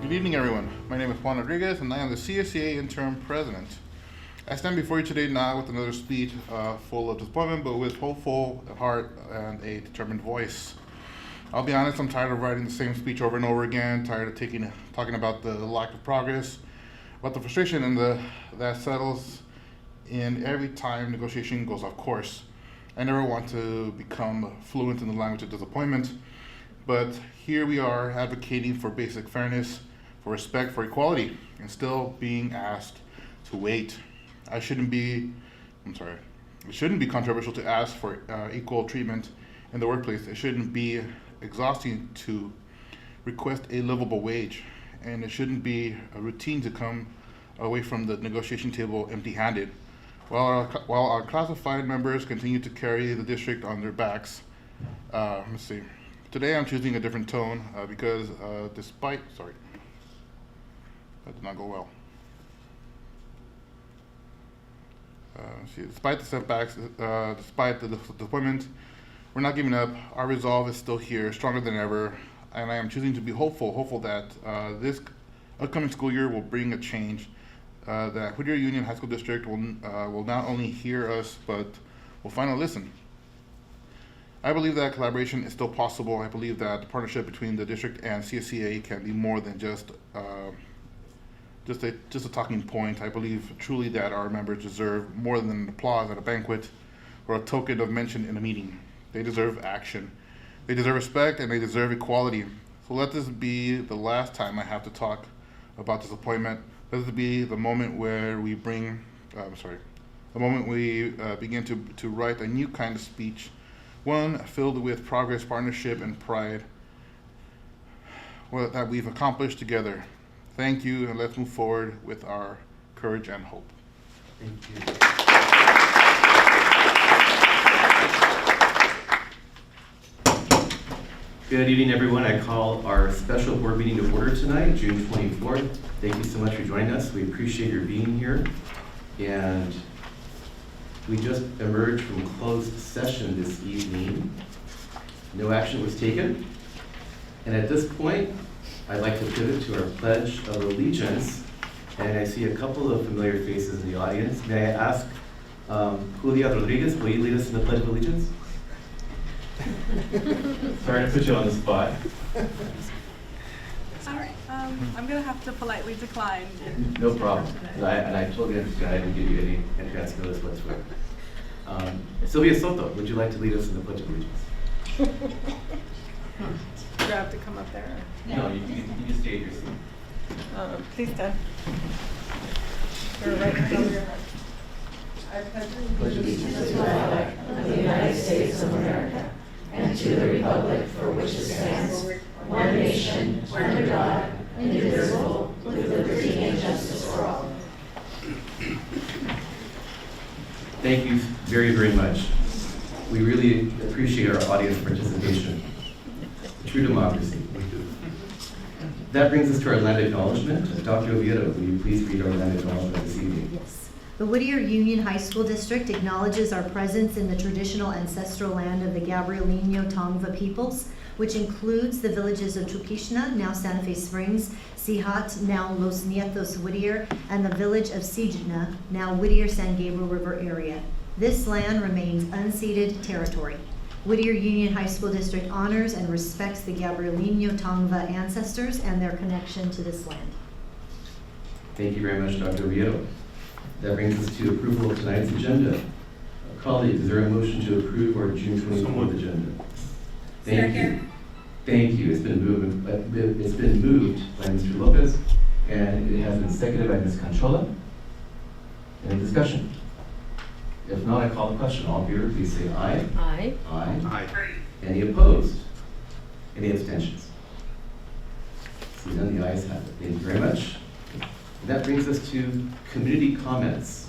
Good evening, everyone. My name is Juan Rodriguez, and I am the CSCA Interim President. I stand before you today not with another speech full of disappointment, but with hopeful heart and a determined voice. I'll be honest, I'm tired of writing the same speech over and over again, tired of talking about the lack of progress, about the frustration that settles in every time negotiation goes off course. I never want to become fluent in the language of disappointment, but here we are advocating for basic fairness, for respect, for equality, and still being asked to wait. It shouldn't be controversial to ask for equal treatment in the workplace. It shouldn't be exhausting to request a livable wage, and it shouldn't be a routine to come away from the negotiation table empty-handed. While our classified members continue to carry the district on their backs, today I'm choosing a different tone because that did not go well. Despite the setbacks, despite the disappointment, we're not giving up. Our resolve is still here, stronger than ever, and I am choosing to be hopeful that this upcoming school year will bring a change, that Whittier Union High School District will not only hear us, but will finally listen. I believe that collaboration is still possible. I believe that the partnership between the district and CSCA can be more than just a talking point. I believe truly that our members deserve more than an applause at a banquet or a token of mention in a meeting. They deserve action. They deserve respect, and they deserve equality. So let this be the last time I have to talk about disappointment. Let this be the moment where we begin to write a new kind of speech, one filled with progress, partnership, and pride that we've accomplished together. Thank you, and let's move forward with our courage and hope. Thank you. Good evening, everyone. I call our special board meeting to order tonight, June 24th. Thank you so much for joining us. We appreciate your being here. And we just emerged from closed session this evening. No action was taken. And at this point, I'd like to pivot to our Pledge of Allegiance, and I see a couple of familiar faces in the audience. May I ask Julia Rodriguez, will you lead us in the Pledge of Allegiance? Sorry to put you on the spot. Sorry. I'm going to have to politely decline. No problem. And I totally understand. I didn't give you any advance notice whatsoever. Sylvia Soto, would you like to lead us in the Pledge of Allegiance? Do I have to come up there? No, you can stay at your seat. Please stand. Your right hand over your heart. I pledge allegiance to the flag of the United States of America and to the republic for which it stands, one nation, under God, indivisible, with liberty and justice for all. Thank you very, very much. We really appreciate our audience participation. True democracy. That brings us to our land acknowledgement. Dr. Oviedo, will you please read our land acknowledgement this evening? Yes. The Whittier Union High School District acknowledges our presence in the traditional ancestral land of the Gabrielino Tongva peoples, which includes the villages of Tukishna, now Santa Fe Springs, Sihat, now Los Nietos Whittier, and the village of Sijna, now Whittier San Gabriel River area. This land remains unceded territory. Whittier Union High School District honors and respects the Gabrielino Tongva ancestors and their connection to this land. Thank you very much, Dr. Oviedo. That brings us to approval of tonight's agenda. Colleagues, is there a motion to approve our June 24th agenda? Thank you. Thank you. It's been moved by Mr. Lopez, and it has been seconded by Ms. Conchola. Any discussion? If not, I call the question. All in favor, please say aye. Aye. Aye. Aye. Any opposed? Any abstentions? See none, the ayes have it. Thank you very much. That brings us to community comments.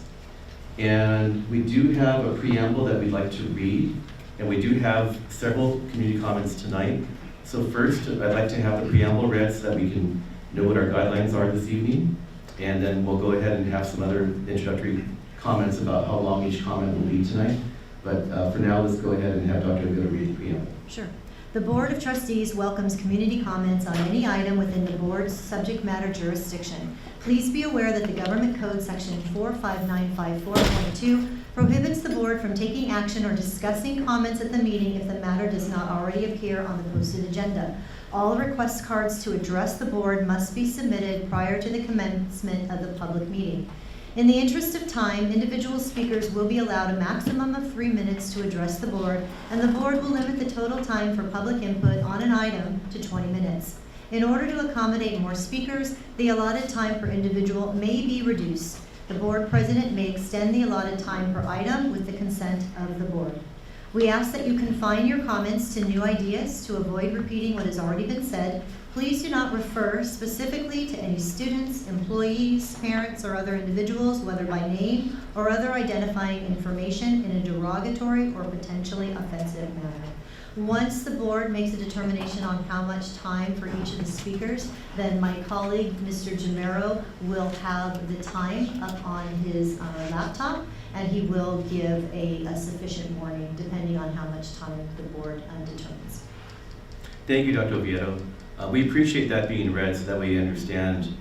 And we do have a preamble that we'd like to read, and we do have several community comments tonight. So first, I'd like to have the preamble read so that we can know what our guidelines are this evening, and then we'll go ahead and have some other introductory comments about how long each comment will be tonight. But for now, let's go ahead and have Dr. Oviedo read the preamble. Sure. The Board of Trustees welcomes community comments on any item within the board's subject matter jurisdiction. Please be aware that the Government Code Section 45954.2 prohibits the board from taking action or discussing comments at the meeting if the matter does not already appear on the posted agenda. All request cards to address the board must be submitted prior to the commencement of the public meeting. In the interest of time, individual speakers will be allowed a maximum of 3 minutes to address the board, and the board will limit the total time for public input on an item to 20 minutes. In order to accommodate more speakers, the allotted time per individual may be reduced. The board president may extend the allotted time per item with the consent of the board. We ask that you confine your comments to new ideas to avoid repeating what has already been said. Please do not refer specifically to any students, employees, parents, or other individuals, whether by name or other identifying information in a derogatory or potentially offensive manner. Once the board makes a determination on how much time for each of the speakers, then my colleague, Mr. Jamero, will have the time up on his laptop, and he will give a sufficient warning depending on how much time the board determines. Thank you, Dr. Oviedo. We appreciate that being read so that we understand.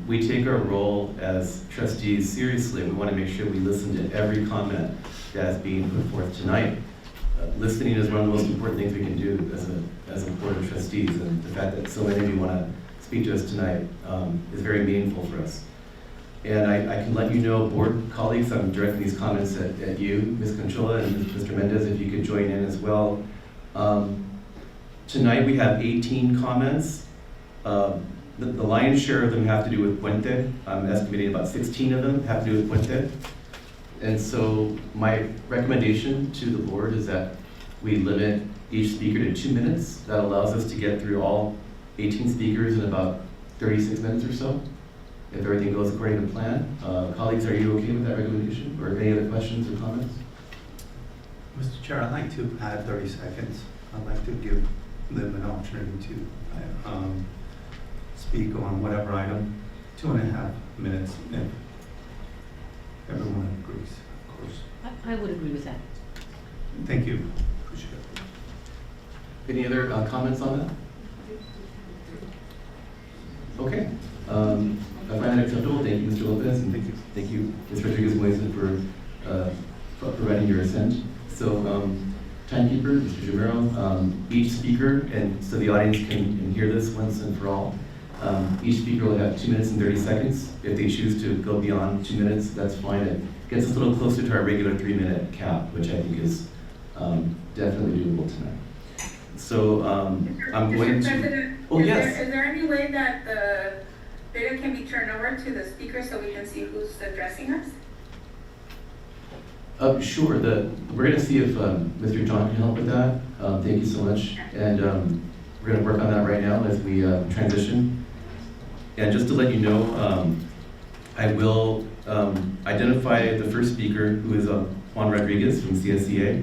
We take our role as trustees seriously. We want to make sure we listen to every comment that's being put forth tonight. Listening is one of the most important things we can do as a board of trustees, and the fact that so many of you want to speak to us tonight is very meaningful for us. And I can let you know, board colleagues, I'm directing these comments at you, Ms. Conchola, and Mr. Mendez, if you could join in as well. Tonight we have 18 comments. The lion's share of them have to do with Puente. I'm estimating about 16 of them have to do with Puente. And so my recommendation to the board is that we limit each speaker to 2 minutes. That allows us to get through all 18 speakers in about 36 minutes or so, if everything goes according to plan. Colleagues, are you okay with that recommendation? Or any other questions or comments? Mr. Chair, I'd like to add 30 seconds. I'd like to give them an opportunity to speak on whatever item, 2.5 minutes, if everyone agrees, of course. I would agree with that. Thank you. Appreciate it. Any other comments on that? Okay. I find that acceptable. Thank you, Mr. Lopez, and thank you, Ms. Rodriguez-Moises, for providing your assent. So, timekeeper, Mr. Jamero, each speaker, and so the audience can hear this once and for all, each speaker will have 2 minutes and 30 seconds. If they choose to go beyond 2 minutes, that's fine. It gets us a little closer to our regular 3-minute cap, which I think is definitely doable tonight. So I'm going to... President, Oh, yes. Is there any way that the video can be turned over to the speaker so we can see who's addressing us? Sure. We're going to see if Mr. John can help with that. Thank you so much. And we're going to work on that right now as we transition. And just to let you know, I will identify the first speaker, who is Juan Rodriguez from CSEA.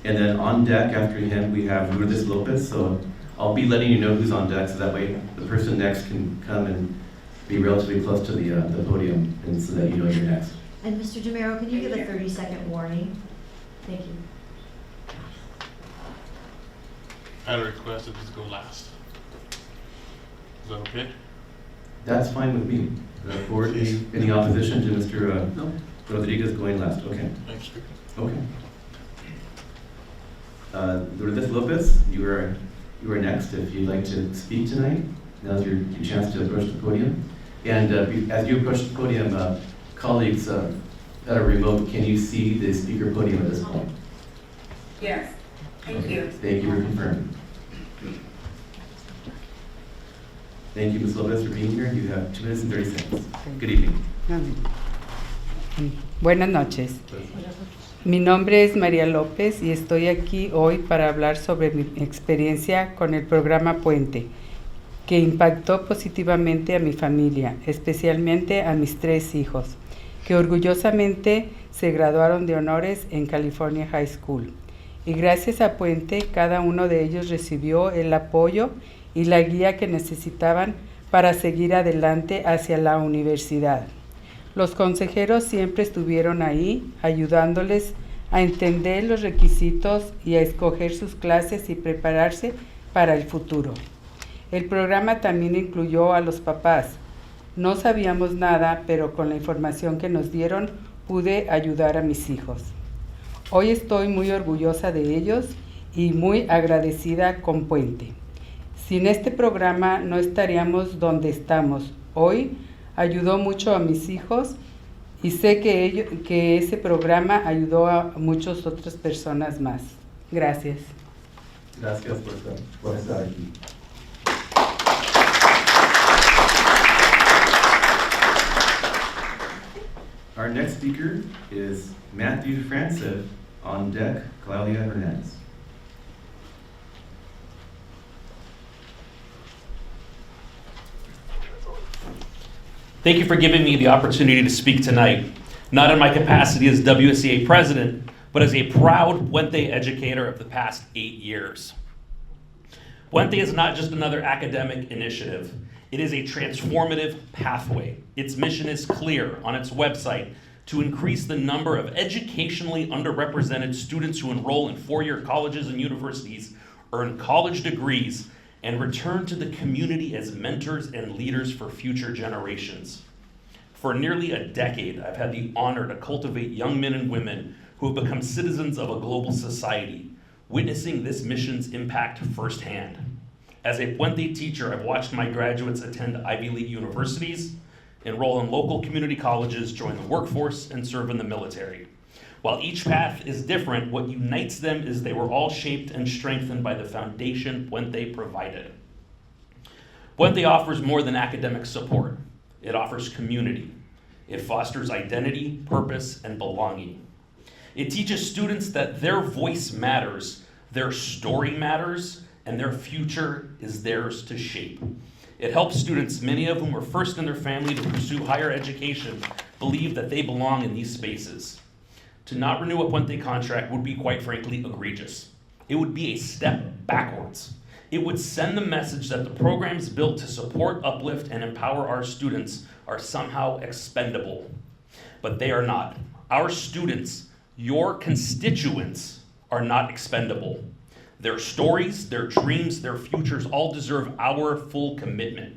And then on deck after him, we have Lourdes Lopez. So I'll be letting you know who's on deck, so that way the person next can come and be relatively close to the podium, and so that you know you're next. And Mr. Jamero, can you give a 30-second warning? Thank you. I had a request that this go last. Is that okay? That's fine with me. The board, any opposition to Mr. Rodriguez going last? Okay. Thanks. Okay. Lourdes Lopez, you are next. If you'd like to speak tonight, now's your chance to approach the podium. And as you approach the podium, colleagues that are remote, can you see the speaker podium at this point? Yes. Thank you. Thank you for confirming. Thank you, Ms. Lopez, for being here. You have 2 minutes and 30 seconds. Good evening. Buenas noches. Mi nombre es María López y estoy aquí hoy para hablar sobre mi experiencia con el programa Puente, que impactó positivamente a mi familia, especialmente a mis 3 hijos, que orgullosamente se graduaron de honores en California High School. Y gracias a Puente, cada uno de ellos recibió el apoyo y la guía que necesitaban para seguir adelante hacia la universidad. Los consejeros siempre estuvieron ahí, ayudándoles a entender los requisitos y a escoger sus clases y prepararse para el futuro. El programa también incluyó a los papás. No sabíamos nada, pero con la información que nos dieron pude ayudar a mis hijos. Hoy estoy muy orgullosa de ellos y muy agradecida con Puente. Sin este programa no estaríamos donde estamos. Hoy ayudó mucho a mis hijos y sé que ese programa ayudó a muchas otras personas más. Gracias. Gracias por estar aquí. Our next speaker is Matthew Francev. On deck, Claudia Hernandez. Thank you for giving me the opportunity to speak tonight, not in my capacity as WSEA president, but as a proud Puente educator of the past 8 years. Puente is not just another academic initiative. It is a transformative pathway. Its mission is clear on its website: to increase the number of educationally underrepresented students who enroll in four-year colleges and universities, earn college degrees, and return to the community as mentors and leaders for future generations. For nearly a decade, I've had the honor to cultivate young men and women who have become citizens of a global society, witnessing this mission's impact firsthand. As a Puente teacher, I've watched my graduates attend Ivy League universities, enroll in local community colleges, join the workforce, and serve in the military. While each path is different, what unites them is they were all shaped and strengthened by the foundation Puente provided. Puente offers more than academic support. It offers community. It fosters identity, purpose, and belonging. It teaches students that their voice matters, their story matters, and their future is theirs to shape. It helps students, many of whom were first in their family to pursue higher education, believe that they belong in these spaces. To not renew a Puente contract would be, quite frankly, egregious. It would be a step backwards. It would send the message that the programs built to support, uplift, and empower our students are somehow expendable. But they are not. Our students, your constituents, are not expendable. Their stories, their dreams, their futures all deserve our full commitment.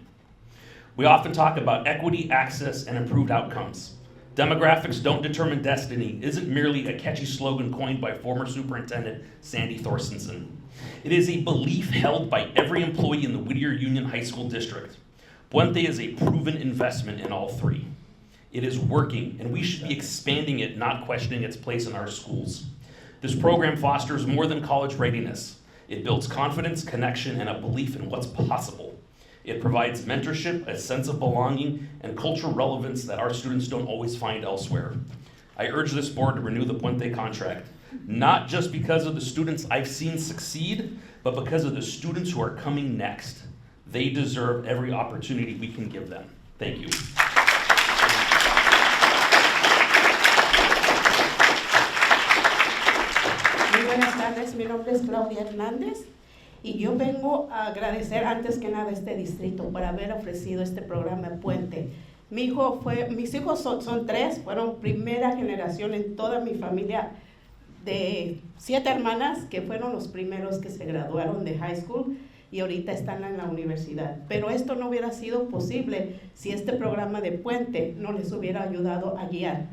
We often talk about equity, access, and improved outcomes. Demographics don't determine destiny isn't merely a catchy slogan coined by former Superintendent Sandy Thorstensen. It is a belief held by every employee in the Whittier Union High School District. Puente is a proven investment in all three. It is working, and we should be expanding it, not questioning its place in our schools. This program fosters more than college readiness. It builds confidence, connection, and a belief in what's possible. It provides mentorship, a sense of belonging, and cultural relevance that our students don't always find elsewhere. I urge this board to renew the Puente contract, not just because of the students I've seen succeed, but because of the students who are coming next. They deserve every opportunity we can give them. Thank you. Muy buenas tardes, mi nombre es Claudia Hernández y yo vengo a agradecer antes que nada a este distrito por haber ofrecido este programa Puente. Mis hijos son tres, fueron primera generación en toda mi familia de 7 hermanas que fueron los primeros que se graduaron de high school y ahorita están en la universidad. Pero esto no hubiera sido posible si este programa de Puente no les hubiera ayudado a guiar.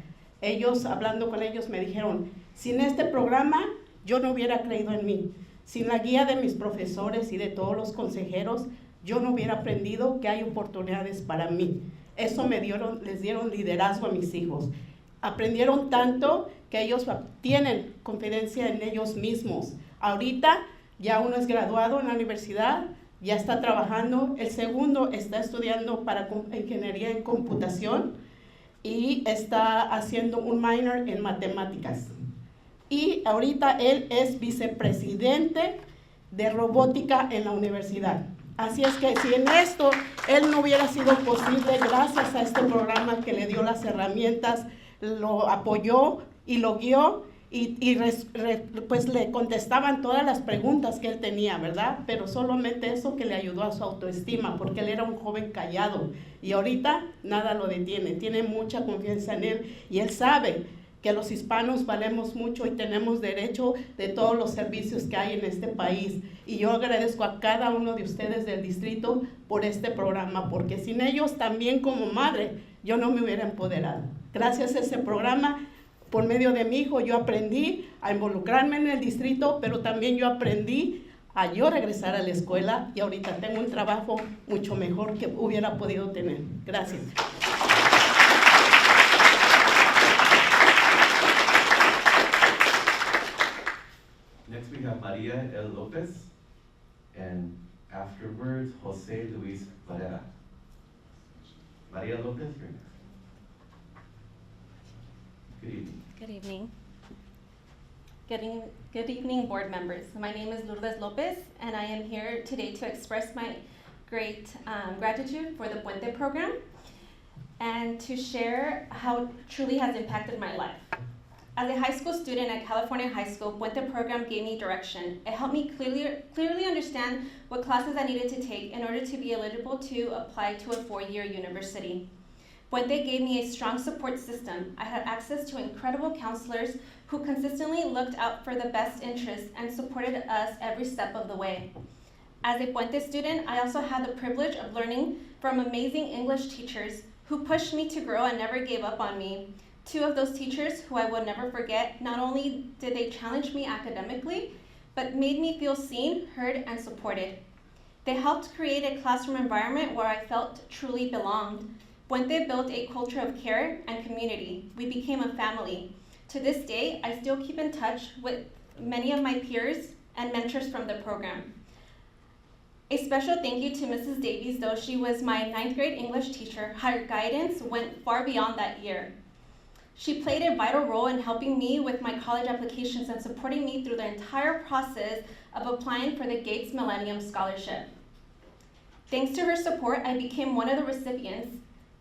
Hablando con ellos, me dijeron, sin este programa yo no hubiera creído en mí. Sin la guía de mis profesores y de todos los consejeros, yo no hubiera aprendido que hay oportunidades para mí. Eso les dieron liderazgo a mis hijos. Aprendieron tanto que ellos tienen confidencia en ellos mismos. Ahorita ya uno es graduado en la universidad, ya está trabajando. El segundo está estudiando para ingeniería en computación y está haciendo un minor en matemáticas. Y ahorita él es vicepresidente de robótica en la universidad. Así es que si en esto él no hubiera sido posible, gracias a este programa que le dio las herramientas, lo apoyó y lo guió pues le contestaban todas las preguntas que él tenía, ¿verdad? Pero solamente eso que le ayudó a su autoestima, porque él era un joven callado y ahorita nada lo detiene, tiene mucha confianza en él y él sabe que los hispanos valemos mucho y tenemos derecho de todos los servicios que hay en este país. Y yo agradezco a cada uno de ustedes del distrito por este programa, porque sin ellos también como madre yo no me hubiera empoderado. Gracias a ese programa, por medio de mi hijo, yo aprendí a involucrarme en el distrito, pero también yo aprendí a yo regresar a la escuela y ahorita tengo un trabajo mucho mejor que hubiera podido tener. Gracias. Next we have Maria L. Lopez, and afterwards, Jose Luis Varela. Maria Lopez, you're next. Good evening. Good evening. Good evening, board members. My name is Lourdes Lopez, and I am here today to express my great gratitude for the Puente program and to share how it truly has impacted my life. As a high school student at California High School, Puente program gave me direction. It helped me clearly understand what classes I needed to take in order to be eligible to apply to a four-year university. Puente gave me a strong support system. I had access to incredible counselors who consistently looked out for the best interests and supported us every step of the way. As a Puente student, I also had the privilege of learning from amazing English teachers who pushed me to grow and never gave up on me. Two of those teachers who I will never forget, not only did they challenge me academically, but made me feel seen, heard, and supported. They helped create a classroom environment where I felt truly belonged. Puente built a culture of care and community. We became a family. To this day, I still keep in touch with many of my peers and mentors from the program. A special thank you to Mrs. Davies, though she was my 9th grade English teacher. Her guidance went far beyond that year. She played a vital role in helping me with my college applications and supporting me through the entire process of applying for the Gates Millennium Scholarship. Thanks to her support, I became one of the recipients,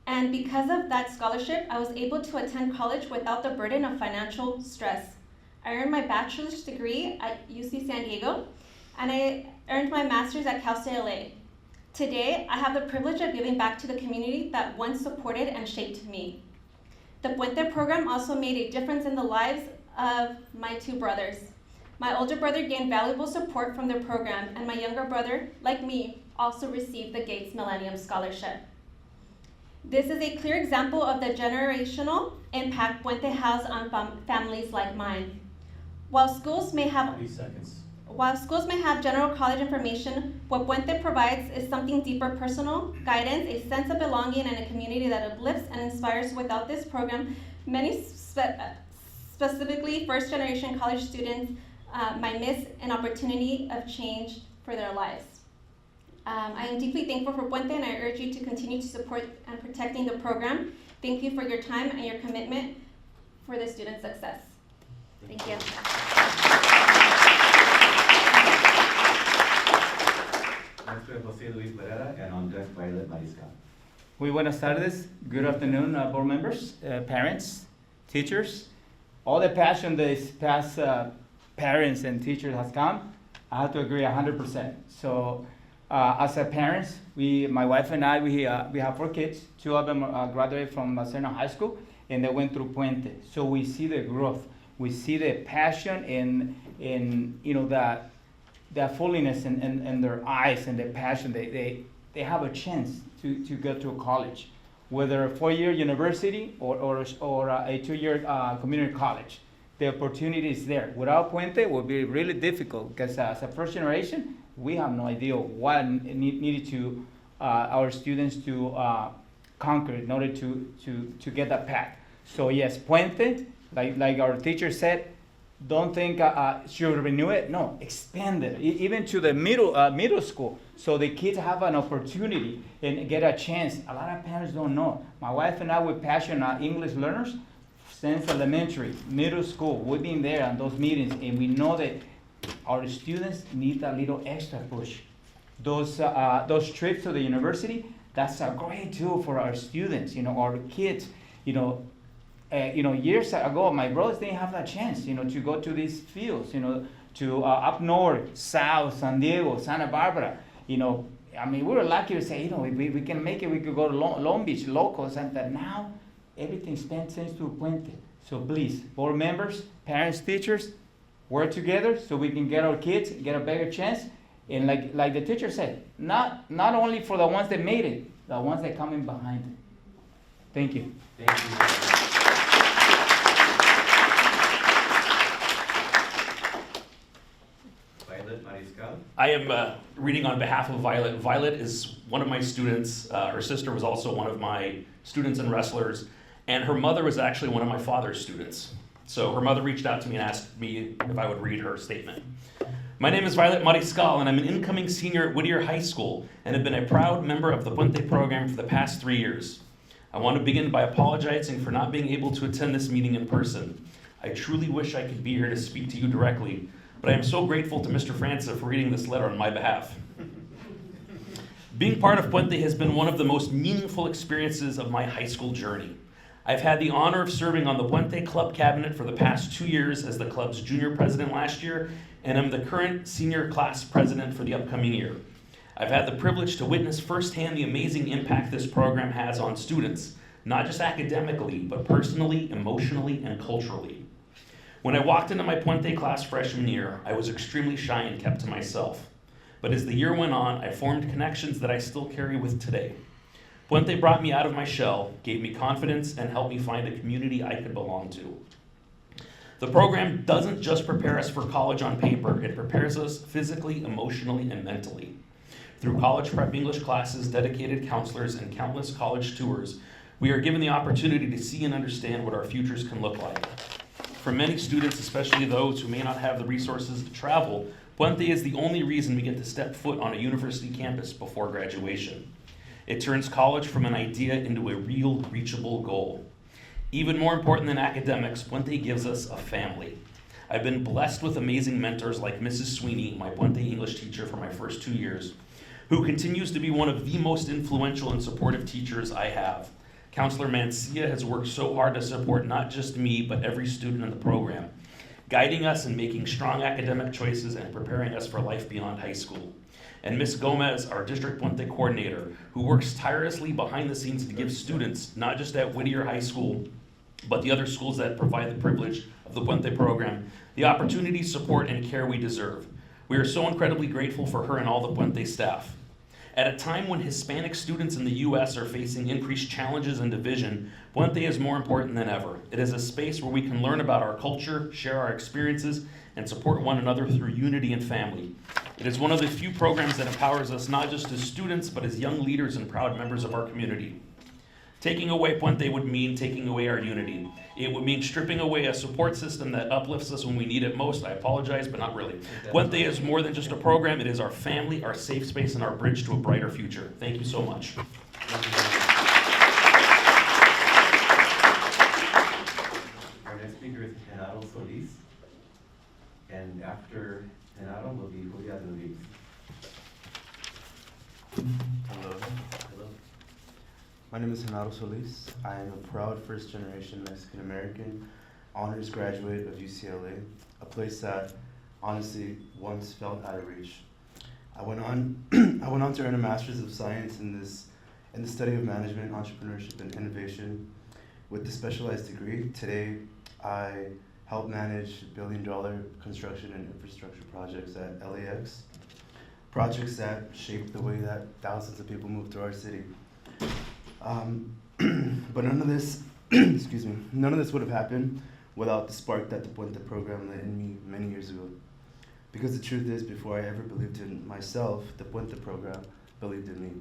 and because of that scholarship, I was able to attend college without the burden of financial stress. I earned my bachelor's degree at UC San Diego, and I earned my master's at Cal State LA. Today, I have the privilege of giving back to the community that once supported and shaped me. The Puente program also made a difference in the lives of my two brothers. My older brother gained valuable support from the program, and my younger brother, like me, also received the Gates Millennium Scholarship. This is a clear example of the generational impact Puente has on families like mine. While schools may have 30 seconds. While schools may have general college information, what Puente provides is something deeper: personal guidance, a sense of belonging, and a community that uplifts and inspires. Without this program, many specifically first-generation college students might miss an opportunity of change for their lives. I am deeply thankful for Puente, and I urge you to continue to support and protecting the program. Thank you for your time and your commitment for the student success. Thank you. Next we have Jose Luis Varela, and on deck Violet Mariscal. Muy buenas tardes. Good afternoon, board members, parents, teachers. All the passion these past parents and teachers has come, I have to agree 100%. So as a parents, my wife and I, we have 4 kids. 2 of them graduated from Serna High School, and they went through Puente. So we see the growth. We see the passion in you know, that fullness in their eyes and the passion. They have a chance to go to college, whether a 4-year university or a 2-year community college. The opportunity is there. Without Puente, it would be really difficult because as a first generation, we have no idea what needed to our students to conquer in order to get that path. So yes, Puente, like our teacher said, don't think should renew it. No, expand it even to the middle school, so the kids have an opportunity and get a chance. A lot of parents don't know. My wife and I, we're passionate English learners since elementary, middle school. We've been there on those meetings, and we know that our students need a little extra push. Those trips to the university, that's a great tool for our students. You know, our kids. Years ago, my brothers didn't have that chance, to go to these fields, to up north, south, San Diego, Santa Barbara. We were lucky to say, we can make it. We could go to Long Beach, locals, and that now everything's spent thanks to Puente. So please, board members, parents, teachers, work together so we can get our kids, get a better chance. And like the teacher said, not only for the ones that made it, the ones that come in behind it. Thank you. Thank you. Violet Mariscal. I am reading on behalf of Violet. Violet is one of my students. Her sister was also one of my students and wrestlers, and her mother was actually one of my father's students. So her mother reached out to me and asked me if I would read her statement. My name is Violet Mariscal, and I'm an incoming senior at Whittier High School and have been a proud member of the Puente program for the past 3 years. I want to begin by apologizing for not being able to attend this meeting in person. I truly wish I could be here to speak to you directly, but I am so grateful to Mr. Francis for reading this letter on my behalf. Being part of Puente has been one of the most meaningful experiences of my high school journey. I've had the honor of serving on the Puente Club cabinet for the past 2 years as the club's junior president last year, and I'm the current senior class president for the upcoming year. I've had the privilege to witness firsthand the amazing impact this program has on students, not just academically, but personally, emotionally, and culturally. When I walked into my Puente class freshman year, I was extremely shy and kept to myself. But as the year went on, I formed connections that I still carry with today. Puente brought me out of my shell, gave me confidence, and helped me find a community I could belong to. The program doesn't just prepare us for college on paper, it prepares us physically, emotionally, and mentally. Through college prep English classes, dedicated counselors, and countless college tours, we are given the opportunity to see and understand what our futures can look like. For many students, especially those who may not have the resources to travel, Puente is the only reason we get to step foot on a university campus before graduation. It turns college from an idea into a real, reachable goal. Even more important than academics, Puente gives us a family. I've been blessed with amazing mentors like Mrs. Sweeney, my Puente English teacher for my first 2 years, who continues to be one of the most influential and supportive teachers I have. Counselor Mancia has worked so hard to support not just me, but every student in the program, guiding us and making strong academic choices and preparing us for life beyond high school. And Ms. Gomez, our District Puente coordinator, who works tirelessly behind the scenes to give students, not just at Whittier High School, but the other schools that provide the privilege of the Puente program, the opportunity, support, and care we deserve. We are so incredibly grateful for her and all the Puente staff. At a time when Hispanic students in the U.S. are facing increased challenges and division, Puente is more important than ever. It is a space where we can learn about our culture, share our experiences, and support one another through unity and family. It is one of the few programs that empowers us not just as students, but as young leaders and proud members of our community. Taking away Puente would mean taking away our unity. It would mean stripping away a support system that uplifts us when we need it most. I apologize, but not really. Puente is more than just a program. It is our family, our safe space, and our bridge to a brighter future. Thank you so much. Our next speaker is Genaro Solis. And after Genaro will be Julia Luis. Hello. My name is Genaro Solis. I am a proud first-generation Mexican-American honors graduate of UCLA, a place that honestly once felt out of reach. I went on to earn a Master's of Science in the study of management, entrepreneurship, and innovation. With the specialized degree, today I help manage billion-dollar construction and infrastructure projects at LAX, projects that shape the way that thousands of people move through our city. But none of this, none of this would have happened without the spark that the Puente program lit in me many years ago. Because the truth is, before I ever believed in myself, the Puente program believed in me.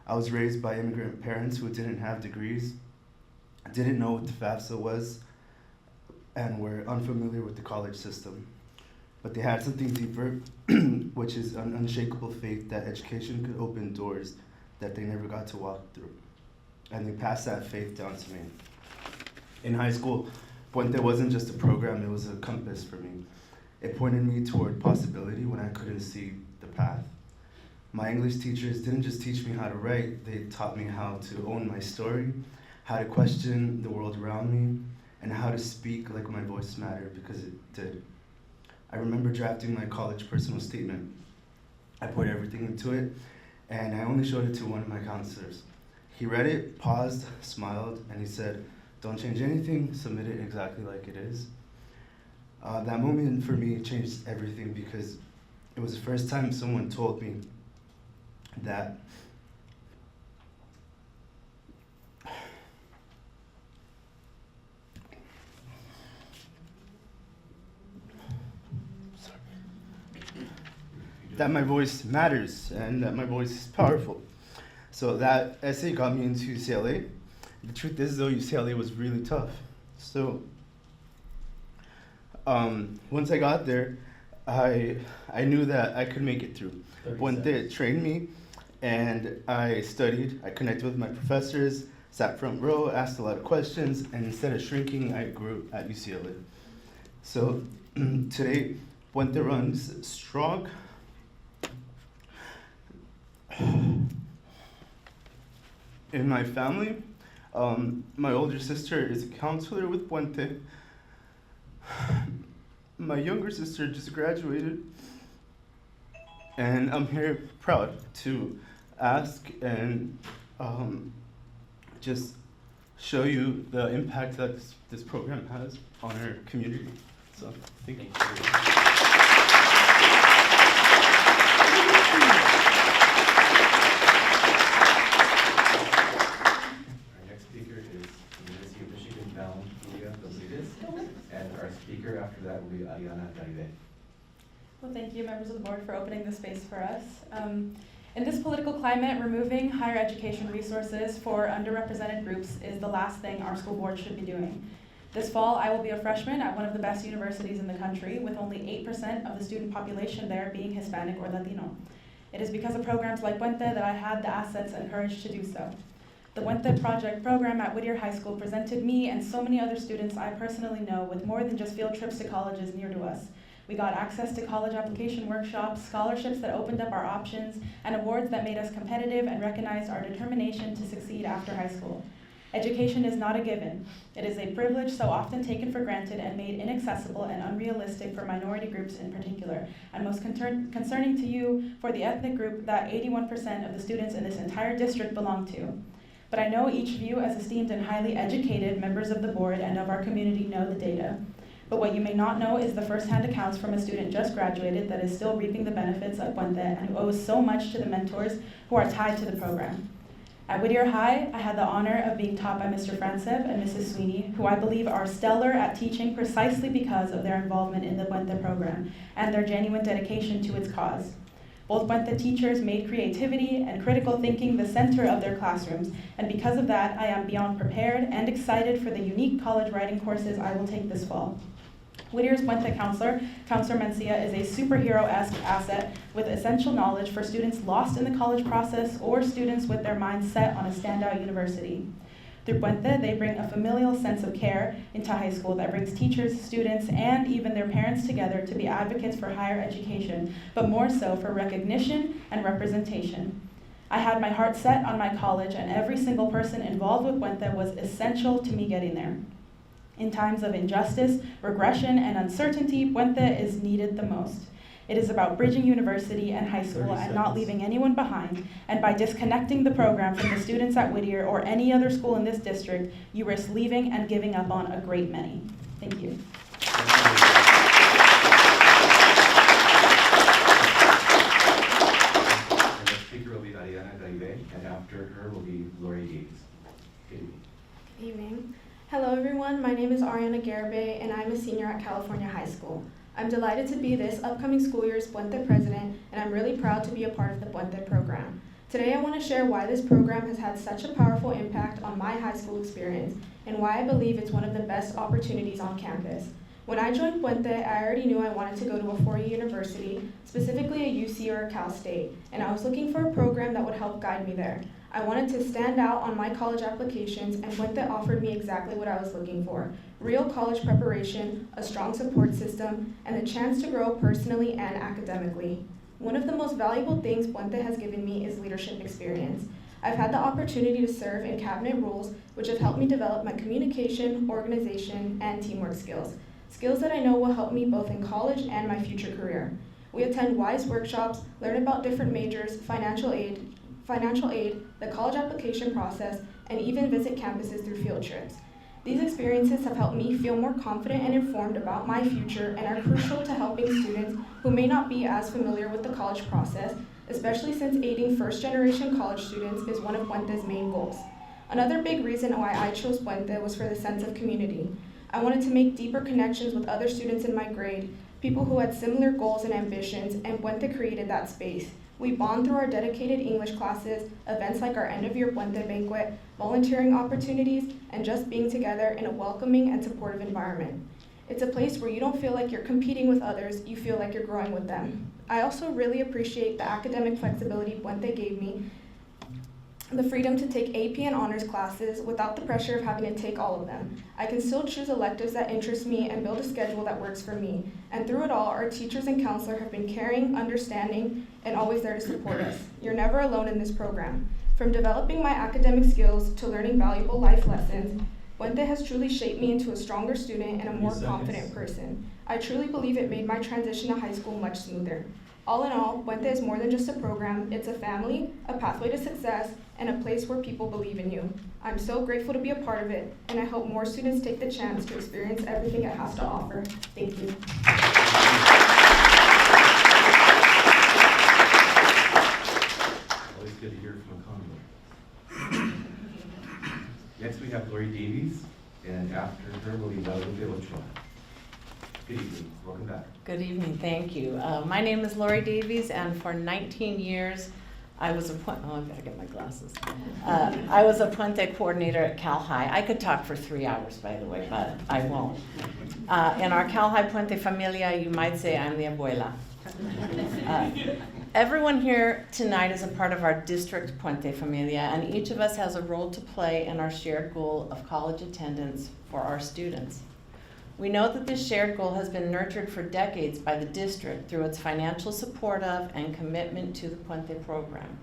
I was raised by immigrant parents who didn't have degrees, didn't know what the FAFSA was, and were unfamiliar with the college system. But they had something deeper, which is an unshakable faith that education could open doors that they never got to walk through. And they passed that faith down to me. In high school, Puente wasn't just a program, it was a compass for me. It pointed me toward possibility when I couldn't see the path. My English teachers didn't just teach me how to write, they taught me how to own my story, how to question the world around me, and how to speak like my voice mattered, because it did. I remember drafting my college personal statement. I put everything into it, and I only showed it to one of my counselors. He read it, paused, smiled, and he said, don't change anything, submit it exactly like it is. That moment for me changed everything because it was the first time someone told me that my voice matters and that my voice is powerful. So that essay got me into UCLA. The truth is though, UCLA was really tough. So once I got there, I knew that I could make it through. Puente trained me and I studied, I connected with my professors, sat front row, asked a lot of questions, and instead of shrinking, I grew at UCLA. So today, Puente runs strong. In my family, my older sister is a counselor with Puente. My younger sister just graduated. And I'm here proud to ask and just show you the impact that this program has on our community. So, thank you. After that will be Ariana Garibay. Well, thank you, members of the board, for opening the space for us. In this political climate, removing higher education resources for underrepresented groups is the last thing our school board should be doing. This fall, I will be a freshman at one of the best universities in the country, with only 8% of the student population there being Hispanic or Latino. It is because of programs like Puente that I had the assets and courage to do so. The Puente Project program at Whittier High School presented me and so many other students I personally know with more than just field trips to colleges near to us. We got access to college application workshops, scholarships that opened up our options, and awards that made us competitive and recognized our determination to succeed after high school. Education is not a given. It is a privilege so often taken for granted and made inaccessible and unrealistic for minority groups in particular, and most concerning to you for the ethnic group that 81% of the students in this entire district belong to. But I know each of you, as esteemed and highly educated members of the board and of our community, know the data. But what you may not know is the first-hand accounts from a student just graduated that is still reaping the benefits of Puente and who owes so much to the mentors who are tied to the program. At Whittier High, I had the honor of being taught by Mr. Francev and Mrs. Sweeney, who I believe are stellar at teaching precisely because of their involvement in the Puente program and their genuine dedication to its cause. Both Puente teachers made creativity and critical thinking the center of their classrooms, and because of that, I am beyond prepared and excited for the unique college writing courses I will take this fall. Whittier's Puente counselor, Counselor Mencia, is a superhero-esque asset with essential knowledge for students lost in the college process or students with their minds set on a standout university. Through Puente, they bring a familial sense of care into high school that brings teachers, students, and even their parents together to be advocates for higher education, but more so for recognition and representation. I had my heart set on my college, and every single person involved with Puente was essential to me getting there. In times of injustice, regression, and uncertainty, Puente is needed the most. It is about bridging university and high school and not leaving anyone behind, and by disconnecting the program from the students at Whittier or any other school in this district, you risk leaving and giving up on a great many. Thank you. The next speaker will be Ariana Garibay, and after her will be Lori Davis. Good evening. Hello everyone, my name is Ariana Garibay and I'm a senior at California High School. I'm delighted to be this upcoming school year's Puente president, and I'm really proud to be a part of the Puente program. Today I want to share why this program has had such a powerful impact on my high school experience and why I believe it's one of the best opportunities on campus. When I joined Puente, I already knew I wanted to go to a four-year university, specifically a UC or a Cal State, and I was looking for a program that would help guide me there. I wanted to stand out on my college applications, and Puente offered me exactly what I was looking for: real college preparation, a strong support system, and the chance to grow personally and academically. One of the most valuable things Puente has given me is leadership experience. I've had the opportunity to serve in cabinet roles, which have helped me develop my communication, organization, and teamwork skills. Skills that I know will help me both in college and my future career. We attend WISE workshops, learn about different majors, financial aid, the college application process, and even visit campuses through field trips. These experiences have helped me feel more confident and informed about my future and are crucial to helping students who may not be as familiar with the college process, especially since aiding first-generation college students is one of Puente's main goals. Another big reason why I chose Puente was for the sense of community. I wanted to make deeper connections with other students in my grade, people who had similar goals and ambitions, and Puente created that space. We bond through our dedicated English classes, events like our end-of-year Puente banquet, volunteering opportunities, and just being together in a welcoming and supportive environment. It's a place where you don't feel like you're competing with others, you feel like you're growing with them. I also really appreciate the academic flexibility Puente gave me, the freedom to take AP and honors classes without the pressure of having to take all of them. I can still choose electives that interest me and build a schedule that works for me. And through it all, our teachers and counselor have been caring, understanding, and always there to support us. You're never alone in this program. From developing my academic skills to learning valuable life lessons, Puente has truly shaped me into a stronger student and a more confident person. I truly believe it made my transition to high school much smoother. All in all, Puente is more than just a program, it's a family, a pathway to success, and a place where people believe in you. I'm so grateful to be a part of it, and I hope more students take the chance to experience everything it has to offer. Thank you. Always good to hear from a convert. Next we have Lori Davies, and after her will be Guadalupe Ochoa. Good evening, welcome back. Good evening, thank you. My name is Lori Davies, and for 19 years, I was a I better get my glasses. I was a Puente coordinator at Cal High. I could talk for 3 hours, by the way, but I won't. In our Cal High Puente familia, you might say I'm the abuela. Everyone here tonight is a part of our district Puente familia, and each of us has a role to play in our shared goal of college attendance for our students. We know that this shared goal has been nurtured for decades by the district through its financial support of and commitment to the Puente program.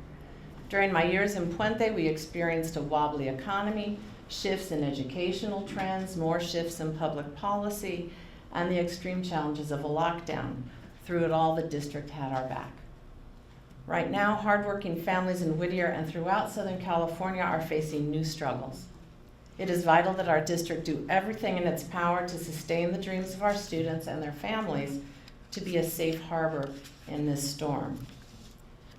During my years in Puente, we experienced a wobbly economy, shifts in educational trends, more shifts in public policy, and the extreme challenges of a lockdown. Through it all, the district had our back. Right now, hardworking families in Whittier and throughout Southern California are facing new struggles. It is vital that our district do everything in its power to sustain the dreams of our students and their families to be a safe harbor in this storm.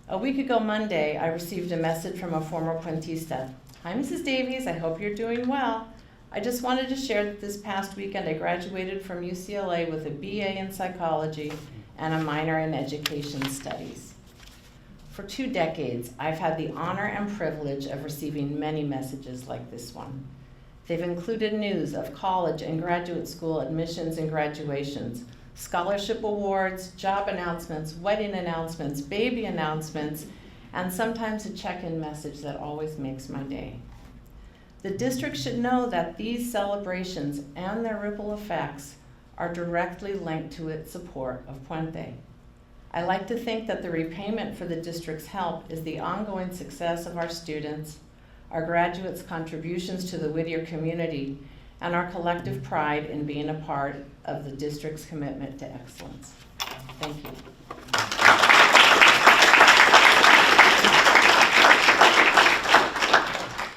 A week ago Monday, I received a message from a former Puentista. Hi, Mrs. Davies, I hope you're doing well. I just wanted to share that this past weekend I graduated from UCLA with a BA in psychology and a minor in education studies. For 2 decades, I've had the honor and privilege of receiving many messages like this one. They've included news of college and graduate school admissions and graduations, scholarship awards, job announcements, wedding announcements, baby announcements, and sometimes a check-in message that always makes my day. The district should know that these celebrations and their ripple effects are directly linked to its support of Puente. I like to think that the repayment for the district's help is the ongoing success of our students, our graduates' contributions to the Whittier community, and our collective pride in being a part of the district's commitment to excellence. Thank you.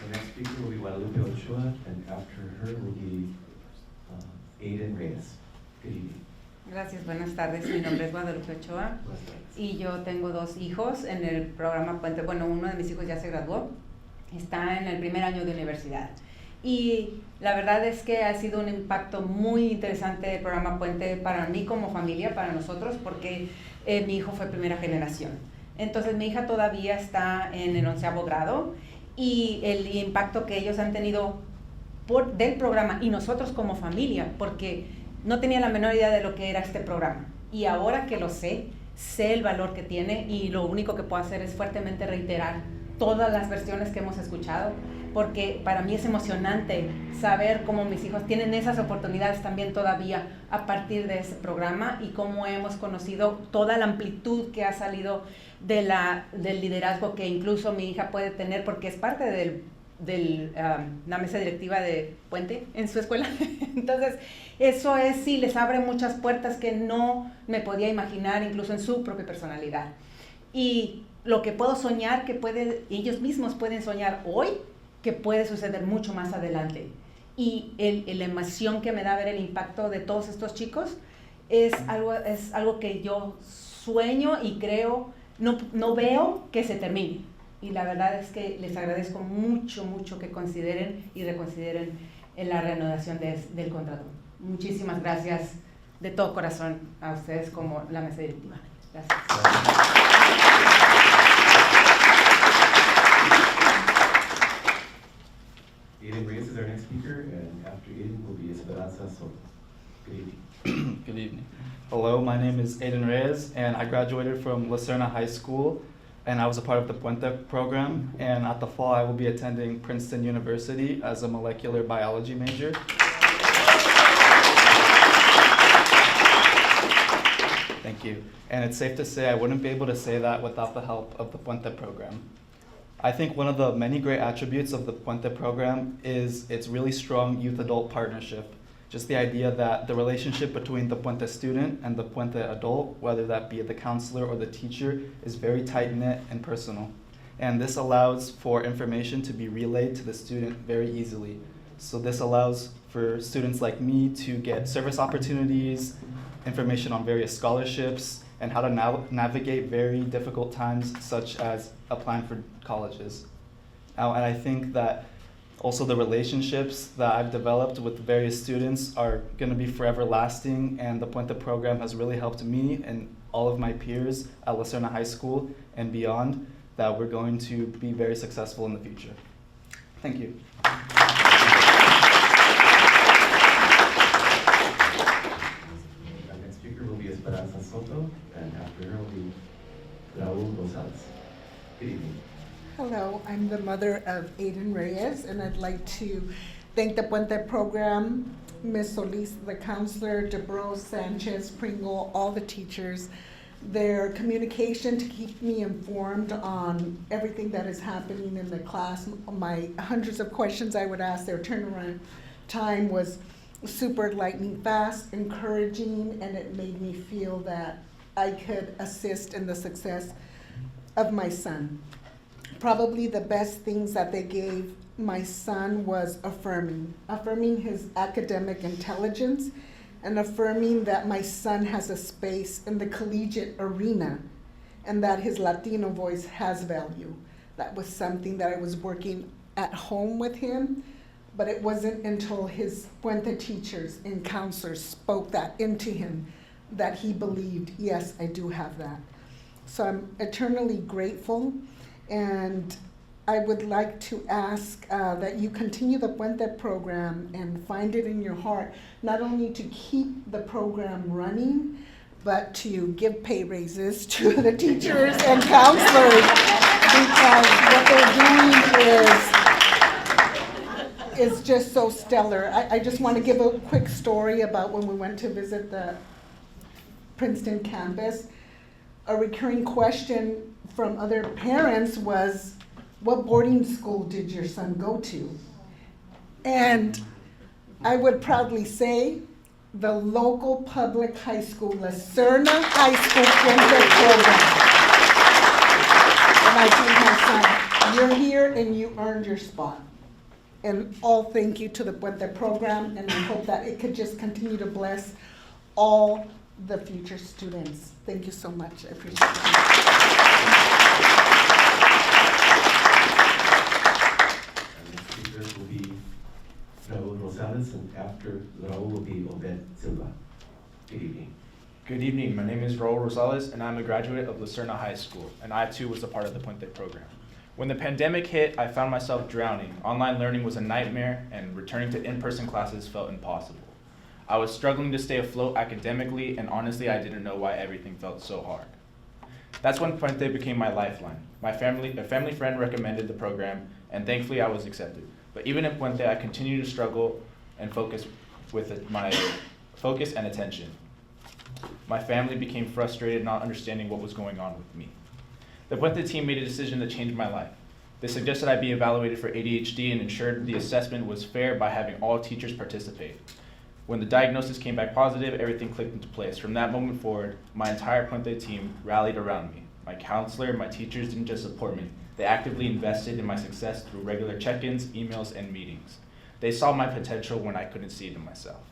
The next speaker will be Guadalupe Ochoa, and after her will be Aiden Reyes. Good evening. Gracias, buenas tardes. Mi nombre es Guadalupe Ochoa y yo tengo 2 hijos en el programa Puente. Bueno, uno de mis hijos ya se graduó, está en el primer año de universidad. Y la verdad es que ha sido un impacto muy interesante el programa Puente para mí como familia, para nosotros, porque mi hijo fue primera generación. Entonces mi hija todavía está en el 11º grado y el impacto que ellos han tenido del programa y nosotros como familia, porque no tenía la menor idea de lo que era este programa. Y ahora que lo sé el valor que tiene y lo único que puedo hacer es fuertemente reiterar todas las versiones que hemos escuchado, porque para mí es emocionante saber cómo mis hijos tienen esas oportunidades también todavía a partir de ese programa y cómo hemos conocido toda la amplitud que ha salido del liderazgo que incluso mi hija puede tener, porque es parte de la mesa directiva de Puente en su escuela. Entonces, eso es, sí, les abre muchas puertas que no me podía imaginar, incluso en su propia personalidad. Y lo que puedo soñar, que ellos mismos pueden soñar hoy, que puede suceder mucho más adelante. y la emoción que me da ver el impacto de todos estos chicos es algo que yo sueño y creo, no veo que se termine. Y la verdad es que les agradezco mucho, mucho que consideren y reconsideren en la reanudación del contrato. Muchísimas gracias de todo corazón a ustedes como la mesa directiva. Gracias. Aiden Reyes is our next speaker, and after Aiden will be Esperanza Soto. Good evening. Good evening. Hello, my name is Aiden Reyes, and I graduated from La Serna High School, and I was a part of the Puente program, and at the fall I will be attending Princeton University as a molecular biology major. Thank you. And it's safe to say I wouldn't be able to say that without the help of the Puente program. I think one of the many great attributes of the Puente program is its really strong youth-adult partnership. Just the idea that the relationship between the Puente student and the Puente adult, whether that be the counselor or the teacher, is very tight-knit and personal. And this allows for information to be relayed to the student very easily. So this allows for students like me to get service opportunities, information on various scholarships, and how to navigate very difficult times, such as applying for colleges. And I think that also the relationships that I've developed with various students are going to be forever lasting, and the Puente program has really helped me and all of my peers at La Serna High School and beyond, that we're going to be very successful in the future. Thank you. Esperanza Soto, and after her will be Raul Rosales. Good evening. Hello, I'm the mother of Aiden Reyes, and I'd like to thank the Puente program, Ms. Solis, the counselor, DeBro, Sanchez, Pringle, all the teachers, their communication to keep me informed on everything that is happening in the class. My hundreds of questions I would ask, their turnaround time was super lightning fast, encouraging, and it made me feel that I could assist in the success of my son. Probably the best things that they gave my son was affirming his academic intelligence, and affirming that my son has a space in the collegiate arena and that his Latino voice has value. That was something that I was working at home with him, but it wasn't until his Puente teachers and counselors spoke that into him that he believed, yes, I do have that. So I'm eternally grateful, and I would like to ask that you continue the Puente program and find it in your heart, not only to keep the program running, but to give pay raises to the teachers and counselors, because what they're doing is just so stellar. I just want to give a quick story about when we went to visit the Princeton campus. A recurring question from other parents was, what boarding school did your son go to? And I would proudly say, the local public high school, La Serna High School Puente program. And I told my son, you're here and you earned your spot. And all thank you to the Puente program, and I hope that it could just continue to bless all the future students. Thank you so much. I appreciate it. Our next speaker will be Raul Rosales, and after Raul will be Obed Silva. Good evening. Good evening. My name is Raul Rosales, and I'm a graduate of La Serna High School, and I too was a part of the Puente program. When the pandemic hit, I found myself drowning. Online learning was a nightmare, and returning to in-person classes felt impossible. I was struggling to stay afloat academically, and honestly, I didn't know why everything felt so hard. That's when Puente became my lifeline. A family friend recommended the program, and thankfully I was accepted. But even at Puente, I continued to struggle and focus with my focus and attention. My family became frustrated, not understanding what was going on with me. The Puente team made a decision that changed my life. They suggested I be evaluated for ADHD and ensured the assessment was fair by having all teachers participate. When the diagnosis came back positive, everything clicked into place. From that moment forward, my entire Puente team rallied around me. My counselor, my teachers didn't just support me. They actively invested in my success through regular check-ins, emails, and meetings. They saw my potential when I couldn't see it in myself.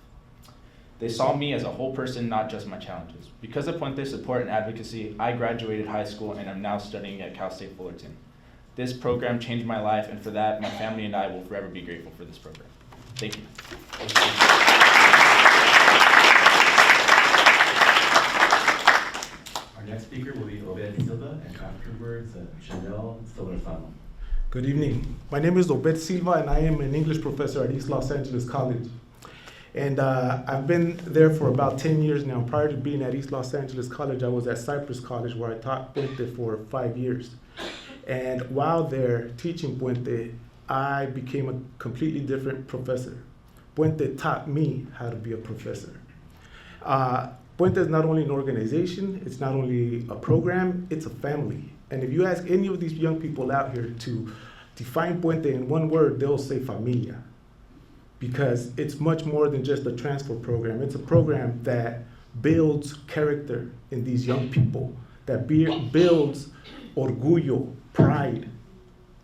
They saw me as a whole person, not just my challenges. Because of Puente support and advocacy, I graduated high school and am now studying at Cal State Fullerton. This program changed my life, and for that, my family and I will forever be grateful for this program. Thank you. Our next speaker will be Obed Silva, and afterwards, Chanel Solorzano. Good evening. My name is Obed Silva, and I am an English professor at East Los Angeles College. And I've been there for about 10 years now. Prior to being at East Los Angeles College, I was at Cypress College, where I taught Puente for 5 years. And while there teaching Puente, I became a completely different professor. Puente taught me how to be a professor. Puente is not only an organization, it's not only a program, it's a family. And if you ask any of these young people out here to define Puente in one word, they'll say familia. Because it's much more than just a transfer program. It's a program that builds character in these young people, that builds orgullo, pride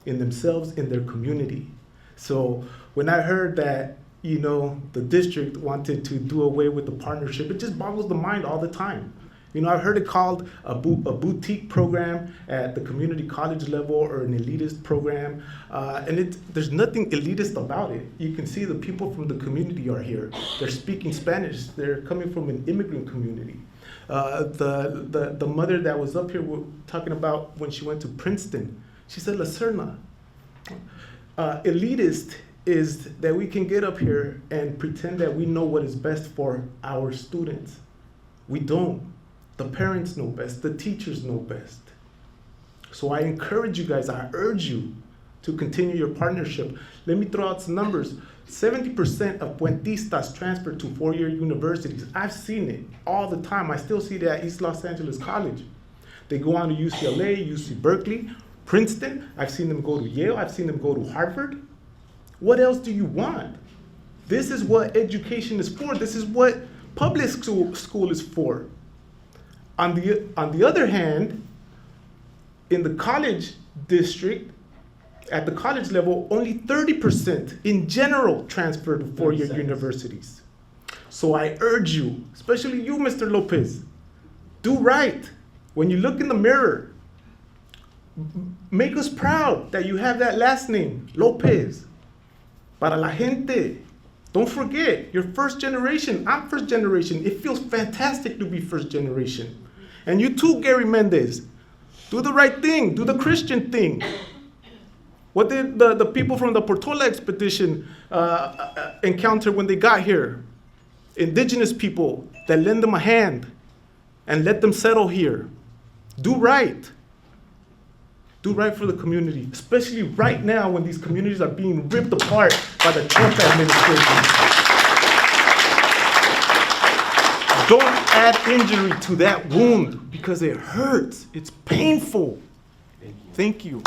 in themselves, in their community. So when I heard that, the district wanted to do away with the partnership, it just boggles the mind all the time. I've heard it called a boutique program at the community college level, or an elitist program, and there's nothing elitist about it. You can see the people from the community are here. They're speaking Spanish. They're coming from an immigrant community. The mother that was up here talking about when she went to Princeton, she said, La Serna, elitist is that we can get up here and pretend that we know what is best for our students. We don't. The parents know best, the teachers know best. So I encourage you guys, I urge you to continue your partnership. Let me throw out some numbers. 70% of Puentistas transfer to four-year universities. I've seen it all the time. I still see that at East Los Angeles College. They go on to UCLA, UC Berkeley, Princeton. I've seen them go to Yale. I've seen them go to Harvard. What else do you want? This is what education is for. This is what public school is for. On the other hand, in the college district, at the college level, only 30% in general transfer to four-year universities. So I urge you, especially you, Mr. Lopez, do right. When you look in the mirror, make us proud that you have that last name, Lopez. Para la gente, don't forget, you're first generation. I'm first generation. It feels fantastic to be first generation. And you too, Gary Mendez. Do the right thing. Do the Christian thing. What did the people from the Portola expedition encounter when they got here? Indigenous people that lend them a hand and let them settle here. Do right. Do right for the community, especially right now when these communities are being ripped apart by the Trump administration. Don't add injury to that wound because it hurts. It's painful. Thank you.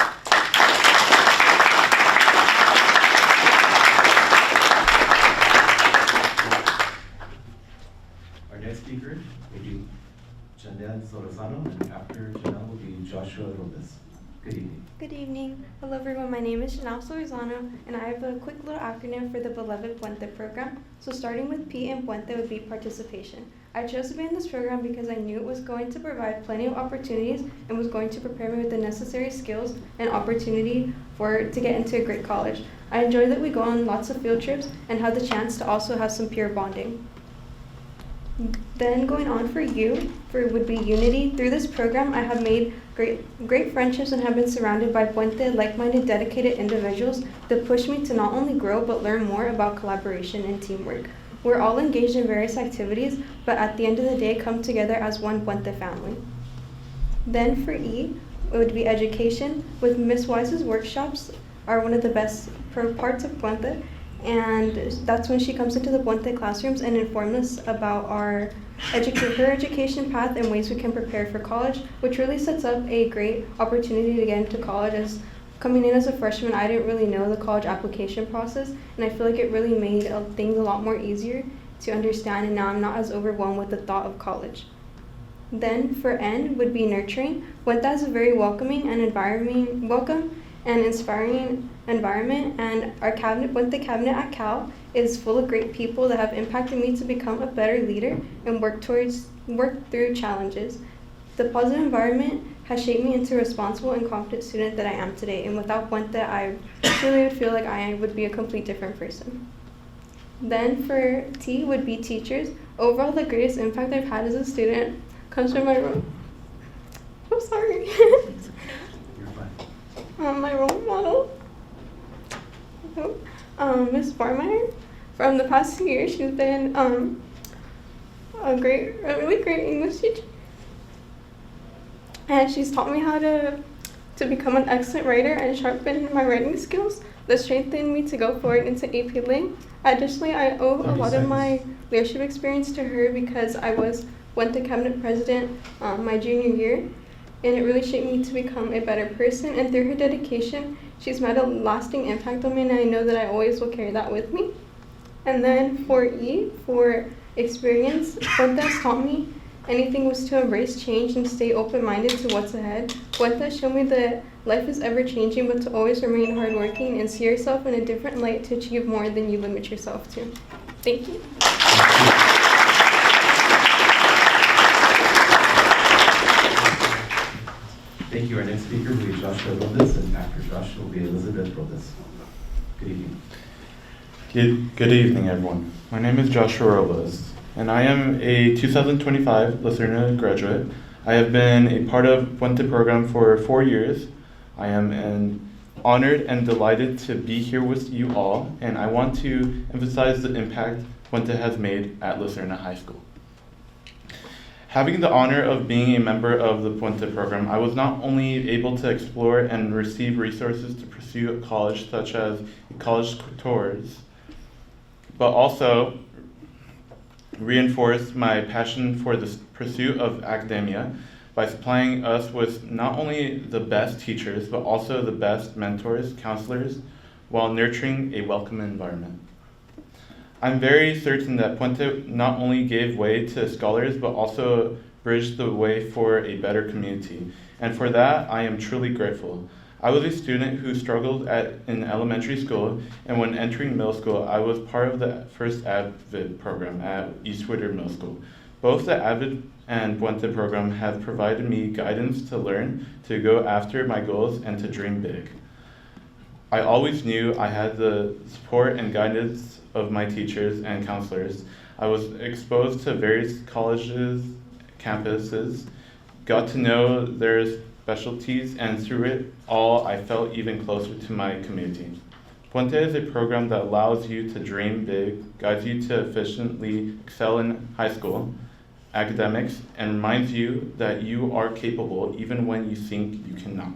Our next speaker will be Chanel Solorzano, and after Chanel will be Joshua Lopez. Good evening. Good evening. Hello everyone, my name is Chanel Solorzano, and I have a quick little acronym for the Beloved Puente program. So starting with P in Puente would be participation. I chose to be in this program because I knew it was going to provide plenty of opportunities and was going to prepare me with the necessary skills and opportunity to get into a great college. I enjoy that we go on lots of field trips and have the chance to also have some peer bonding. Then going on for U, would be unity. Through this program, I have made great friendships and have been surrounded by Puente like-minded, dedicated individuals that push me to not only grow but learn more about collaboration and teamwork. We're all engaged in various activities, but at the end of the day, come together as one Puente family. Then for E, it would be education. With Ms. Wise's workshops are one of the best parts of Puente, and that's when she comes into the Puente classrooms and informs us about her education path and ways we can prepare for college, which really sets up a great opportunity to get into college. As coming in as a freshman, I didn't really know the college application process, and I feel like it really made things a lot more easier to understand, and now I'm not as overwhelmed with the thought of college. Then for N would be nurturing. Puente is a very welcoming and inspiring environment, and our cabinet, Puente Cabinet at Cal, is full of great people that have impacted me to become a better leader and work through challenges. The positive environment has shaped me into a responsible and confident student that I am today, and without Puente, I truly would feel like I would be a complete different person. Then for T would be teachers. Overall, the greatest impact I've had as a student comes from my role. I'm sorry. My role model, Miss Barmeyer. From the past 2 years, she's been a really great English teacher. And she's taught me how to become an excellent writer and sharpen my writing skills that strengthened me to go forward into AP Ling. Additionally, I owe a lot of my leadership experience to her because I went to cabinet president my junior year, and it really shaped me to become a better person. And through her dedication, she's made a lasting impact on me, and I know that I always will carry that with me. And then for E, for experience, Puente has taught me anything was to embrace change and stay open-minded to what's ahead. Puente showed me that life is ever-changing, but to always remain hardworking and see yourself in a different light to achieve more than you limit yourself to. Thank you. Thank you. Our next speaker will be Joshua Robles, and after Joshua will be Elizabeth Robles. Good evening. Good evening, everyone. My name is Joshua Robles, and I am a 2025 Lucerna graduate. I have been a part of Puente program for 4 years. I am honored and delighted to be here with you all, and I want to emphasize the impact Puente has made at Lucerna High School. Having the honor of being a member of the Puente program, I was not only able to explore and receive resources to pursue a college such as college tours, but also reinforced my passion for the pursuit of academia by supplying us with not only the best teachers, but also the best mentors, counselors, while nurturing a welcome environment. I'm very certain that Puente not only gave way to scholars, but also bridged the way for a better community. And for that, I am truly grateful. I was a student who struggled in elementary school, and when entering middle school, I was part of the first AVID program at East Whittier Middle School. Both the AVID and Puente program have provided me guidance to learn, to go after my goals, and to dream big. I always knew I had the support and guidance of my teachers and counselors. I was exposed to various colleges, campuses, got to know their specialties, and through it all, I felt even closer to my community. Puente is a program that allows you to dream big, guides you to efficiently excel in high school academics, and reminds you that you are capable even when you think you cannot.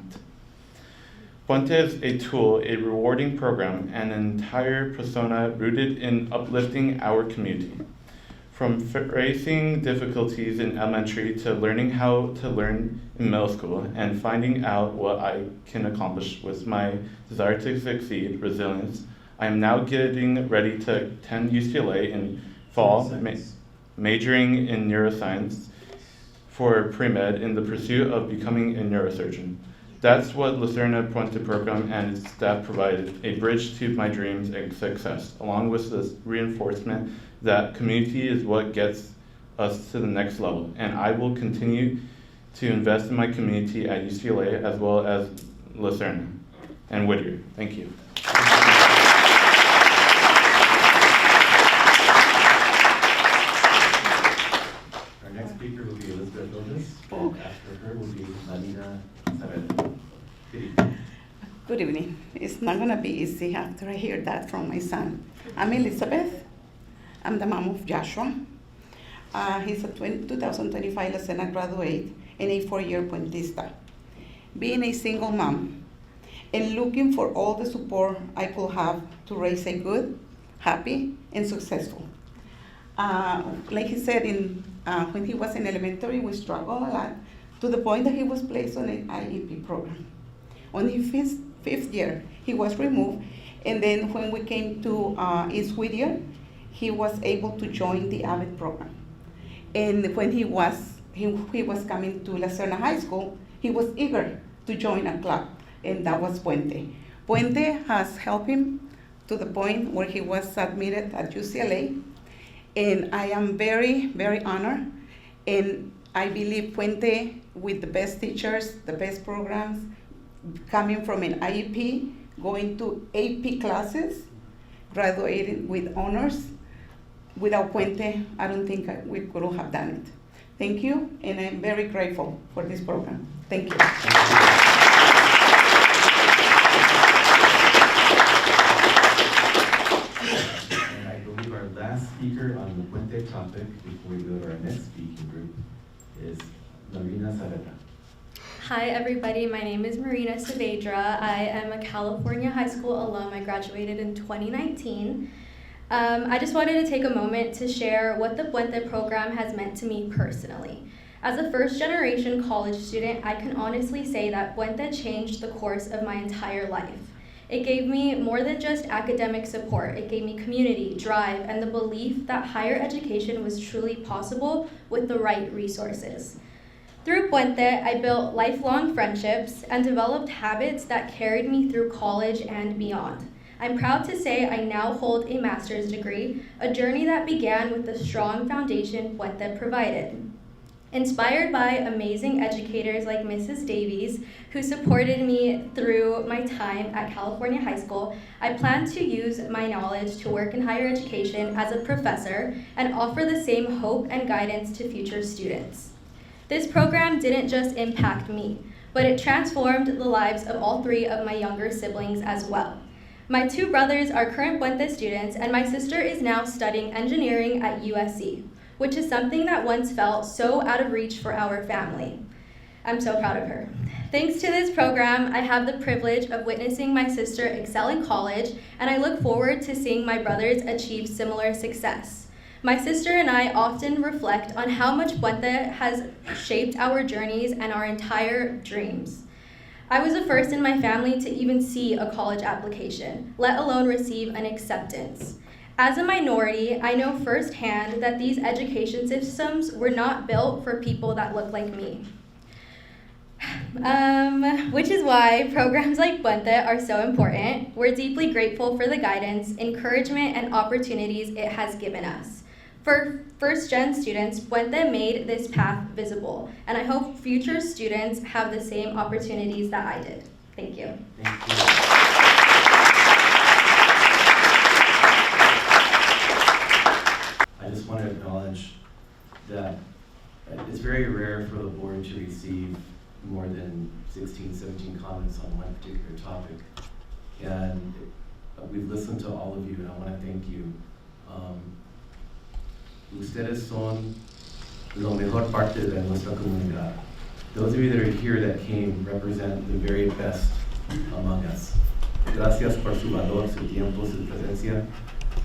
Puente is a tool, a rewarding program, and an entire persona rooted in uplifting our community. From facing difficulties in elementary to learning how to learn in middle school and finding out what I can accomplish with my desire to succeed, resilience, I am now getting ready to attend UCLA in fall, majoring in neuroscience for pre-med in the pursuit of becoming a neurosurgeon. That's what Lucerna Puente program and its staff provided, a bridge to my dreams and success, along with this reinforcement that community is what gets us to the next level. And I will continue to invest in my community at UCLA as well as Lucerna and Whittier. Thank you. Our next speaker will be Elizabeth Robles, and after her will be Marina Saavedra. Good evening. It's not going to be easy after I hear that from my son. I'm Elizabeth. I'm the mom of Joshua. He's a 2025 Lucena graduate and a 4-year Puentista. Being a single mom and looking for all the support I could have to raise a good, happy, and successful. Like he said, when he was in elementary, we struggled a lot to the point that he was placed on an IEP program. On his fifth year, he was removed, and then when we came to East Whittier, he was able to join the AVID program. And when he was coming to Lucerna High School, he was eager to join a club, and that was Puente. Puente has helped him to the point where he was admitted at UCLA. And I am very, very honored. And I believe Puente, with the best teachers, the best programs, coming from an IEP, going to AP classes, graduating with honors. Without Puente, I don't think we could have done it. Thank you, and I'm very grateful for this program. Thank you. And I believe our last speaker on the Puente topic, before we go to our next speaking group, is Marina Saavedra. Hi everybody, my name is Marina Saavedra. I am a California high school alum. I graduated in 2019. I just wanted to take a moment to share what the Puente program has meant to me personally. As a first-generation college student, I can honestly say that Puente changed the course of my entire life. It gave me more than just academic support. It gave me community, drive, and the belief that higher education was truly possible with the right resources. Through Puente, I built lifelong friendships and developed habits that carried me through college and beyond. I'm proud to say I now hold a master's degree, a journey that began with the strong foundation Puente provided. Inspired by amazing educators like Mrs. Davies, who supported me through my time at California High School, I plan to use my knowledge to work in higher education as a professor and offer the same hope and guidance to future students. This program didn't just impact me, but it transformed the lives of all three of my younger siblings as well. My two brothers are current Puente students, and my sister is now studying engineering at USC, which is something that once felt so out of reach for our family. I'm so proud of her. Thanks to this program, I have the privilege of witnessing my sister excel in college, and I look forward to seeing my brothers achieve similar success. My sister and I often reflect on how much Puente has shaped our journeys and our entire dreams. I was the first in my family to even see a college application, let alone receive an acceptance. As a minority, I know firsthand that these education systems were not built for people that look like me. Which is why programs like Puente are so important. We're deeply grateful for the guidance, encouragement, and opportunities it has given us. For first-gen students, Puente made this path visible, and I hope future students have the same opportunities that I did. Thank you. Thank you. I just want to acknowledge that it's very rare for the board to receive more than 16, 17 comments on one particular topic. And we've listened to all of you, and I want to thank you. Ustedes son lo mejor parte de nuestra comunidad. Those of you that are here that came represent the very best among us. Gracias por su valor, su tiempo, su presencia.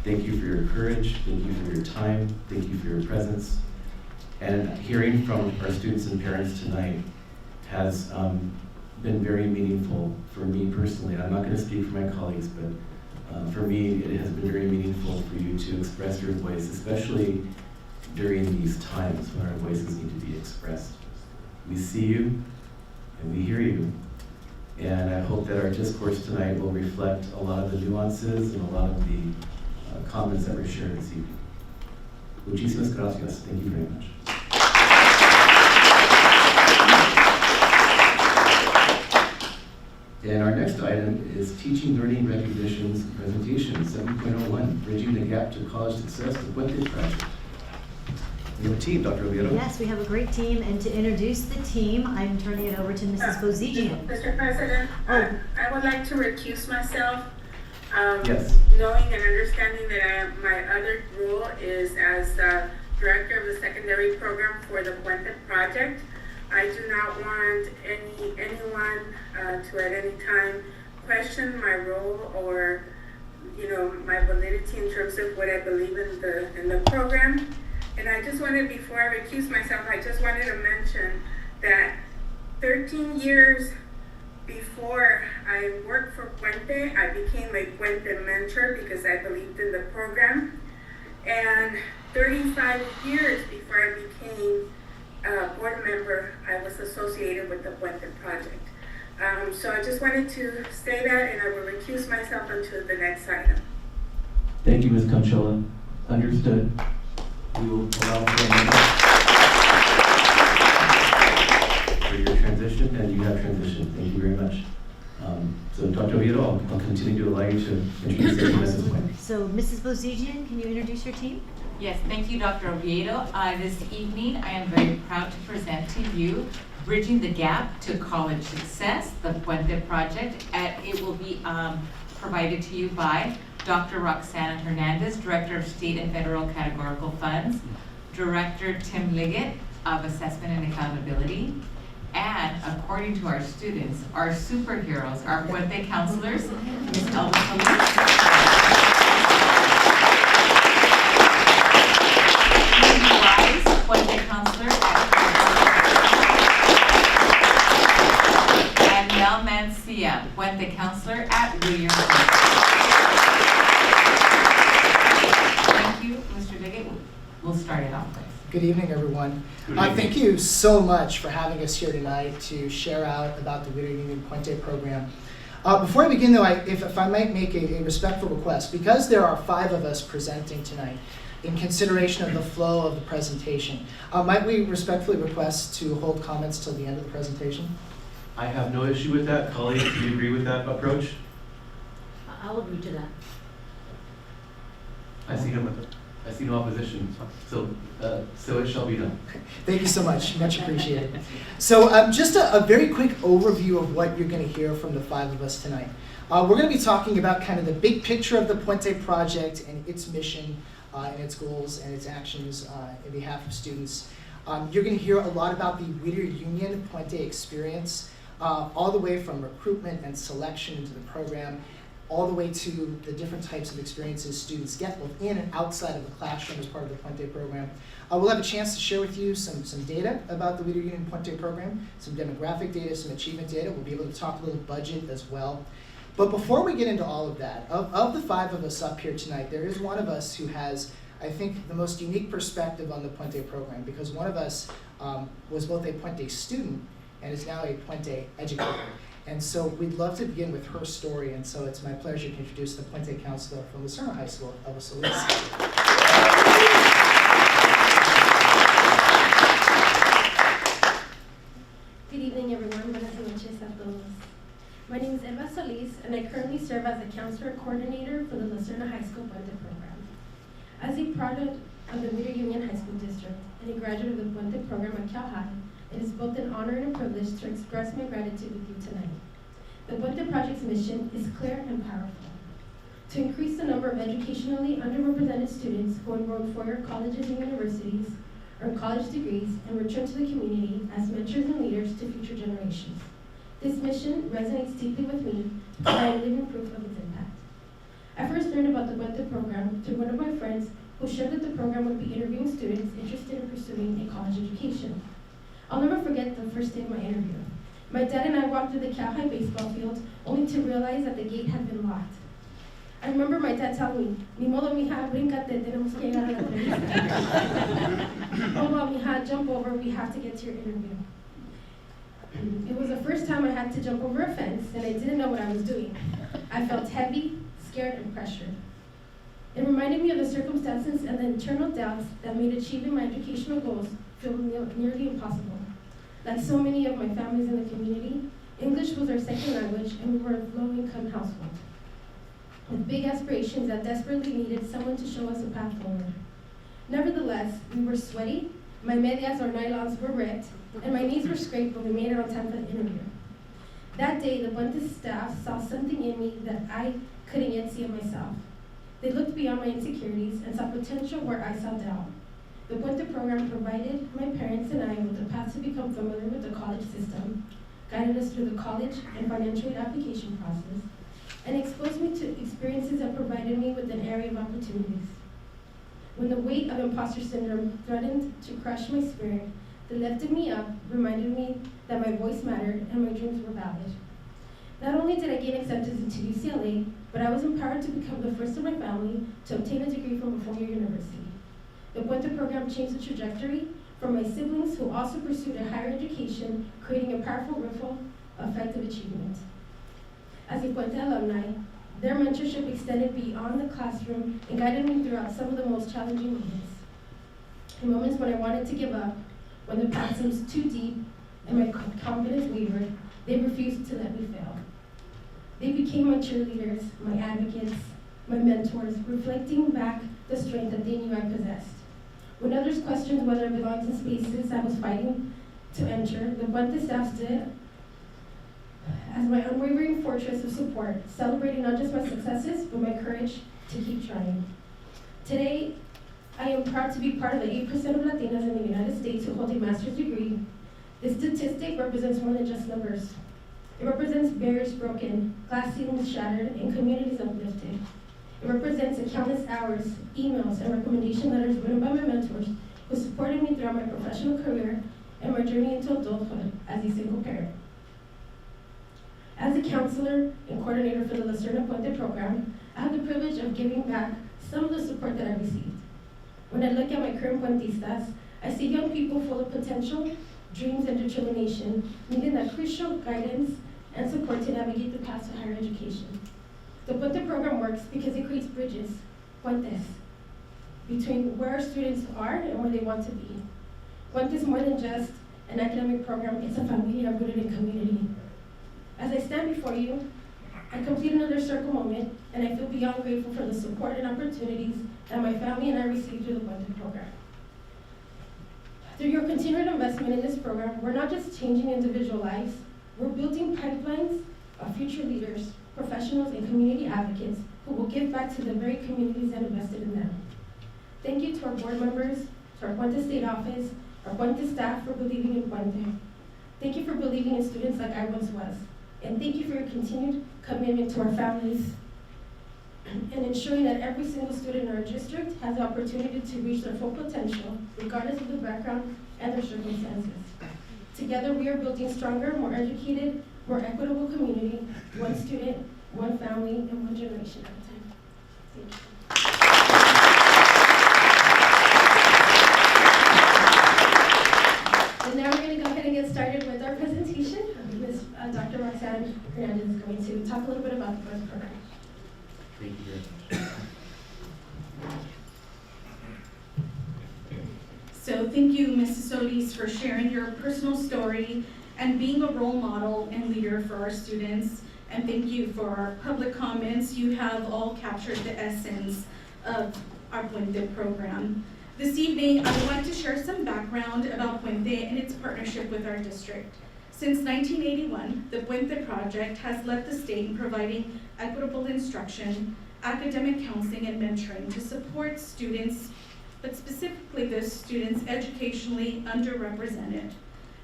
Thank you for your courage. Thank you for your time. Thank you for your presence. And hearing from our students and parents tonight has been very meaningful for me personally. I'm not going to speak for my colleagues, but for me, it has been very meaningful for you to express your voice, especially during these times when our voices need to be expressed. We see you and we hear you. And I hope that our discourse tonight will reflect a lot of the nuances and a lot of the comments that were shared this evening. Muchísimas gracias. Thank you very much. And our next item is Teaching Learning Recognitions Presentation 7.01, Bridging the Gap to College Success, the Puente Project. We have a team, Dr. Oviedo. Yes, we have a great team, and to introduce the team, I'm turning it over to Mrs. Bozigi. Mr. President, I would like to recuse myself. Yes. Knowing and understanding that my other role is as Director of the Secondary Program for the Puente Project. I do not want anyone to at any time question my role or, my validity in terms of what I believe in the program. And I just wanted, before I recuse myself, I just wanted to mention that 13 years before I worked for Puente, I became a Puente mentor because I believed in the program. And 35 years before I became a board member, I was associated with the Puente Project. So I just wanted to say that, and I will recuse myself until the next item. Thank you, Ms. Conchola. Understood. We will allow for your transition, and you have transitioned. Thank you very much. So Dr. Oviedo, I'll continue to allow you to introduce the team at this point. So Mrs. Bozigian, can you introduce your team? Yes, thank you, Dr. Oviedo. This evening, I am very proud to present to you Bridging the Gap to College Success, the Puente Project. It will be provided to you by Dr. Roxana Hernandez, Director of State and Federal Categorical Funds, Director Tim Liggett of Assessment and Accountability, and according to our students, our superheroes, our Puente counselors, Ms. Elba Solis, Puente counselor and Mel Mancia, Puente counselor at Williams. Thank you, Mr. Liggett. We'll start it off, please. Good evening, everyone. Thank you so much for having us here tonight to share out about the Whittier Union Puente program. Before I begin, though, if I might make a respectful request, because there are 5 of us presenting tonight, in consideration of the flow of the presentation, might we respectfully request to hold comments till the end of the presentation? I have no issue with that. Colleagues, do you agree with that approach? I'll agree to that. I see no opposition. So it shall be done. Thank you so much. Much appreciated. So just a very quick overview of what you're going to hear from the 5 of us tonight. We're going to be talking about kind of the big picture of the Puente project and its mission, and its goals and its actions in behalf of students. You're going to hear a lot about the Whittier Union Puente experience, all the way from recruitment and selection into the program, all the way to the different types of experiences students get both in and outside of the classroom as part of the Puente program. We'll have a chance to share with you some data about the Whittier Union Puente program, some demographic data, some achievement data. We'll be able to talk a little budget as well. But before we get into all of that, of the 5 of us up here tonight, there is one of us who has, I think, the most unique perspective on the Puente program, because one of us was both a Puente student and is now a Puente educator. And so we'd love to begin with her story, and so it's my pleasure to introduce the Puente counselor from Lucerna High School, Elba Solis. Good evening, everyone. Buenas noches a todos. My name is Elba Solis, and I currently serve as the counselor coordinator for the Lucerna High School Puente program. As a product of the Whittier Union High School District and a graduate of the Puente program at Cal High, it is both an honor and a privilege to express my gratitude with you tonight. The Puente Project's mission is clear and powerful: to increase the number of educationally underrepresented students who enroll in four-year colleges and universities, earn college degrees, and return to the community as mentors and leaders to future generations. This mission resonates deeply with me, and I am living proof of its impact. I first learned about the Puente program through one of my friends who shared that the program would be interviewing students interested in pursuing a college education. I'll never forget the first day of my interview. My dad and I walked through the Cal High baseball field only to realize that the gate had been locked. I remember my dad telling me, "Ni modo, mija, brincate, tenemos que llegar a la entrevista." "Oh, well, mija, jump over, we have to get to your interview." It was the first time I had to jump over a fence, and I didn't know what I was doing. I felt heavy, scared, and pressured. It reminded me of the circumstances and the internal doubts that made achieving my educational goals feel nearly impossible. Like so many of my families in the community, English was our second language, and we were a low-income household, with big aspirations that desperately needed someone to show us a path forward. Nevertheless, we were sweaty, my medias or nylons were ripped, and my knees were scraped, but we made it on time for the interview. That day, the Puente staff saw something in me that I couldn't yet see in myself. They looked beyond my insecurities and saw potential where I saw doubt. The Puente program provided my parents and I with a path to become familiar with the college system, guided us through the college and financial aid application process, and exposed me to experiences that provided me with an array of opportunities. When the weight of imposter syndrome threatened to crush my spirit, they lifted me up, reminded me that my voice mattered and my dreams were valid. Not only did I gain acceptance into UCLA, but I was empowered to become the first in my family to obtain a degree from a four-year university. The Puente program changed the trajectory for my siblings who also pursued a higher education, creating a powerful ripple effective achievement. As a Puente alumni, their mentorship extended beyond the classroom and guided me throughout some of the most challenging moments. In moments when I wanted to give up, when the path seems too deep and my confidence wavered, they refused to let me fail. They became my cheerleaders, my advocates, my mentors, reflecting back the strength that they knew I possessed. When others questioned whether I belonged in spaces I was fighting to enter, the Puente staff stood as my unwavering fortress of support, celebrating not just my successes, but my courage to keep trying. Today, I am proud to be part of the 8% of Latinas in the United States who hold a master's degree. This statistic represents more than just numbers. It represents barriers broken, glass ceilings shattered, and communities uplifted. It represents the countless hours, emails, and recommendation letters written by my mentors who supported me throughout my professional career and my journey into adulthood as a single parent. As a counselor and coordinator for the La Serna Puente program, I have the privilege of giving back some of the support that I received. When I look at my current Puentistas, I see young people full of potential, dreams, and determination, needing that crucial guidance and support to navigate the path to higher education. The Puente program works because it creates bridges, puentes, between where our students are and where they want to be. Puente is more than just an academic program, it's a familia rooted in community. As I stand before you, I complete another circle moment, and I feel beyond grateful for the support and opportunities that my family and I received through the Puente program. Through your continued investment in this program, we're not just changing individual lives, we're building pipelines of future leaders, professionals, and community advocates who will give back to the very communities that invested in them. Thank you to our board members, to our Puente State Office, our Puente staff for believing in Puente. Thank you for believing in students like I once was. And thank you for your continued commitment to our families and ensuring that every single student in our district has the opportunity to reach their full potential, regardless of their background and their circumstances. Together, we are building stronger, more educated, more equitable community, one student, one family, and one generation at a time. Thank you. And now we're going to go ahead and get started with our presentation. Dr. Roxanne Hernandez is going to talk a little bit about the Puente program. Thank you very much. So thank you, Mrs. Solis, for sharing your personal story and being a role model and leader for our students. And thank you for our public comments. You have all captured the essence of our Puente program. This evening, I want to share some background about Puente and its partnership with our district. Since 1981, the Puente Project has led the state in providing equitable instruction, academic counseling, and mentoring to support students, but specifically those students educationally underrepresented.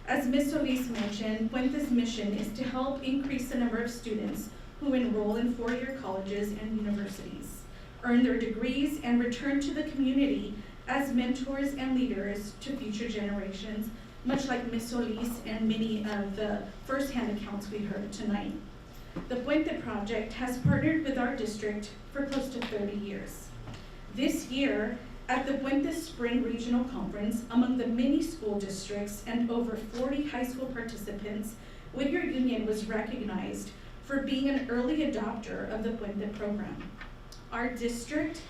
As Ms. Solis mentioned, Puente's mission is to help increase the number of students who enroll in four-year colleges and universities, earn their degrees, and return to the community as mentors and leaders to future generations, much like Ms. Solis and many of the first-hand accounts we heard tonight. The Puente Project has partnered with our district for close to 30 years. This year, at the Puente Spring Regional Conference, among the many school districts and over 40 high school participants, Whittier Union was recognized for being an early adopter of the Puente program. Our district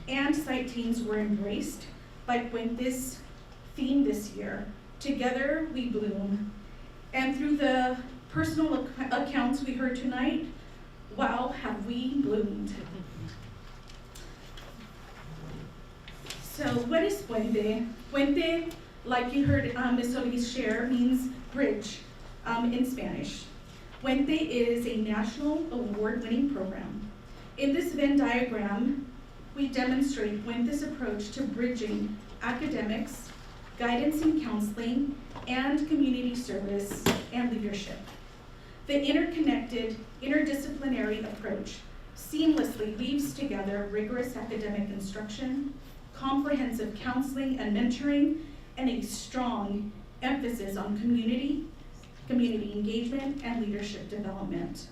and site teams were embraced by Puente's theme this year, Together We Bloom. And through the personal accounts we heard tonight, wow, have we bloomed. So what is Puente? Puente, like you heard Ms. Solis share, means bridge in Spanish. Puente is a national award-winning program. In this Venn diagram, we demonstrate Puente's approach to bridging academics, guidance and counseling, and community service and leadership. The interconnected, interdisciplinary approach seamlessly weaves together rigorous academic instruction, comprehensive counseling and mentoring, and a strong emphasis on community engagement, and leadership development.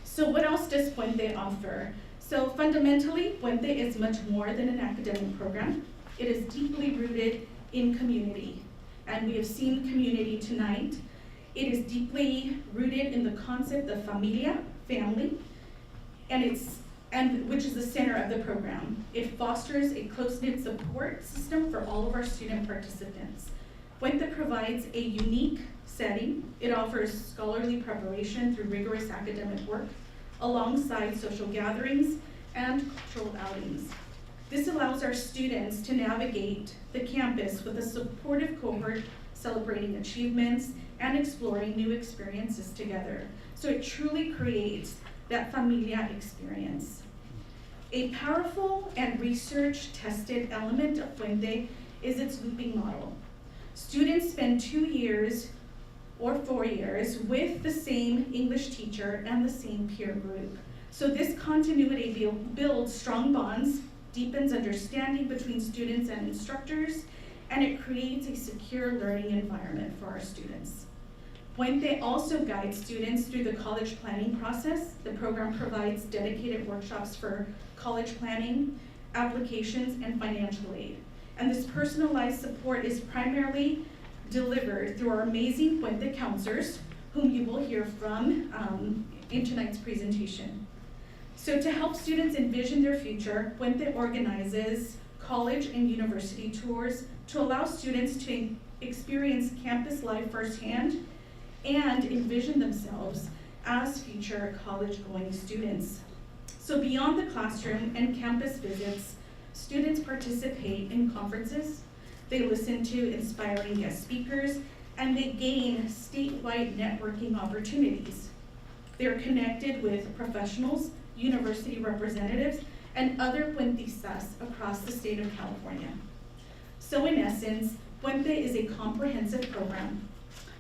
So what else does Puente offer? So fundamentally, Puente is much more than an academic program. It is deeply rooted in community, and we have seen community tonight. It is deeply rooted in the concept of familia, family, and which is the center of the program. It fosters a close-knit support system for all of our student participants. Puente provides a unique setting. It offers scholarly preparation through rigorous academic work, alongside social gatherings and cultural outings. This allows our students to navigate the campus with a supportive cohort, celebrating achievements and exploring new experiences together. So it truly creates that familia experience. A powerful and research-tested element of Puente is its looping model. Students spend 2 years or 4 years with the same English teacher and the same peer group. So this continuity builds strong bonds, deepens understanding between students and instructors, and it creates a secure learning environment for our students. Puente also guides students through the college planning process. The program provides dedicated workshops for college planning, applications, and financial aid. And this personalized support is primarily delivered through our amazing Puente counselors, whom you will hear from in tonight's presentation. So to help students envision their future, Puente organizes college and university tours to allow students to experience campus life firsthand and envision themselves as future college-going students. So beyond the classroom and campus visits, students participate in conferences, they listen to inspiring guest speakers, and they gain statewide networking opportunities. They're connected with professionals, university representatives, and other Puentistas across the state of California. So in essence, Puente is a comprehensive program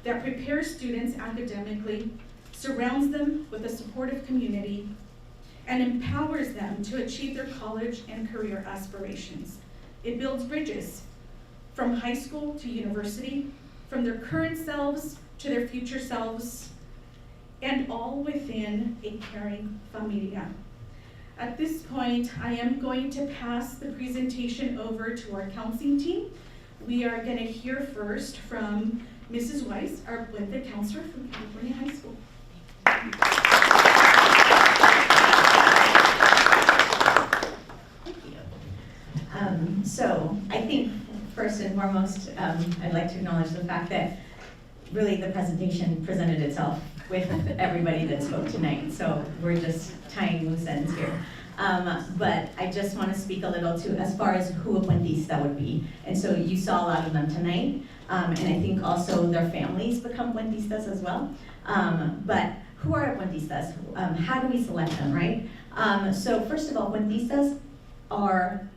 that prepares students academically, surrounds them with a supportive community, and empowers them to achieve their college and career aspirations. It builds bridges from high school to university, from their current selves to their future selves, and all within a caring familia. At this point, I am going to pass the presentation over to our counseling team. We are going to hear first from Mrs. Weiss, our Puente counselor from California High School. So I think first and foremost, I'd like to acknowledge the fact that really the presentation presented itself with everybody that spoke tonight. So we're just tying loose ends here. But I just want to speak a little to as far as who a Puentista would be. And so you saw a lot of them tonight. And I think also their families become Puentistas as well. But who are Puentistas? How do we select them, right? So first of all, Puentistas are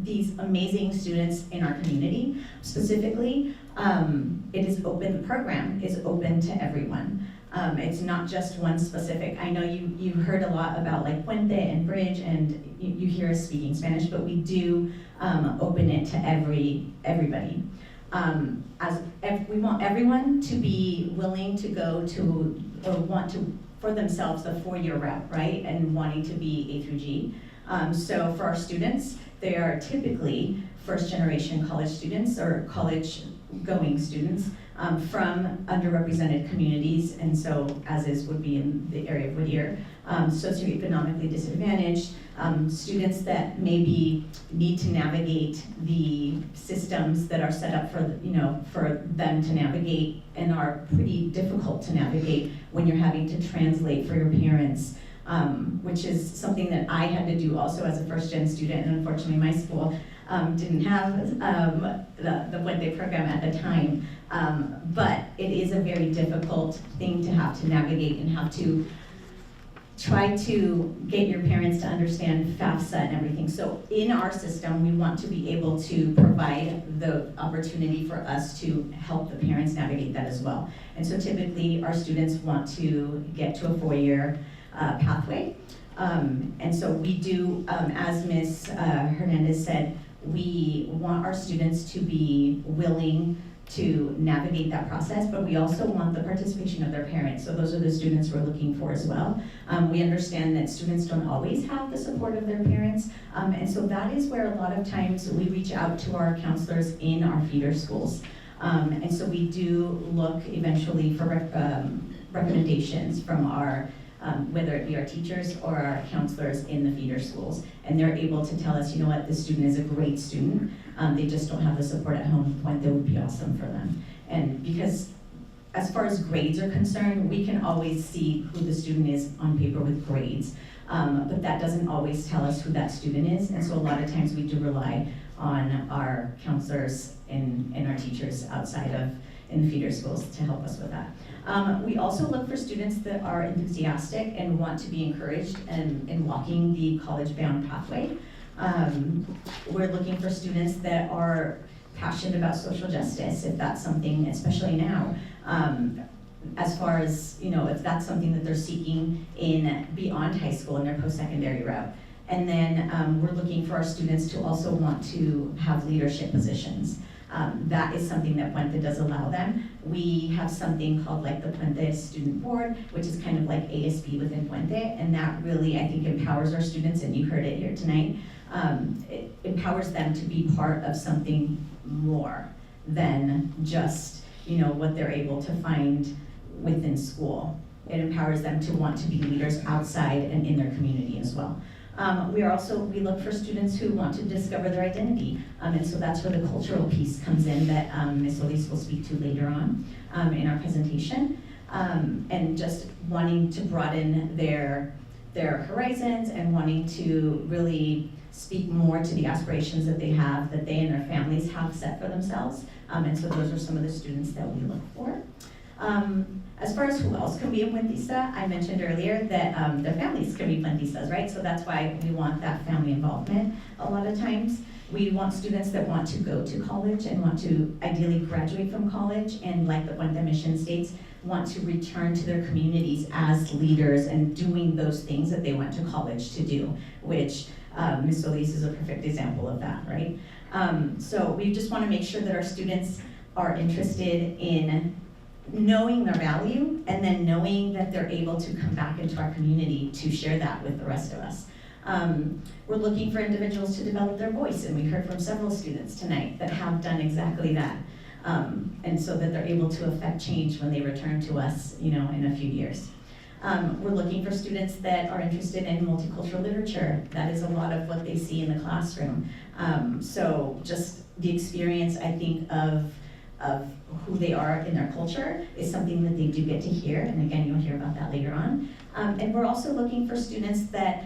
these amazing students in our community. Specifically, it is open, the program is open to everyone. It's not just one specific. I know you heard a lot about like Puente and Bridge, and you hear us speaking Spanish, but we do open it to everybody. We want everyone to be willing to go to, or want to, for themselves, the 4-year route, right? And wanting to be A through G. So for our students, they are typically first-generation college students or college-going students from underrepresented communities, and so as would be in the area of Whittier, socioeconomically disadvantaged, students that maybe need to navigate the systems that are set up for them to navigate and are pretty difficult to navigate when you're having to translate for your parents. Which is something that I had to do also as a first-gen student, and unfortunately my school didn't have the Puente program at the time. But it is a very difficult thing to have to navigate and have to try to get your parents to understand FAFSA and everything. So in our system, we want to be able to provide the opportunity for us to help the parents navigate that as well. And so typically our students want to get to a 4-year pathway. And so we do, as Ms. Hernandez said, we want our students to be willing to navigate that process, but we also want the participation of their parents. So those are the students we're looking for as well. We understand that students don't always have the support of their parents, and so that is where a lot of times we reach out to our counselors in our feeder schools. And so we do look eventually for recommendations from our, whether it be our teachers or our counselors in the feeder schools. And they're able to tell us, you know what, this student is a great student. They just don't have the support at home. Puente would be awesome for them. And because as far as grades are concerned, we can always see who the student is on paper with grades. But that doesn't always tell us who that student is. And so a lot of times we do rely on our counselors and our teachers outside of in the feeder schools to help us with that. We also look for students that are enthusiastic and want to be encouraged in walking the college-bound pathway. We're looking for students that are passionate about social justice, if that's something, especially now, as far as, you know, if that's something that they're seeking in beyond high school in their post-secondary route. And then we're looking for our students to also want to have leadership positions. That is something that Puente does allow them. We have something called like the Puente Student Board, which is kind of like ASB within Puente, and that really, I think, empowers our students, and you heard it here tonight. It empowers them to be part of something more than just, you know, what they're able to find within school. It empowers them to want to be leaders outside and in their community as well. We look for students who want to discover their identity. And so that's where the cultural piece comes in that Ms. Solis will speak to later on in our presentation. And just wanting to broaden their horizons and wanting to really speak more to the aspirations that they have, that they and their families have set for themselves. And so those are some of the students that we look for. As far as who else can be a Puentista, I mentioned earlier that their families can be Puentistas, right? So that's why we want that family involvement a lot of times. We want students that want to go to college and want to ideally graduate from college, and like the Puente mission states, want to return to their communities as leaders and doing those things that they went to college to do, which Ms. Solis is a perfect example of that, right? So we just want to make sure that our students are interested in knowing their value and then knowing that they're able to come back into our community to share that with the rest of us. We're looking for individuals to develop their voice, and we heard from several students tonight that have done exactly that. And so that they're able to affect change when they return to us, you know, in a few years. We're looking for students that are interested in multicultural literature. That is a lot of what they see in the classroom. So just the experience, I think, of who they are in their culture is something that they do get to hear, and again, you'll hear about that later on. And we're also looking for students that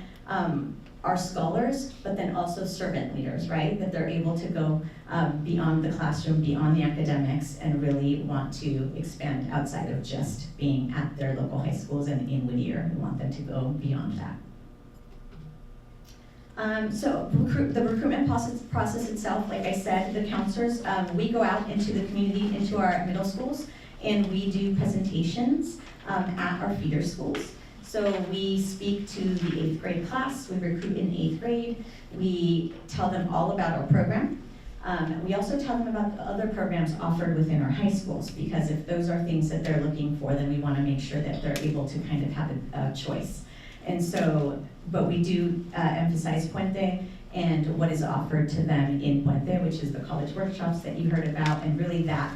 are scholars, but then also servant leaders, right? That they're able to go beyond the classroom, beyond the academics, and really want to expand outside of just being at their local high schools and in Whittier. We want them to go beyond that. So the recruitment process itself, like I said, the counselors, we go out into the community, into our middle schools, and we do presentations at our feeder schools. So we speak to the 8th grade class, we recruit in 8th grade, we tell them all about our program. We also tell them about the other programs offered within our high schools, because if those are things that they're looking for, then we want to make sure that they're able to kind of have a choice. And so, but we do emphasize Puente and what is offered to them in Puente, which is the college workshops that you heard about, and really that,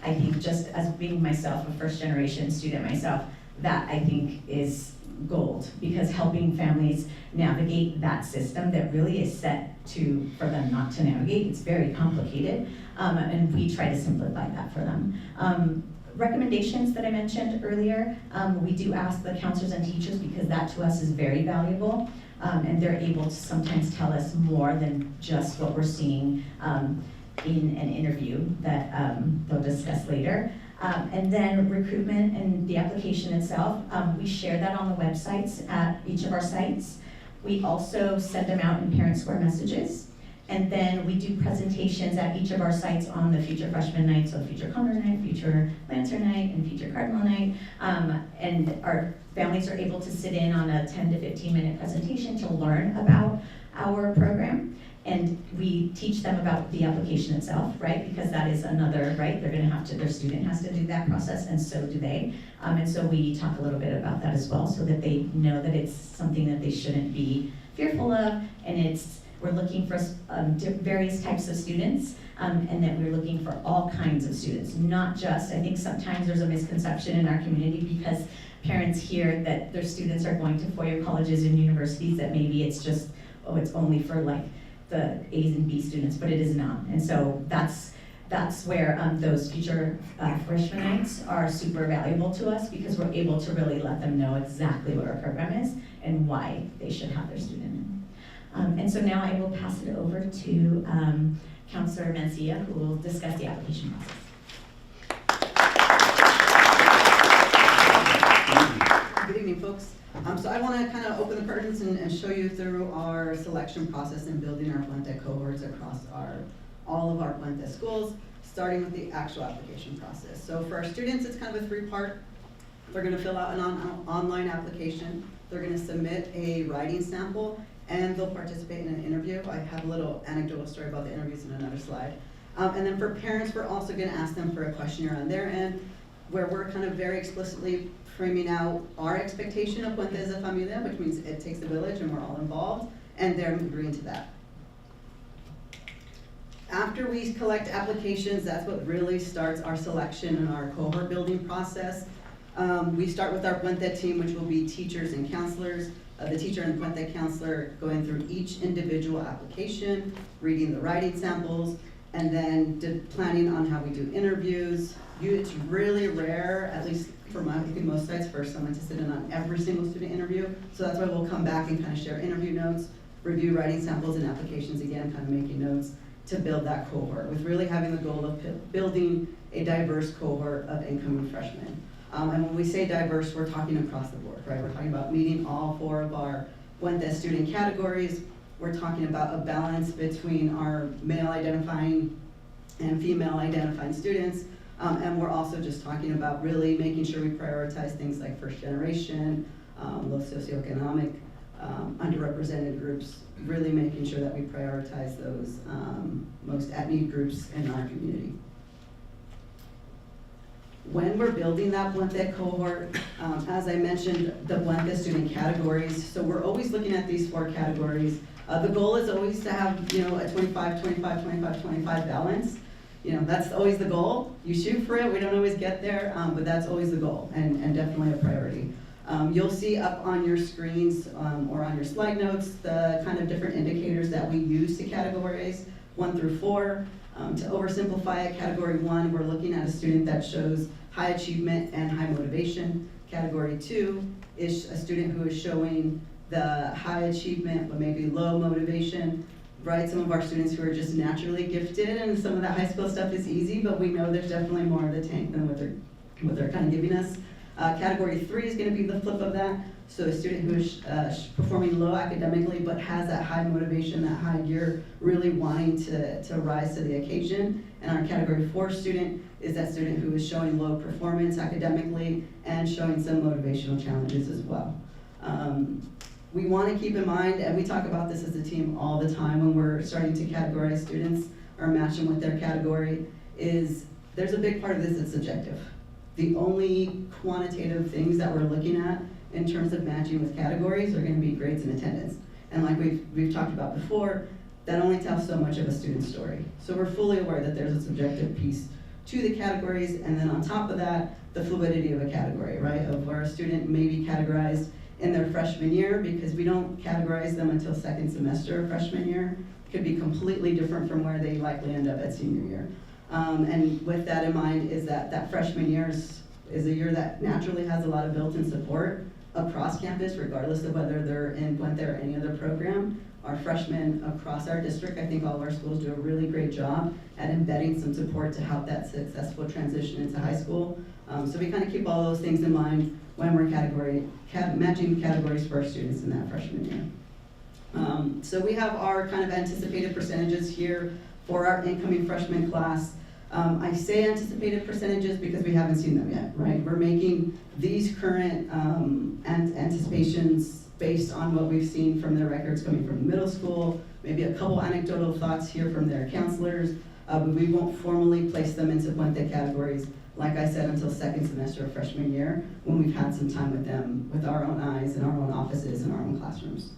I think, just as being myself, a first-generation student myself, that I think is gold, because helping families navigate that system that really is set for them not to navigate. It's very complicated, and we try to simplify that for them. Recommendations that I mentioned earlier, we do ask the counselors and teachers, because that to us is very valuable, and they're able to sometimes tell us more than just what we're seeing in an interview that they'll discuss later. And then recruitment and the application itself, we share that on the websites at each of our sites. We also send them out in parent square messages. And then we do presentations at each of our sites on the Future Freshman Night, so Future Condor Night, Future Lancer Night, and Future Cardinal Night. And our families are able to sit in on a 10 to 15 minute presentation to learn about our program. And we teach them about the application itself, right? Because that is another, right? They're gonna have to, their student has to do that process, and so do they. And so we talk a little bit about that as well, so that they know that it's something that they shouldn't be fearful of, and it's We're looking for various types of students, and that we're looking for all kinds of students, not just, I think sometimes there's a misconception in our community because parents hear that their students are going to four-year colleges and universities, that maybe it's just, oh, it's only for like the A's and B students, but it is not. And so that's where those future freshman nights are super valuable to us, because we're able to really let them know exactly what our program is and why they should have their student in. And so now I will pass it over to Counselor Mencia, who will discuss the application process. Good evening, folks. So I want to kind of open the curtains and show you through our selection process in building our Puente cohorts across all of our Puente schools, starting with the actual application process. So for our students, it's kind of a three-part. They're going to fill out an online application. They're going to submit a writing sample, and they'll participate in an interview. I have a little anecdotal story about the interviews in another slide. And then for parents, we're also going to ask them for a questionnaire on their end, where we're kind of very explicitly framing out our expectation of Puente as a Familia, which means it takes a village and we're all involved, and they're agreeing to that. After we collect applications, that's what really starts our selection and our cohort building process. We start with our Puente team, which will be teachers and counselors. The teacher and the Puente counselor going through each individual application, reading the writing samples, and then planning on how we do interviews. It's really rare, at least for most sites, for someone to sit in on every single student interview. So that's why we'll come back and kind of share interview notes, review writing samples and applications again, kind of making notes to build that cohort, with really having the goal of building a diverse cohort of incoming freshmen. And when we say diverse, we're talking across the board, right? We're talking about meeting all four of our Puente student categories. We're talking about a balance between our male identifying and female identifying students. And we're also just talking about really making sure we prioritize things like first generation, low socioeconomic, underrepresented groups, really making sure that we prioritize those most at-need groups in our community. When we're building that Puente cohort, as I mentioned, the Puente student categories, so we're always looking at these four categories. The goal is always to have, a 25, 25, 25, 25 balance. That's always the goal. You shoot for it, we don't always get there, but that's always the goal, and definitely a priority. You'll see up on your screens or on your slide notes the kind of different indicators that we use to categorize 1 through 4. To oversimplify it, category 1, we're looking at a student that shows high achievement and high motivation. Category 2 is a student who is showing the high achievement but maybe low motivation. Right, some of our students who are just naturally gifted, and some of that high school stuff is easy, but we know there's definitely more of the tank than what they're kind of giving us. Category 3 is going to be the flip of that. So a student who is performing low academically but has that high motivation, that high gear, really wanting to rise to the occasion. And our category 4 student is that student who is showing low performance academically and showing some motivational challenges as well. We want to keep in mind, and we talk about this as a team all the time when we're starting to categorize students or match them with their category, is there's a big part of this that's subjective. The only quantitative things that we're looking at in terms of matching with categories are going to be grades and attendance. And like we've talked about before, that only tells so much of a student's story. So we're fully aware that there's a subjective piece to the categories, and then on top of that, the fluidity of a category, right? Of where a student may be categorized in their freshman year, because we don't categorize them until second semester of freshman year. It could be completely different from where they likely end up at senior year. And with that in mind is that freshman year is a year that naturally has a lot of built-in support across campus, regardless of whether they're in Puente or any other program. Our freshmen across our district, I think all of our schools do a really great job at embedding some support to help that successful transition into high school. So we kind of keep all those things in mind when we're matching categories for our students in that freshman year. So we have our kind of anticipated percentages here for our incoming freshman class. I say anticipated percentages because we haven't seen them yet, right? We're making these current anticipations based on what we've seen from their records coming from middle school, maybe a couple anecdotal thoughts here from their counselors, but we won't formally place them into Puente categories, like I said, until second semester of freshman year, when we've had some time with them, with our own eyes in our own offices and our own classrooms.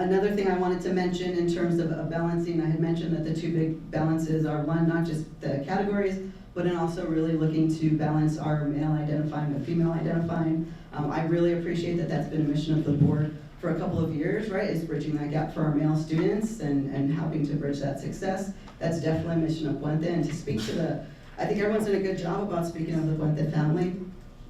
Another thing I wanted to mention in terms of balancing, I had mentioned that the two big balances are one, not just the categories, but in also really looking to balance our male identifying with female identifying. I really appreciate that that's been a mission of the board for a couple of years, right, is bridging that gap for our male students and helping to bridge that success. That's definitely a mission of Puente, and to speak to I think everyone's done a good job about speaking of the Puente family,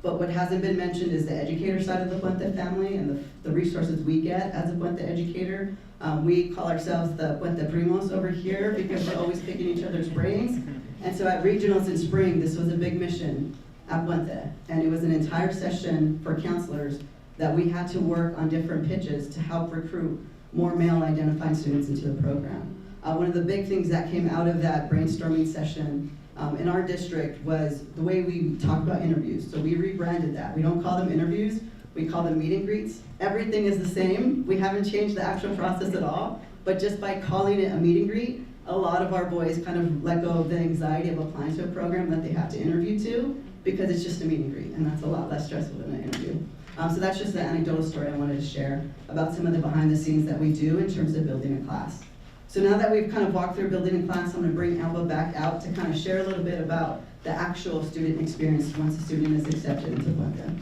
but what hasn't been mentioned is the educator side of the Puente family and the resources we get as a Puente educator. We call ourselves the Puente Primos over here because we're always picking each other's brains. And so at regionals in spring, this was a big mission at Puente, and it was an entire session for counselors that we had to work on different pitches to help recruit more male identifying students into the program. One of the big things that came out of that brainstorming session in our district was the way we talk about interviews. So we rebranded that. We don't call them interviews, we call them meet and greets. Everything is the same. We haven't changed the actual process at all, but just by calling it a meet and greet, a lot of our boys kind of let go of the anxiety of applying to a program that they have to interview to, because it's just a meet and greet, and that's a lot less stressful than an interview. So that's just the anecdotal story I wanted to share about some of the behind the scenes that we do in terms of building a class. So now that we've kind of walked through building a class, I'm going to bring Alba back out to kind of share a little bit about the actual student experience once a student is accepted into Puente.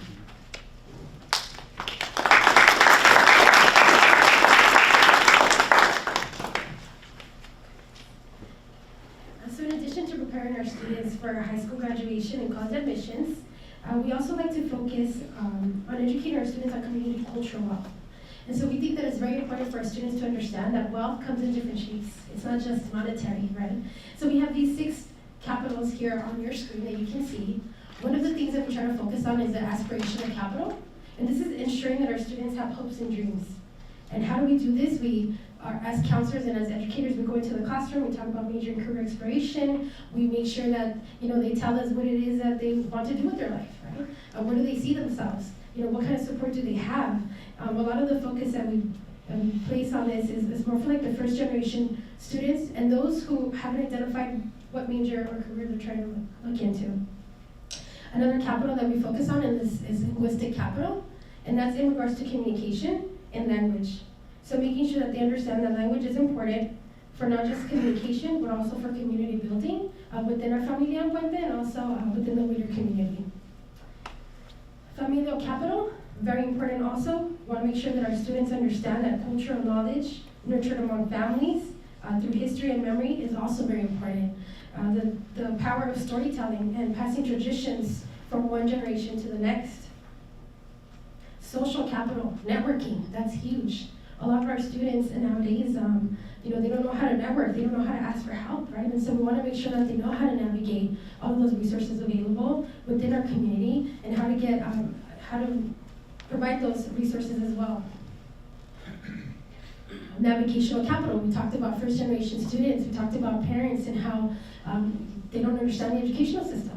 So in addition to preparing our students for high school graduation and college admissions, we also like to focus on educating our students on community cultural wealth. And so we think that it's very important for our students to understand that wealth comes in different shapes. It's not just monetary, right? So we have these 6 capitals here on your screen that you can see. One of the things that we try to focus on is the aspirational capital. And this is ensuring that our students have hopes and dreams. And how do we do this? We are, as counselors and as educators, we go into the classroom, we talk about major and career exploration. We make sure that, they tell us what it is that they want to do with their life, right? Where do they see themselves? What kind of support do they have? A lot of the focus that we place on this is more for like the first generation students and those who haven't identified what major or career they're trying to look into. Another capital that we focus on is linguistic capital, and that's in regards to communication and language. So making sure that they understand that language is important for not just communication, but also for community building within our familia en Puente and also within the wider community. Familial capital, very important also. We want to make sure that our students understand that cultural knowledge nurtured among families through history and memory is also very important. The power of storytelling and passing traditions from one generation to the next. Social capital, networking, that's huge. A lot of our students nowadays, they don't know how to network, they don't know how to ask for help, right? And so we want to make sure that they know how to navigate all of those resources available within our community and how to get, how to provide those resources as well. Navigational capital, we talked about first generation students, we talked about parents and how they don't understand the educational system.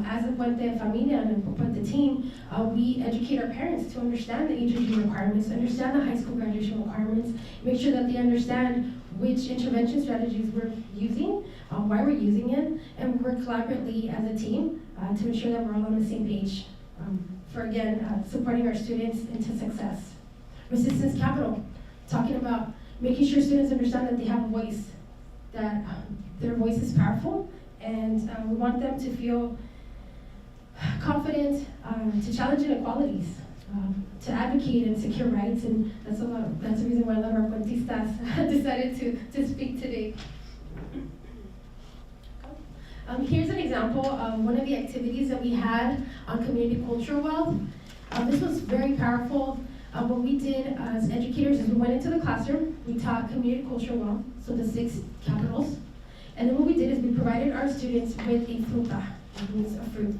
As a Puente Familia and a Puente team, we educate our parents to understand the HRG requirements, understand the high school graduation requirements, make sure that they understand which intervention strategies we're using, why we're using it, and work collaboratively as a team to ensure that we're all on the same page for, again, supporting our students into success. Resistance capital, talking about making sure students understand that they have a voice, that their voice is powerful, and we want them to feel confident to challenge inequalities, to advocate and secure rights, and that's the reason why a lot of our Puentistas decided to speak today. Here's an example of one of the activities that we had on community cultural wealth. This was very powerful. What we did as educators is we went into the classroom, we taught community cultural wealth, so the 6 capitals, and then what we did is we provided our students with a fruta, which means a fruit.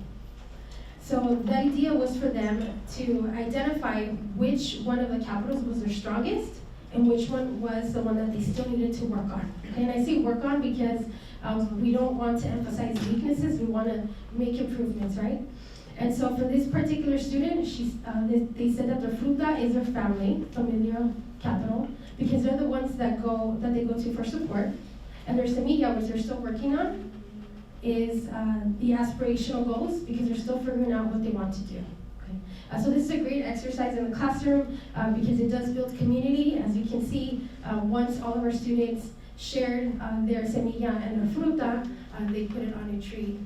So the idea was for them to identify which one of the capitals was their strongest and which one was the one that they still needed to work on. Okay, and I say work on because we don't want to emphasize weaknesses, we want to make improvements, right? And so for this particular student, they said that their fruta is their family, familial capital, because they're the ones that they go to for support. And their semilla, which they're still working on, is the aspirational goals, because they're still figuring out what they want to do. Okay? So this is a great exercise in the classroom because it does build community. As you can see, once all of our students shared their semilla and their fruta, they put it on a tree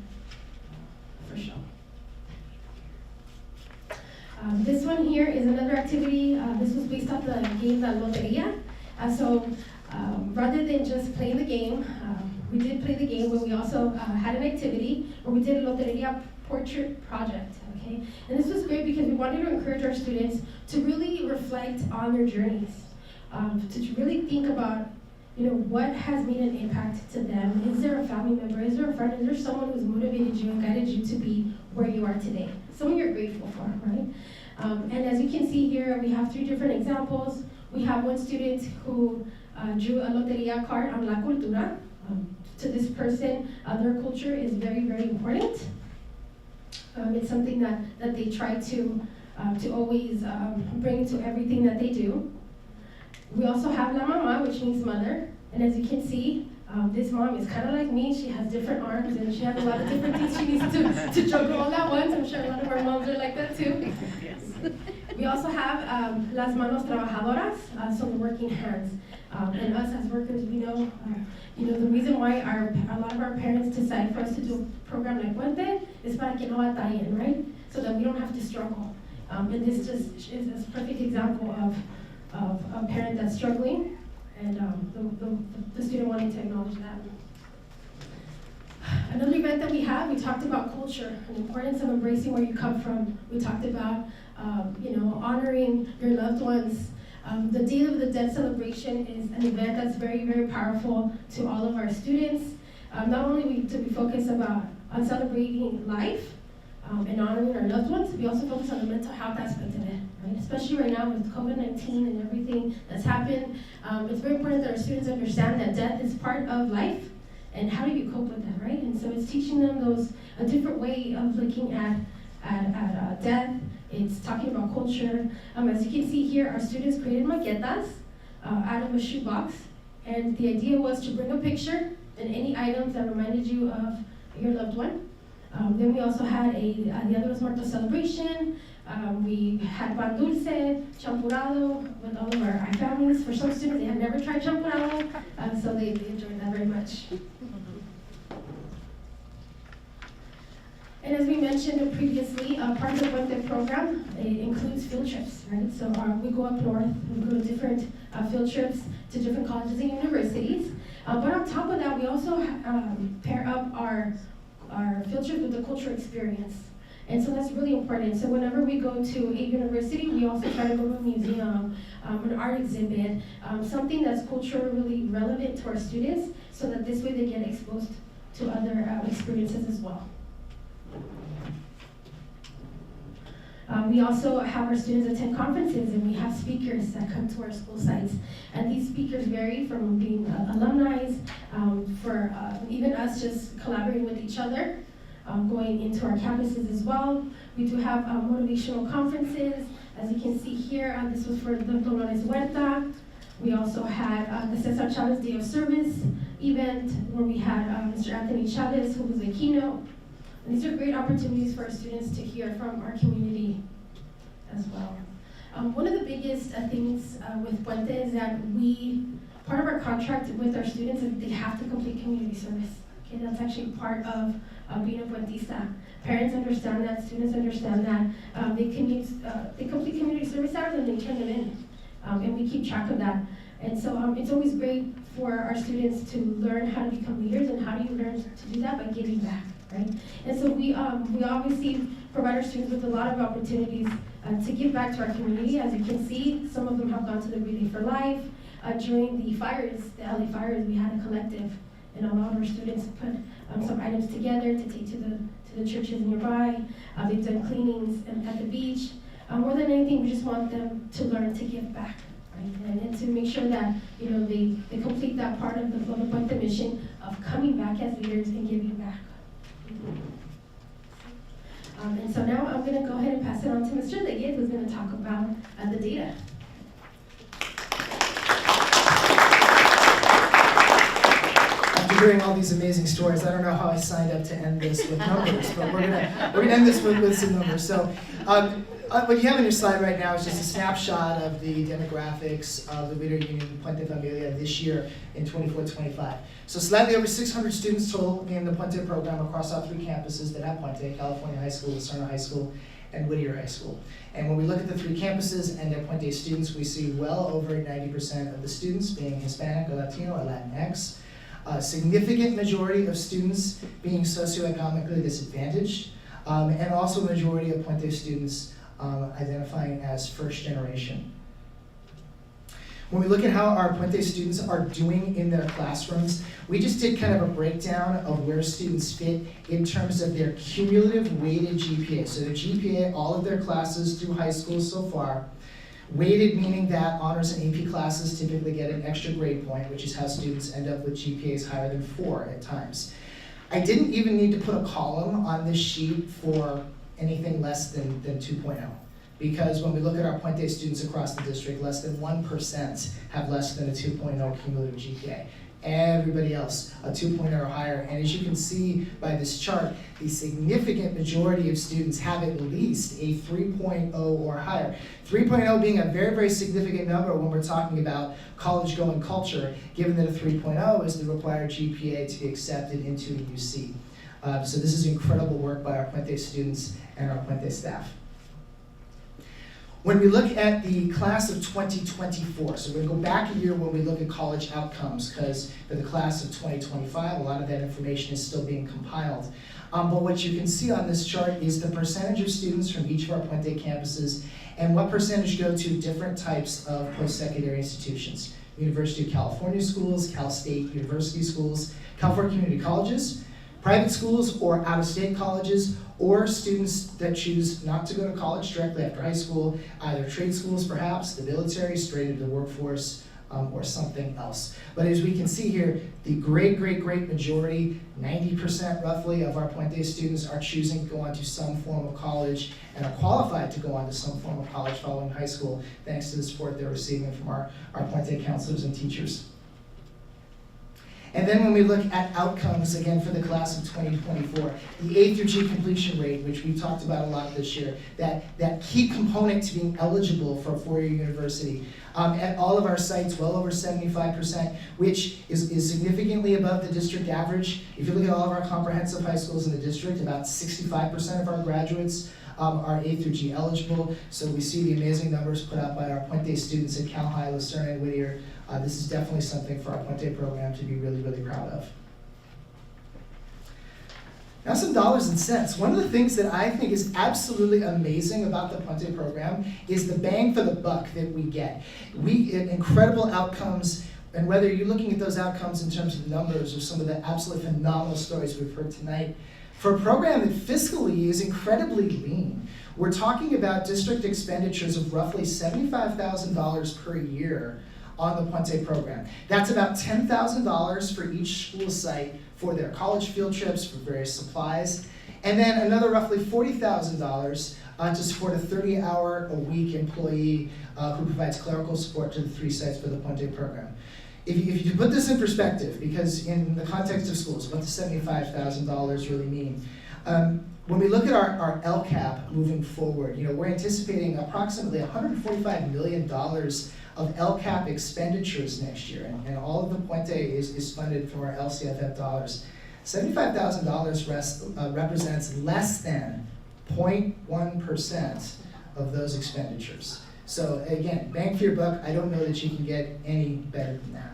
for show. This one here is another activity. This was based off the game La Loteria. Rather than just playing the game, we did play the game, but we also had an activity where we did a Loteria portrait project. Okay, and this was great because we wanted to encourage our students to really reflect on their journeys, to really think about, what has made an impact to them. Is there a family member? Is there a friend? Is there someone who's motivated you and guided you to be where you are today? Someone you're grateful for, right? And as you can see here, we have 3 different examples. We have one student who drew a Loteria card on La Cultura. To this person, their culture is very, very important. It's something that they try to always bring to everything that they do. We also have La Mama, which means mother. And as you can see, this mom is kind of like me. She has different arms and she has a lot of different things she needs to juggle all at once. I'm sure a lot of our moms are like that too. Yes. We also have Las Manos Trabajadoras, so the working hands. And us as workers, we know, the reason why a lot of our parents decide for us to do a program like Puente is para que no batallen, right? So that we don't have to struggle. And this just is a perfect example of a parent that's struggling and the student wanting to acknowledge that. Another event that we talked about culture and the importance of embracing where you come from. We talked about, honoring your loved ones. The Day of the Dead celebration is an event that's very, very powerful to all of our students. Not only do we focus on celebrating life and honoring our loved ones, we also focus on the mental health aspect of it, right? Especially right now with COVID-19 and everything that's happened. It's very important that our students understand that death is part of life, and how do you cope with that, right? And so it's teaching them a different way of looking at death. It's talking about culture. As you can see here, our students created maquetas out of a shoebox, and the idea was to bring a picture and any items that reminded you of your loved one. Then we also had a Dia de los Muertos celebration. We had pan dulce, champurrado with all of our families. For some students, they had never tried champurrado, so they enjoyed that very much. And as we mentioned previously, part of the Puente program, it includes field trips, right? So we go up north, we go to different field trips to different colleges and universities. But on top of that, we also pair up our field trip with the cultural experience. And so that's really important. So whenever we go to a university, we also try to go to a museum, an art exhibit, something that's culturally relevant to our students, so that this way they get exposed to other experiences as well. We also have our students attend conferences, and we have speakers that come to our school sites. And these speakers vary from being alumni, for even us just collaborating with each other, going into our campuses as well. We do have motivational conferences. As you can see here, this was for the Dolores Huerta. We also had the Cesar Chavez Day of Service event, where we had Mr. Anthony Chavez, who was the keynote. And these are great opportunities for our students to hear from our community as well. One of the biggest things with Puente is that part of our contract with our students is they have to complete community service. Okay, that's actually part of being a Puentista. Parents understand that, students understand that. They complete community service hours and they turn them in. And we keep track of that. And so it's always great for our students to learn how to become leaders, and how do you learn to do that? By giving back, right? And so we obviously provide our students with a lot of opportunities to give back to our community. As you can see, some of them have gone to the Relay for Life. During the fires, the LA fires, we had a collective, and a lot of our students put some items together to take to the churches nearby. They've done cleanings at the beach. More than anything, we just want them to learn to give back, right? And to make sure that they complete that part of the Puente mission of coming back as leaders and giving back. And so now I'm going to go ahead and pass it on to Mr. Leggett, who's going to talk about the data. After hearing all these amazing stories, I don't know how I signed up to end this with numbers, but we're gonna end this with some numbers. So What you have on your slide right now is just a snapshot of the demographics of the Whittier Union Puente Familia this year in 24-25. So slightly over 600 students total in the Puente program across our 3 campuses that have Puente: California High School, Lucerna High School, and Whittier High School. And when we look at the 3 campuses and their Puente students, we see well over 90% of the students being Hispanic or Latino or Latinx. A significant majority of students being socioeconomically disadvantaged, and also a majority of Puente students identifying as first generation. When we look at how our Puente students are doing in their classrooms, we just did kind of a breakdown of where students fit in terms of their cumulative weighted GPA. So their GPA, all of their classes through high school so far, weighted meaning that honors and AP classes typically get an extra grade point, which is how students end up with GPAs higher than 4 at times. I didn't even need to put a column on this sheet for anything less than 2.0. Because when we look at our Puente students across the district, less than 1% have less than a 2.0 cumulative GPA. Everybody else, a 2.0 or higher. And as you can see by this chart, the significant majority of students have at least a 3.0 or higher. 3.0 being a very, very significant number when we're talking about college-going culture, given that a 3.0 is the required GPA to be accepted into a UC. So this is incredible work by our Puente students and our Puente staff. When we look at the class of 2024, so we're going to go back a year when we look at college outcomes, because for the class of 2025, a lot of that information is still being compiled. But what you can see on this chart is the percentage of students from each of our Puente campuses and what percentage go to different types of post-secondary institutions. University of California schools, Cal State University schools, California community colleges, private schools or out-of-state colleges, or students that choose not to go to college directly after high school, either trade schools perhaps, the military, straight into the workforce, or something else. But as we can see here, the great majority, 90% roughly of our Puente students are choosing to go on to some form of college and are qualified to go on to some form of college following high school, thanks to the support they're receiving from our Puente counselors and teachers. And then when we look at outcomes, again, for the class of 2024, the A through G completion rate, which we've talked about a lot this year, that key component to being eligible for a four-year university. At all of our sites, well over 75%, which is significantly above the district average. If you look at all of our comprehensive high schools in the district, about 65% of our graduates are A through G eligible. So we see the amazing numbers put out by our Puente students at Cal High, Lucerna, and Whittier. This is definitely something for our Puente program to be really, really proud of. Now some dollars and cents. One of the things that I think is absolutely amazing about the Puente program is the bang for the buck that we get. We get incredible outcomes, and whether you're looking at those outcomes in terms of numbers or some of the absolutely phenomenal stories we've heard tonight, for a program that fiscally is incredibly lean, we're talking about district expenditures of roughly $75,000 per year on the Puente program. That's about $10,000 for each school site for their college field trips, for various supplies, and then another roughly $40,000 to support a 30-hour-a-week employee who provides clerical support to the 3 sites for the Puente program. If you put this in perspective, because in the context of schools, what does $75,000 really mean? When we look at our LCAP moving forward, we're anticipating approximately $145 million of LCAP expenditures next year, and all of the Puente is funded from our LCFF dollars. $75,000 represents less than 0.1% of those expenditures. So again, bang for your buck, I don't know that you can get any better than that.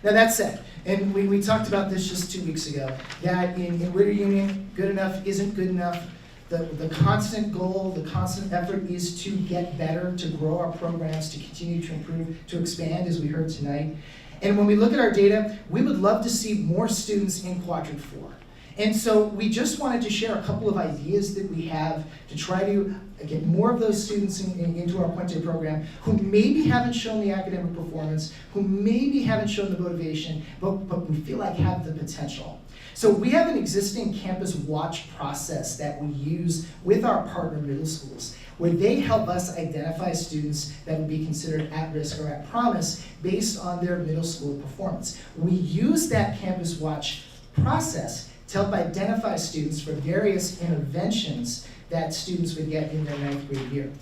Now that said, and we talked about this just 2 weeks ago, that in Whittier Union, good enough isn't good enough. The constant goal, the constant effort is to get better, to grow our programs, to continue to improve, to expand, as we heard tonight. And when we look at our data, we would love to see more students in Quadrant 4. And so we just wanted to share a couple of ideas that we have to try to get more of those students into our Puente program who maybe haven't shown the academic performance, who maybe haven't shown the motivation, but we feel like have the potential. So we have an existing campus watch process that we use with our partner middle schools, where they help us identify students that would be considered at risk or at promise based on their middle school performance. We use that campus watch process to help identify students for various interventions that students would get in their 9th grade year.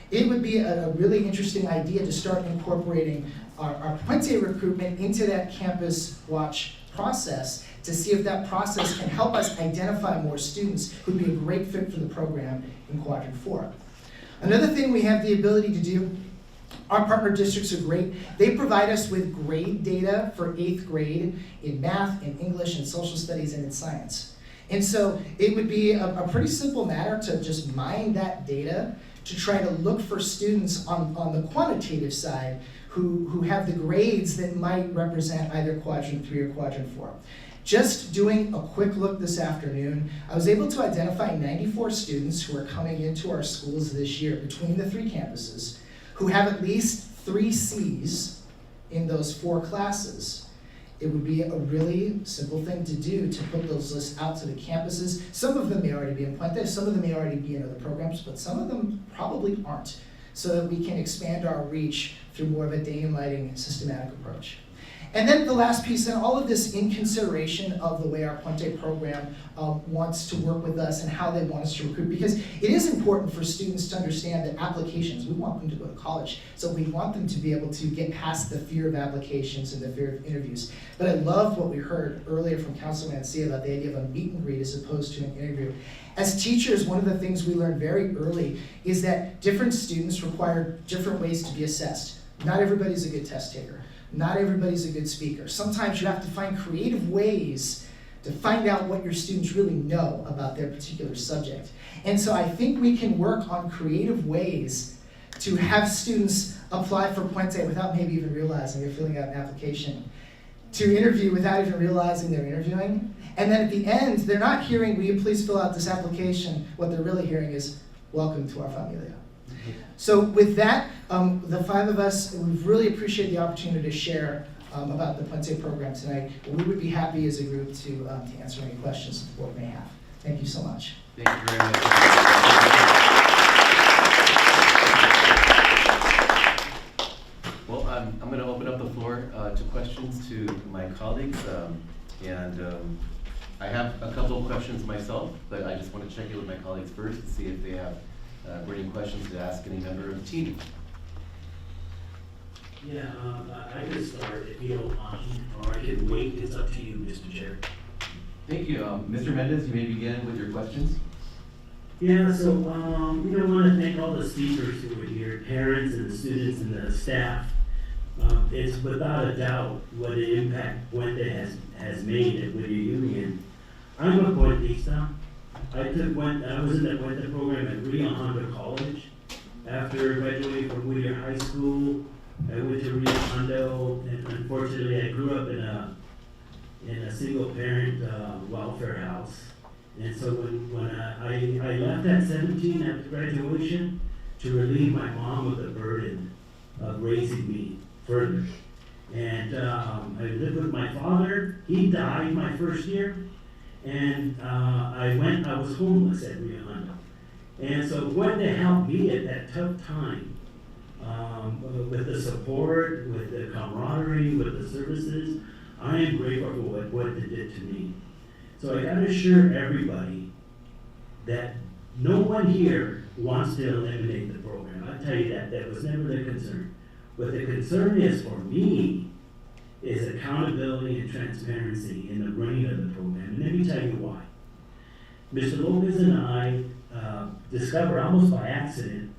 It would be a really interesting idea to start incorporating our Puente recruitment into that Campus Watch process to see if that process can help us identify more students who'd be a great fit for the program in Quadrant 4. Another thing we have the ability to do, our partner districts are great. They provide us with grade data for 8th grade in math, in English, in social studies, and in science. And so it would be a pretty simple matter to just mine that data to try to look for students on the quantitative side who have the grades that might represent either Quadrant 3 or Quadrant 4. Just doing a quick look this afternoon, I was able to identify 94 students who are coming into our schools this year between the 3 campuses who have at least 3 C's in those 4 classes. It would be a really simple thing to do to put those lists out to the campuses. Some of them may already be in Puente, some of them may already be in other programs, but some of them probably aren't, so that we can expand our reach through more of a daylighting systematic approach. And then the last piece, and all of this in consideration of the way our Puente program wants to work with us and how they want us to recruit, because it is important for students to understand that applications, we want them to go to college, so we want them to be able to get past the fear of applications and the fear of interviews. But I love what we heard earlier from Councilman Ancia about the idea of a meet and greet as opposed to an interview. As teachers, one of the things we learned very early is that different students require different ways to be assessed. Not everybody's a good test taker. Not everybody's a good speaker. Sometimes you have to find creative ways to find out what your students really know about their particular subject. And so I think we can work on creative ways to have students apply for Puente without maybe even realizing they're filling out an application, to interview without even realizing they're interviewing. And then at the end, they're not hearing, will you please fill out this application? What they're really hearing is, welcome to our familia. So with that, the 5 of us, we really appreciate the opportunity to share about the Puente program tonight. We would be happy as a group to answer any questions the board may have. Thank you so much. Thank you very much. Well, I'm going to open up the floor to questions to my colleagues. I have a couple of questions myself, but I just want to check in with my colleagues first to see if they have burning questions to ask any member of the team. Yeah, I can start if you don't mind, or I can wait. It's up to you, Mr. Chair. Thank you. Mr. Mendez, you may begin with your questions. Yeah, so, I want to thank all the speakers who were here, parents and the students and the staff. It's without a doubt what an impact Puente has made at Whittier Union. I'm a Puentista. I was in the Puente program at Rio Hondo College. After graduating from Whittier High School, I went to Rio Hondo, and unfortunately I grew up in a single parent welfare house. And so when I left at 17 after graduation to relieve my mom of the burden of raising me further. And I lived with my father. He died my first year. And I was homeless at Rio Hondo. And so Puente helped me at that tough time with the support, with the camaraderie, with the services. I am grateful for what Puente did to me. So I gotta assure everybody that no one here wants to eliminate the program. I'll tell you that was never the concern. What the concern is for me is accountability and transparency in the running of the program. And let me tell you why. Mr. Lopez and I discovered almost by accident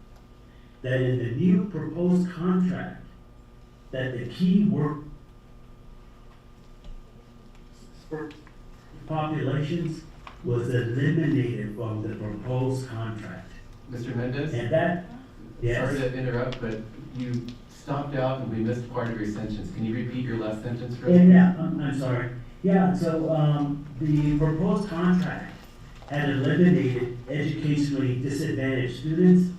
that in the new proposed contract that the key work populations was eliminated from the proposed contract. Mr. Mendez? And that, yes. Sorry to interrupt, but you stopped out and we missed part of your sentence. Can you repeat your last sentence for us? Yeah, I'm sorry. Yeah, so the proposed contract had eliminated educationally disadvantaged students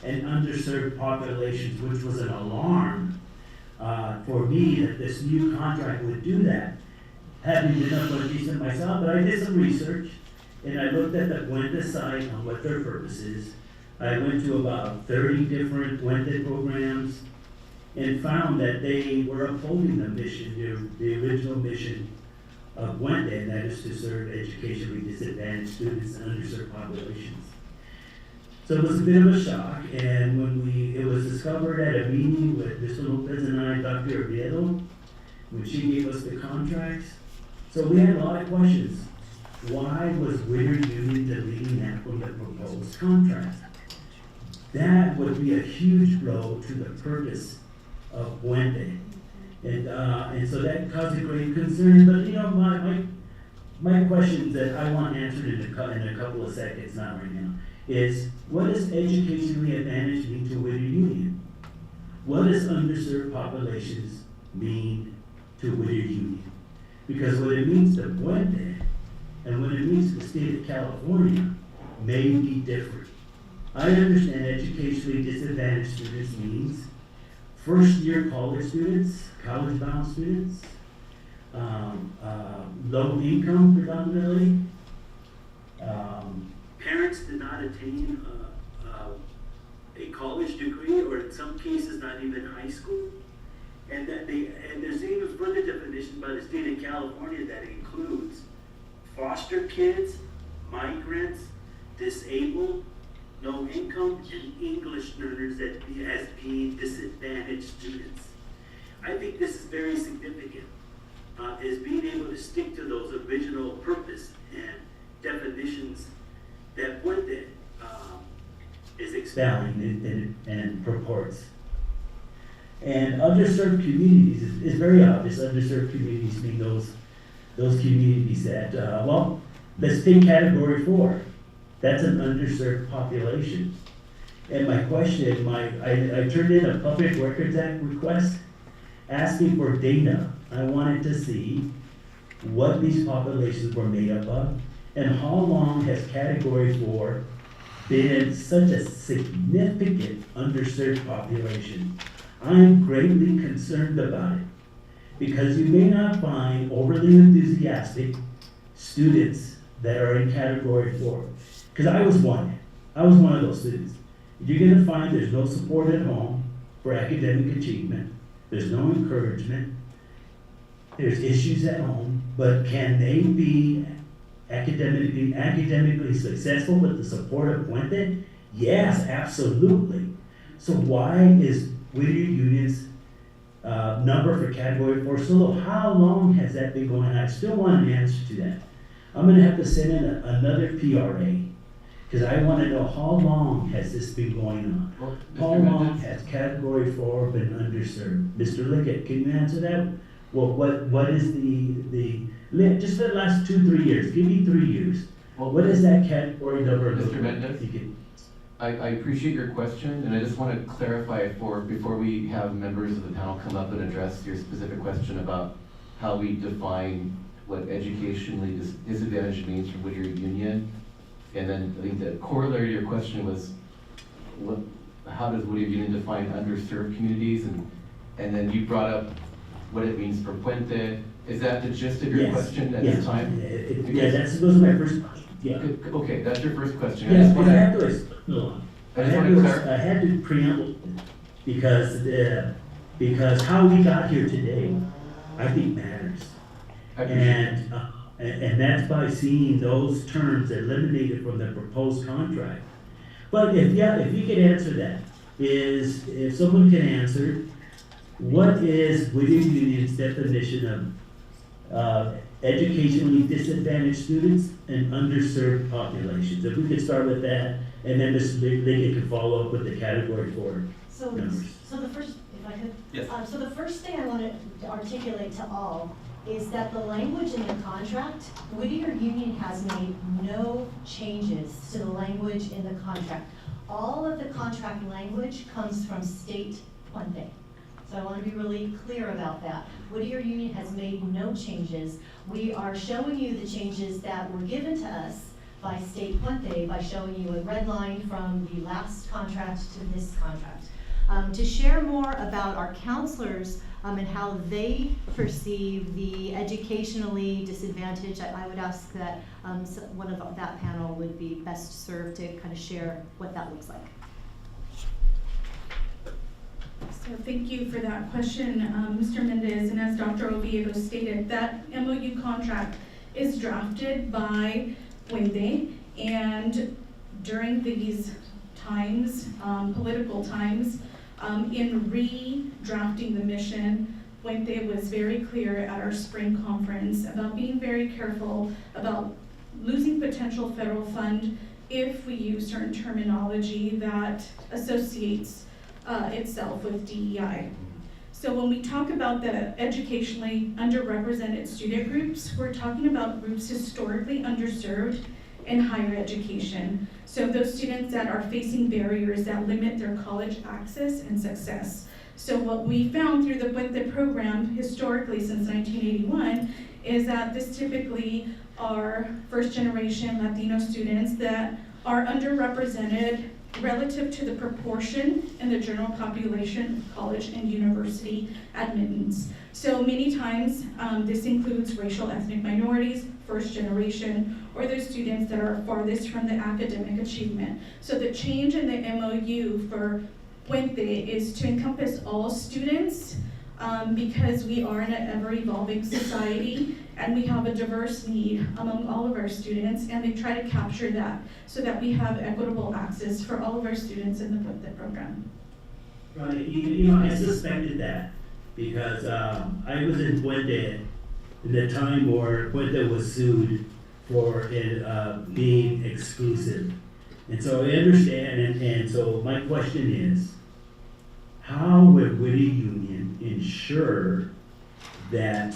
and underserved populations, which was an alarm for me that this new contract would do that. Having been a Puentista myself, but I did some research and I looked at the Puente site on what their purpose is. I went to about 30 different Puente programs and found that they were upholding the mission, the original mission of Puente, and that is to serve educationally disadvantaged students and underserved populations. So it was a bit of a shock, and when it was discovered at a meeting with Mr. Lopez and I, Dr. Oviedo, when she gave us the contracts. So we had a lot of questions. Why was Whittier Union deleting that from the proposed contract? That would be a huge blow to the purpose of Puente. And so that caused a great concern, but you know, my questions that I want answered in a couple of seconds, not right now, is what does educationally advantaged mean to Whittier Union? What does underserved populations mean to Whittier Union? Because what it means to Puente and what it means to the state of California may be different. I understand educationally disadvantaged students means first-year college students, college-bound students, low income predominantly. Parents did not attain a college degree, or in some cases not even high school, and there's even further definition by the state of California that includes foster kids, migrants, disabled, low income, and English learners as being disadvantaged students. I think this is very significant, is being able to stick to those original purpose and definitions that Puente is expounding and purports. And underserved communities is very obvious. Underserved communities mean those communities that, well, let's take category 4. That's an underserved population. And my question, I turned in a Public Records Act request asking for data. I wanted to see what these populations were made up of and how long has category 4 been such a significant underserved population. I am greatly concerned about it because you may not find overly enthusiastic students that are in category 4. Because I was one of those students. You're gonna find there's no support at home for academic achievement. There's no encouragement. There's issues at home, but can they be academically successful with the support of Puente? Yes, absolutely. So why is Whittier Union's number for category 4 so low? How long has that been going on? I still want an answer to that. I'm gonna have to send in another PRA because I want to know how long has this been going on? Well, How long has category 4 been underserved? Mr. Lickett, can you answer that? Well, what is the just for the last 2-3 years? Give me 3 years. Well, what is that category number? Mr. Mendez, I appreciate your question, and I just want to clarify before we have members of the panel come up and address your specific question about how we define what educationally disadvantaged means for Whittier Union. And then I think the corollary to your question was, how does Whittier Union define underserved communities? And then you brought up what it means for Puente. Is that the gist of your question at this time? Those are my first question. Yeah. Okay, that's your first question. Yeah, I had to preamble because how we got here today, I think matters. And that's by seeing those terms eliminated from the proposed contract. But if you could answer that, if someone can answer, what is Whittier Union's definition of educationally disadvantaged students and underserved populations? If we could start with that, and then Mr. Lickett can follow up with the category 4 numbers. So the first, if I could. Yes. So the first thing I want to articulate to all is that the language in the contract, Whittier Union has made no changes to the language in the contract. All of the contract language comes from State Puente. So I want to be really clear about that. Whittier Union has made no changes. We are showing you the changes that were given to us by State Puente by showing you a red line from the last contract to this contract. To share more about our counselors and how they perceive the educationally disadvantaged, I would ask that one of that panel would be best served to kind of share what that looks like. So thank you for that question, Mr. Mendez. And as Dr. Oviedo stated, that MOU contract is drafted by Puente, and during these times, political times. In redrafting the mission, Puente was very clear at our spring conference about being very careful about losing potential federal fund if we use certain terminology that associates itself with DEI. So when we talk about the educationally underrepresented student groups, we're talking about groups historically underserved in higher education. So those students that are facing barriers that limit their college access and success. So what we found through the Puente program historically since 1981 is that this typically are first generation Latino students that are underrepresented relative to the proportion in the general population of college and university admittance. So many times this includes racial ethnic minorities, first generation, or those students that are farthest from the academic achievement. So the change in the MOU for Puente is to encompass all students because we are in an ever-evolving society and we have a diverse need among all of our students, and they try to capture that so that we have equitable access for all of our students in the Puente program. Right, you know, I suspected that because I was in Puente in the time where Puente was sued for it being exclusive. And so I understand, and so my question is, how would Whittier Union ensure that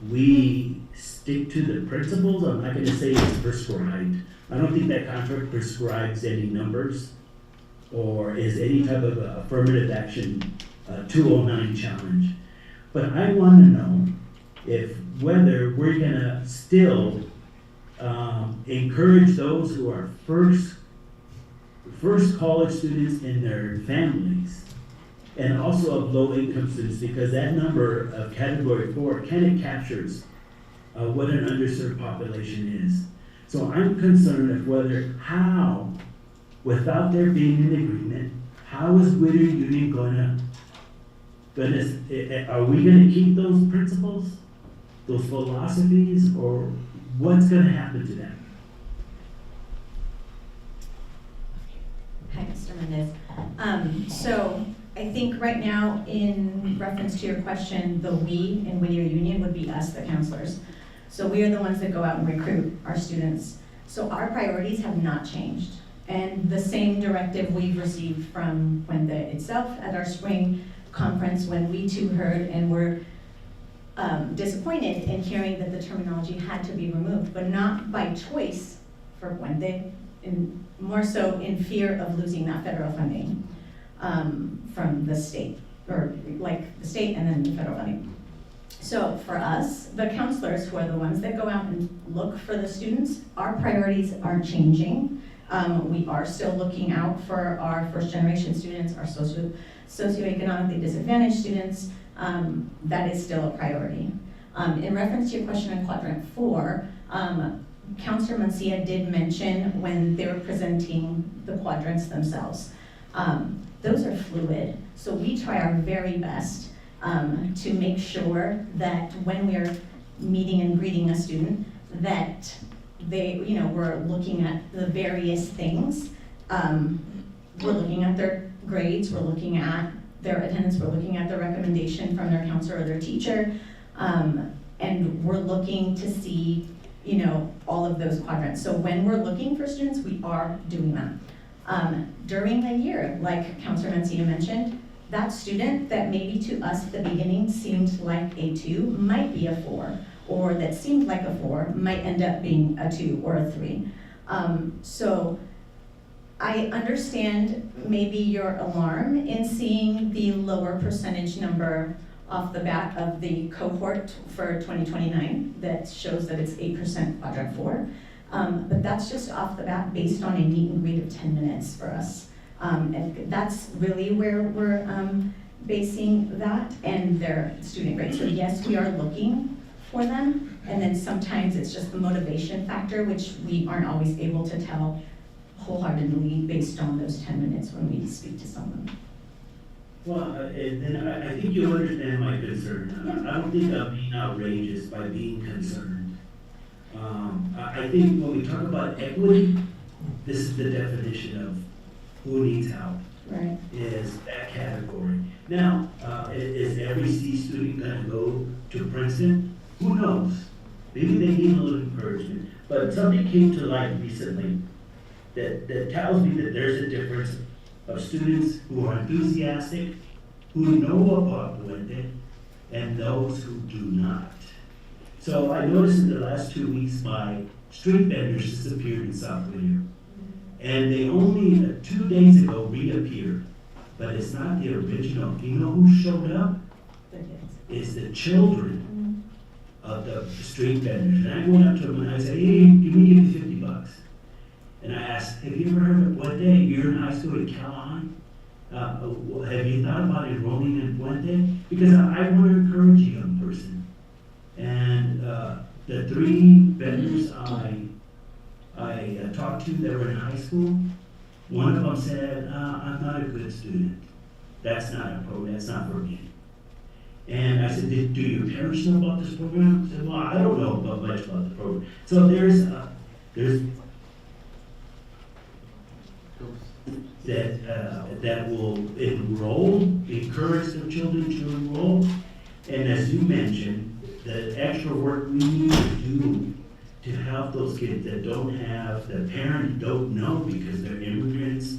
we stick to the principles? I'm not going to say it's prescribed. I don't think that contract prescribes any numbers or is any type of affirmative action 209 challenge. But I want to know whether we're going to still encourage those who are first college students in their families, and also of low-income students, because that number of category 4 kind of captures what an underserved population is. So I'm concerned of how, without there being an agreement, how is Whittier Union are we gonna keep those principles, those philosophies, or what's gonna happen to them? Hi, Mr. Mendez. So I think right now, in reference to your question, the we in Whittier Union would be us, the counselors. So we are the ones that go out and recruit our students. So our priorities have not changed. And the same directive we've received from Puente itself at our spring conference, when we too heard and were disappointed in hearing that the terminology had to be removed, but not by choice for Puente, more so in fear of losing that federal funding from the state, or like the state and then the federal funding. So for us, the counselors who are the ones that go out and look for the students, our priorities aren't changing. We are still looking out for our first generation students, our socioeconomically disadvantaged students. That is still a priority. In reference to your question on quadrant 4, Counselor Mancia did mention when they were presenting the quadrants themselves. Those are fluid, so we try our very best to make sure that when we're meeting and greeting a student, that we're looking at the various things. We're looking at their grades, we're looking at their attendance, we're looking at the recommendation from their counselor or their teacher, and we're looking to see all of those quadrants. So when we're looking for students, we are doing that. During the year, like Counselor Mancia mentioned, that student that maybe to us at the beginning seemed like a 2 might be a 4, or that seemed like a 4 might end up being a 2 or a 3. So I understand maybe your alarm in seeing the lower percentage number off the bat of the cohort for 2029 that shows that it's 8% quadrant 4. But that's just off the bat based on a meet and greet of 10 minutes for us. And that's really where we're basing that and their student grade. So yes, we are looking for them, and then sometimes it's just the motivation factor, which we aren't always able to tell wholeheartedly based on those 10 minutes when we speak to someone. Well, and I think you understand my concern. I don't think I'm being outrageous by being concerned. I think when we talk about equity, this is the definition who needs help Right. is that category. Now, is every C student gonna go to Princeton? Who knows? Maybe they need a little encouragement. But something came to light recently that tells me that there's a difference of students who are enthusiastic, who know about Puente, and those who do not. So I noticed in the last 2 weeks, my street vendors disappeared in South Whittier. And they only 2 days ago reappeared, but it's not the original. You know who showed up? It's the children of the street vendors. And I went up to them and I said, hey, give me $50. And I asked, have you ever heard of Puente? You're in high school in Callahan. Have you thought about enrolling in Puente? Because I want to encourage a young person. And the 3 vendors I talked to that were in high school, one of them said, I'm not a good student. That's not for me. And I said, do your parents know about this program? I said, well, I don't know much about the program. So there's that will encourage the children to enroll. And as you mentioned, the extra work we need to do to help those kids that don't have, the parents don't know because they're immigrants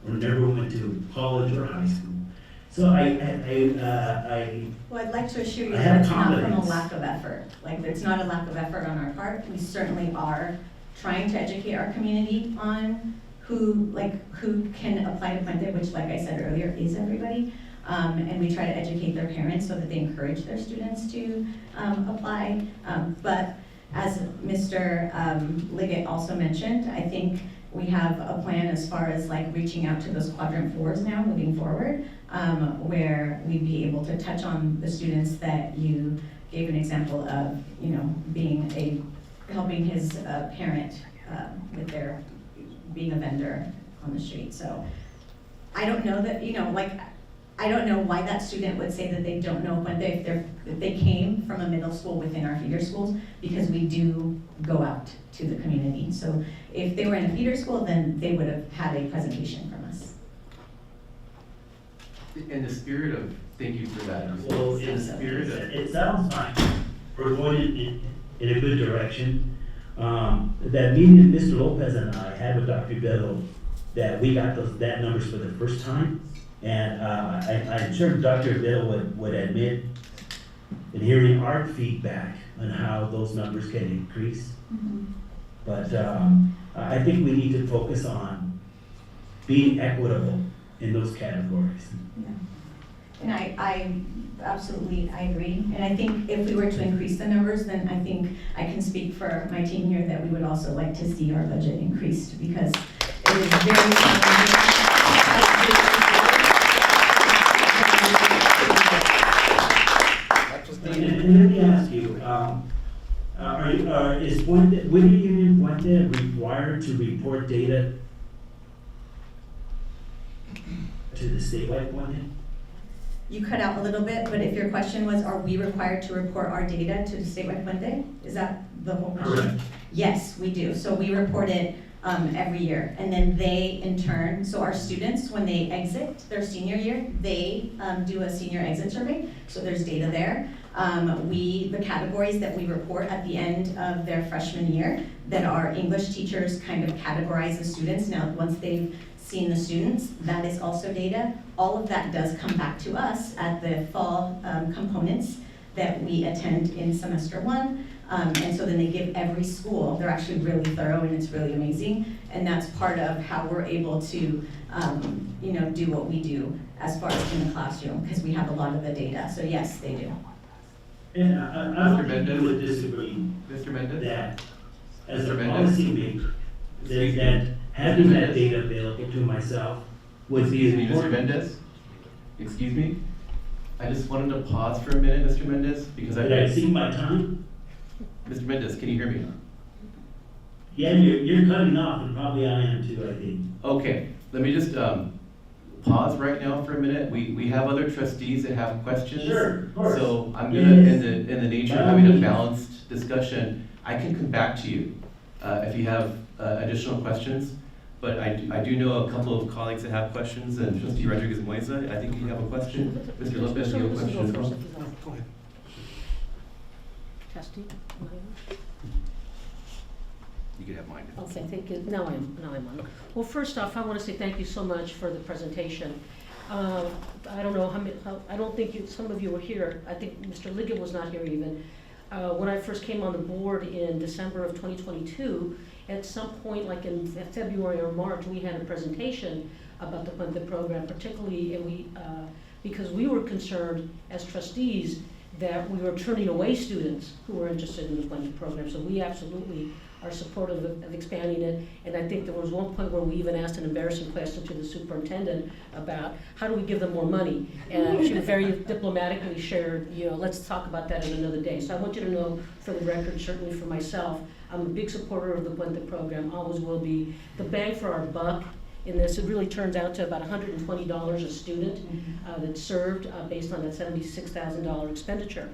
or never went to college or high school. So Well, I'd like to assure you I that have it's not from a confidence. lack of effort. Like, it's not a lack of effort on our part. We certainly are trying to educate our community on who can apply to Puente, which, like I said earlier, is everybody. And we try to educate their parents so that they encourage their students to apply. But as Mr. Liggett also mentioned, I think we have a plan as far as like reaching out to those quadrant 4s now moving forward, where we'd be able to touch on the students that you gave an example of, helping his parent with their being a vendor on the street. So I don't know that, I don't know why that student would say that they don't know Puente if they came from a middle school within our feeder schools, because we do go out to the community. So if they were in a feeder school, then they would have had a presentation from us. In the spirit of, thank you for that. Well, In the spirit of, it sounds like we're going in a good direction. That meeting Mr. Lopez and I had with Dr. Bello, that we got that numbers for the first time. And I'm sure Dr. Bello would admit in hearing our feedback on how those numbers can increase. Mm-hmm. But I think we need to focus on being equitable in those categories. Yeah. And I absolutely, I agree. And I think if we were to increase the numbers, then I think I can speak for my team here that we would also like to see our budget increased, because it is very challenging. And let me ask you, is Whittier Union Puente required to report data to the statewide Puente? You cut out a little bit, but if your question was, are we required to report our data to the statewide Puente? Is that the whole question? Correct. Yes, we do. So we report it every year. And then they, in turn, so our students, when they exit their senior year, they do a senior exit survey. So there's data there. The categories that we report at the end of their freshman year, that our English teachers kind of categorize the students. Now, once they've seen the students, that is also data. All of that does come back to us at the fall components that we attend in semester 1. And so then they give every school, they're actually really thorough and it's really amazing. And that's part of how we're able to, do what we do as far as in the classroom, because we have a lot of the data. So yes, they do. And I don't think you would disagree. Mr. Mendez? That as a Mr. Mendez? policymaker, that having that data available to myself would be Excuse me, Mr. important. Mendez? Excuse me? I just wanted to pause for a minute, Mr. Mendez, because Did I see my time? Mr. Mendez, can you hear me? Yeah, you're cutting off, and probably I am too, I think. Okay, let me just pause right now for a minute. We have other trustees that have questions. Sure, of course. So I'm Yes. gonna, in the nature of By all having a means. balanced discussion, I can come back to you if you have additional questions. But I do know a couple of colleagues that have questions, and Trustee Rodriguez-Moisa, I think you have a question. Mr. Lopez, you have a question as well? Go ahead. Trustee? You can have mine. Okay, thank you. Now I'm on. Well, first off, I want to say thank you so much for the presentation. I don't know I don't think some of you were here. I think Mr. Liggett was not here even. When I first came on the board in December of 2022, at some point, like in February or March, we had a presentation about the Puente program, particularly, and because we were concerned as trustees that we were turning away students who were interested in the Puente program. So we absolutely are supportive of expanding it. And I think there was one point where we even asked an embarrassing question to the superintendent about how do we give them more money? And she very diplomatically shared, let's talk about that in another day. So I want you to know, for the record, certainly for myself, I'm a big supporter of the Puente program, always will be. The bang for our buck in this, it really turns out to about $120 a student that's served based on that $76,000 expenditure.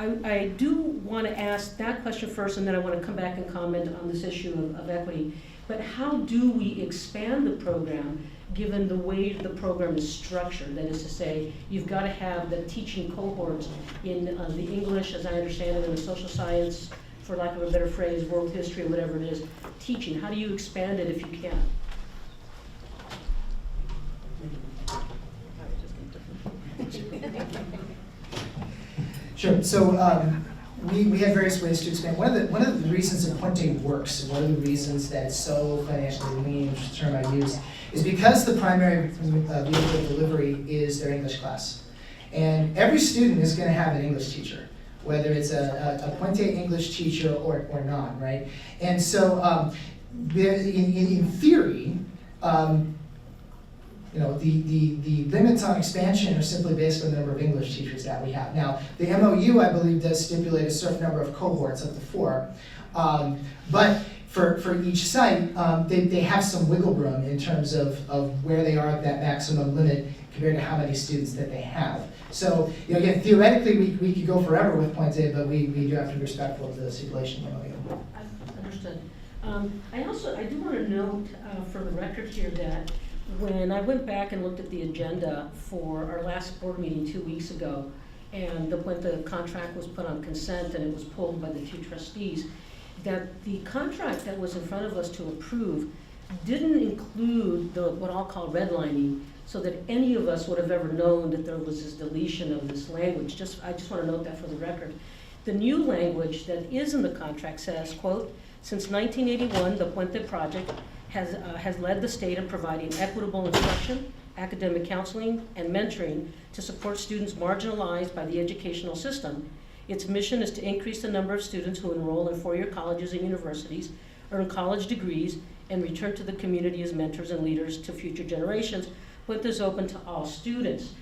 I do want to ask that question first, and then I want to come back and comment on this issue of equity. But how do we expand the program given the way the program is structured? That is to say, you've got to have the teaching cohorts in the English, as I understand it, and the social science, for lack of a better phrase, world history, whatever it is, teaching. How do you expand it if you can? Sure. So we have various ways to expand. One of the reasons that Puente works, and one of the reasons that it's so financially lean, which is the term I use, is because the primary vehicle of delivery is their English class. And every student is going to have an English teacher, whether it's a Puente English teacher or not, right? And so in theory, the limits on expansion are simply based on the number of English teachers that we have. Now, the MOU, I believe, does stipulate a certain number of cohorts, up to 4. But for each site, they have some wiggle room in terms of where they are at that maximum limit compared to how many students that they have. So, again, theoretically, we could go forever with Puente, but we do have to be respectful of the stipulation of the MOU. Understood. I do want to note for the record here that when I went back and looked at the agenda for our last board meeting 2 weeks ago, and when the contract was put on consent and it was pulled by the 2 trustees, that the contract that was in front of us to approve didn't include what I'll call redlining, so that any of us would have ever known that there was this deletion of this language. I just want to note that for the record. The new language that is in the contract says, quote, "Since 1981, the Puente Project has led the state in providing equitable instruction, academic counseling, and mentoring to support students marginalized by the educational system. Its mission is to increase the number of students who enroll in four-year colleges and universities, earn college degrees, and return to the community as mentors and leaders to future generations. Puente is open to all students."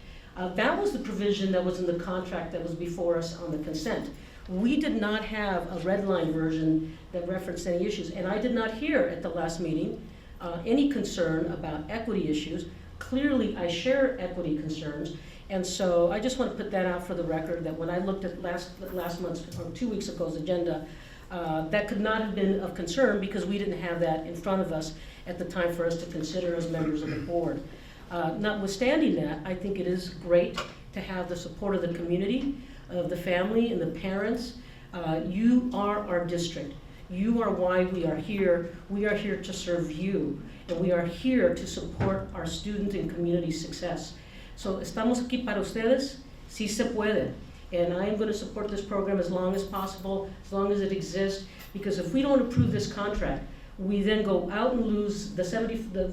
That was the provision that was in the contract that was before us on the consent. We did not have a red line version that referenced any issues, and I did not hear at the last meeting any concern about equity issues. Clearly, I share equity concerns, and so I just want to put that out for the record, that when I looked at last month's, or 2 weeks ago's agenda, that could not have been of concern because we didn't have that in front of us at the time for us to consider as members of the board. Notwithstanding that, I think it is great to have the support of the community, of the family and the parents. You are our district. You are why we are here. We are here to serve you, and we are here to support our student and community success. So estamos aquí para ustedes, si se puede. And I am going to support this program as long as possible, as long as it exists, because if we don't approve this contract, we then go out and lose the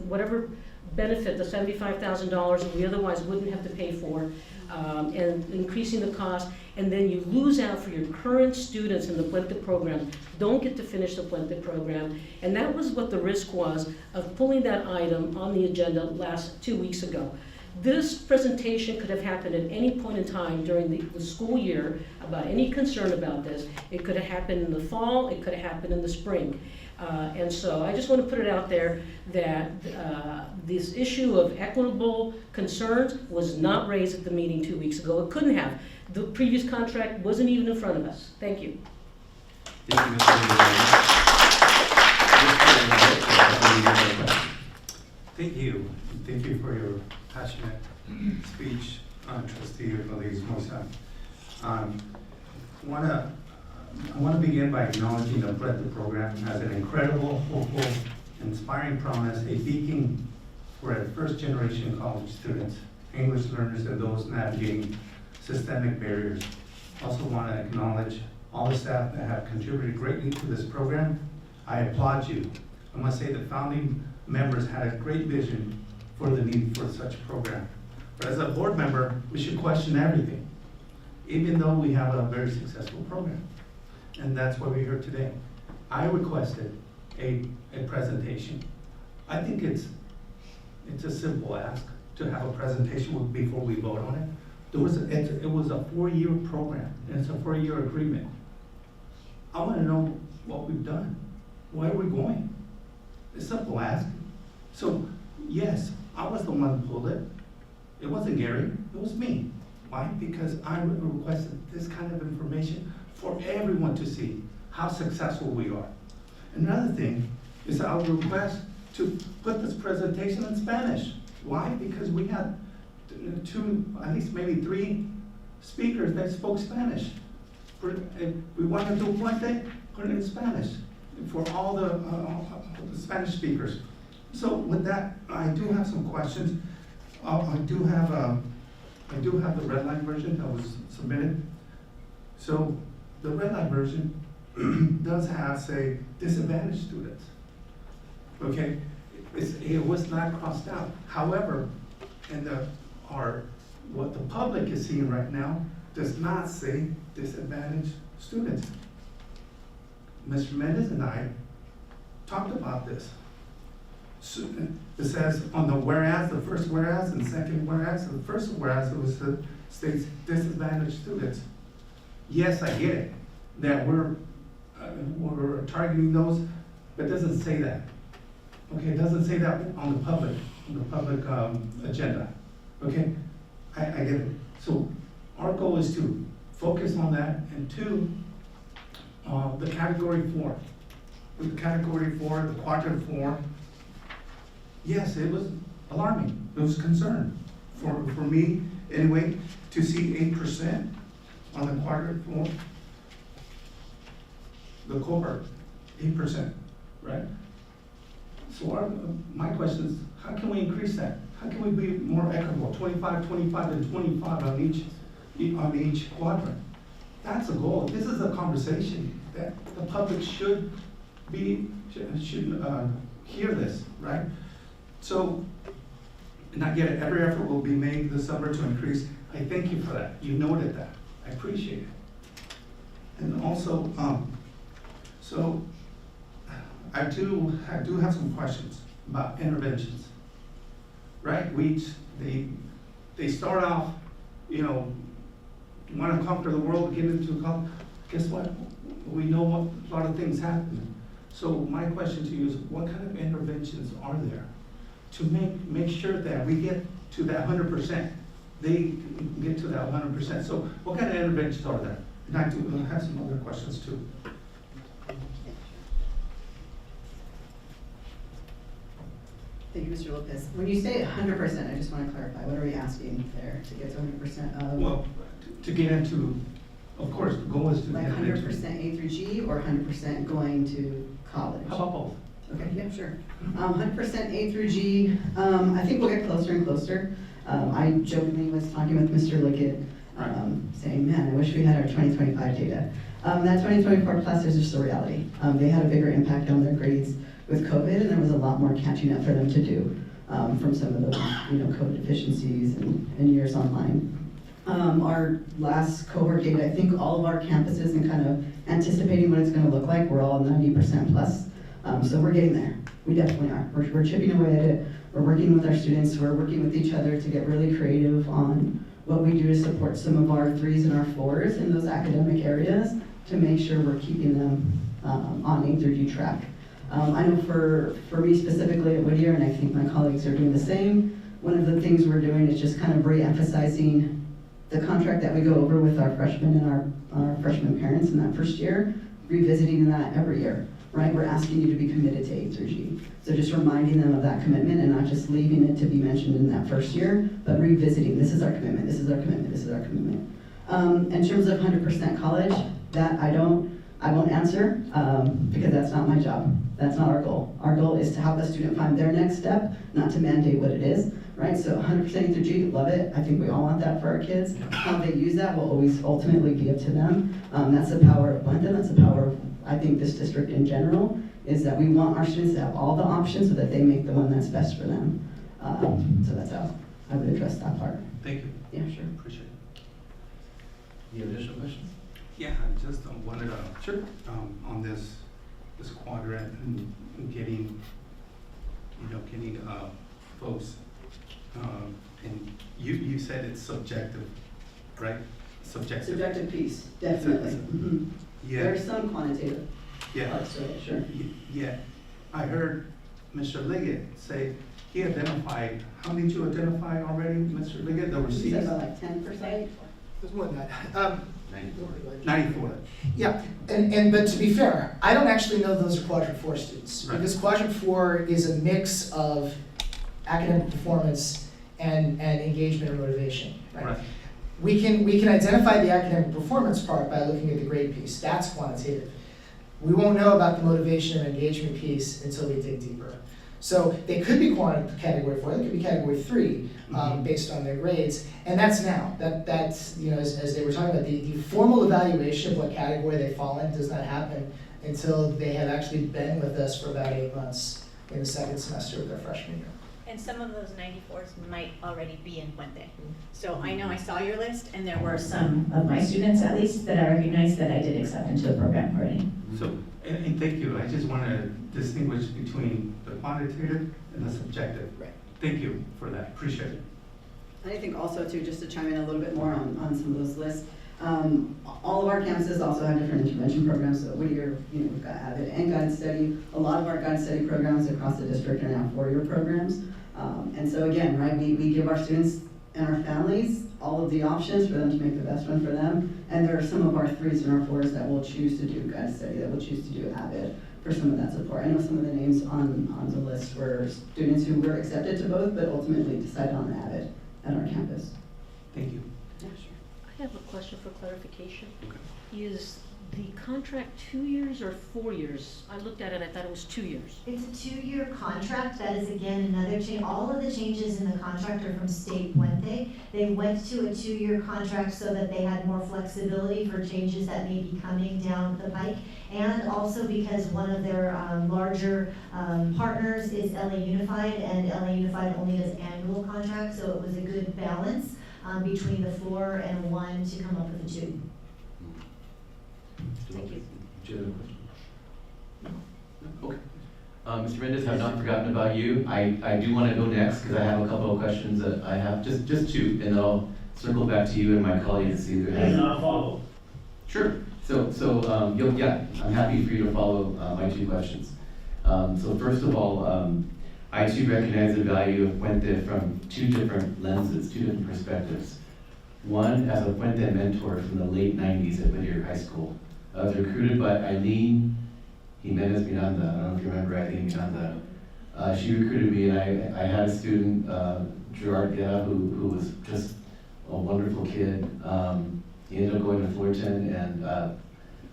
whatever benefit, the $75,000 that we otherwise wouldn't have to pay for, and increasing the cost, and then you lose out for your current students in the Puente program, don't get to finish the Puente program, and that was what the risk was of pulling that item on the agenda 2 weeks ago. This presentation could have happened at any point in time during the school year about any concern about this. It could have happened in the fall, it could have happened in the spring. And so I just want to put it out there that this issue of equitable concerns was not raised at the meeting 2 weeks ago. It couldn't have. The previous contract wasn't even in front of us. Thank you. Thank you, Mr. Thank you. Thank you for your passionate speech, Trustee Elise Mosa. I want to begin by acknowledging the Puente program as an incredible, hopeful, inspiring promise, a beacon for first-generation college students, English learners, and those navigating systemic barriers. Also want to acknowledge all the staff that have contributed greatly to this program. I applaud you. I must say the founding members had a great vision for the need for such a program. But as a board member, we should question everything, even though we have a very successful program. And that's why we're here today. I requested a presentation. I think it's a simple ask to have a presentation before we vote on it. It was a 4-year program, and it's a 4-year agreement. I want to know what we've done. Where are we going? It's a simple ask. So, yes, I was the one who pulled it. It wasn't Gary, it was me. Why? Because I requested this kind of information for everyone to see how successful we are. Another thing is I would request to put this presentation in Spanish. Why? Because we had at least maybe 3 speakers that spoke Spanish. If we wanted to do Puente, put it in Spanish for all the Spanish speakers. So with that, I do have some questions. I do have the red line version that was submitted. So the red line version does have, say, disadvantaged students. Okay, it was not crossed out. However, what the public is seeing right now does not say disadvantaged students. Mr. Mendez and I talked about this. So it says on the whereas, the first whereas and second whereas, the first whereas it was the states disadvantaged students. Yes, I get it, that we're targeting those, but it doesn't say that. Okay, it doesn't say that on the public agenda. Okay, I get it. So our goal is to focus on that, and 2, the category 4. With the category 4, the quadrant 4, yes, it was alarming. It was concern for me anyway to see 8% on the quadrant 4. The cohort, 8%, right? So my question is, how can we increase that? How can we be more equitable? 25, 25, and 25 on each quadrant. That's a goal. This is a conversation that the public should hear this, right? So, and I get it, every effort will be made this summer to increase. I thank you for that. You noted that. I appreciate it. And also, so I do have some questions about interventions, right? They start off, want to conquer the world, get into college. Guess what? We know what a lot of things happen. So my question to you is, what kind of interventions are there to make sure that we get to that 100%? They get to that 100%. So what kind of interventions are there? And I do have some other questions too. Thank you, Mr. Lopez. When you say 100%, I just want to clarify, what are we asking there to get to 100% of? Well, to get into, of course, the goal is to like get 100% into, A through G or 100% going to college? how about both? Okay, yeah, sure. 100% A through G, I think we'll get closer and closer. I jokingly was talking with Mr. Lickett, saying, man, I wish we had our 2025 data. That 2024 class is just a reality. They had a bigger impact on their grades with COVID, and there was a lot more catching up for them to do from some of those, COVID deficiencies and years online. Our last cohort data, I think all of our campuses and kind of anticipating what it's going to look like, we're all 90% plus. So we're getting there. We definitely are. We're chipping away at it. We're working with our students. We're working with each other to get really creative on what we do to support some of our 3s and our 4s in those academic areas to make sure we're keeping them on A through D track. I know for me specifically at Whittier, and I think my colleagues are doing the same, one of the things we're doing is just kind of re-emphasizing the contract that we go over with our freshmen and our freshman parents in that first year, revisiting that every year. right? We're asking you to be committed to A through G. So just reminding them of that commitment and not just leaving it to be mentioned in that first year, but revisiting, this is our commitment, this is our commitment, this is our commitment. In terms of 100% college, that I won't answer because that's not my job. That's not our goal. Our goal is to help the student find their next step, not to mandate what it is, right? So 100% A through G, love it. I think we all want that for our kids. How they use that will always ultimately be up to them. That's the power of Puente. That's the power of, I think, this district in general, is that we want our students to have all the options so that they make the one that's best for them. So that's how I would address that part. Thank you. Yeah, sure. Appreciate it. Any additional questions? Yeah, I just wanted to, on this quadrant and getting, folks, and you said it's subjective, right? Subjective piece, definitely. Mm-hmm. Yeah. There's some quantitative parts to it, sure. Yeah, I heard Mr. Liggett say he identified, how did you identify already, Mr. Liggett, the You receipts? said about like 10%? There's more than that. 94. Yeah, but to be fair, I don't actually know those are quadrant 4 students. Right. Because quadrant 4 is a mix of academic performance and engagement or motivation, right? Right. We can identify the academic performance part by looking at the grade piece. That's quantitative. We won't know about the motivation and engagement piece until we dig deeper. So they could be category 4, they could be category 3, based on their grades, and that's now. That's as they were talking about, the formal evaluation of what category they fall in does not happen until they have actually been with us for about 8 months in the second semester of their freshman year. And some of those 94s might already be in Puente. So I know I saw your list, and there were some of my students, at least, that I recognized that I did accept into the program already. So, and thank you, I just want to distinguish between the quantitative and the subjective. Right. Thank you for that, appreciate it. I think also too, just to chime in a little bit more on some of those lists, all of our campuses also have different intervention programs. So Whittier, we've got AVID and Guided Study. A lot of our Guided Study programs across the district are now 4-year programs. And so again, right, we give our students and our families all of the options for them to make the best one for them. And there are some of our 3s and our 4s that will choose to do Guided Study, that will choose to do AVID for some of that support. I know some of the names on the list were students who were accepted to both, but ultimately decided on AVID at our campus. Thank you. Yeah, sure. I have a question for clarification. Is the contract 2 years or 4 years? I looked at it, I thought it was 2 years. It's a 2-year contract. That is again another change. All of the changes in the contract are from State Puente. They went to a 2-year contract so that they had more flexibility for changes that may be coming down the pike. And also because one of their larger partners is LA Unified, and LA Unified only does annual contracts, so it was a good balance between the 4 and 1 to come up with a 2. Thank you. Do you have a question? No? Okay. Mr. Mendez, I've not forgotten about you. I do want to go next because I have a couple of questions that I have, just 2, and then I'll circle back to you and my colleagues and see if there And I'll follow. Sure. So yeah, I'm happy for you to follow my 2 questions. So first of all, I too recognize the value of Puente from 2 different lenses, 2 different perspectives. One, as a Puente mentor from the late 90s at Whittier High School. I was recruited by Eileen Jimenez Miranda. I don't know if you remember Eileen Miranda. She recruited me, and I had a student, Gerard Guerra, who was just a wonderful kid. He ended up going to Fullerton, and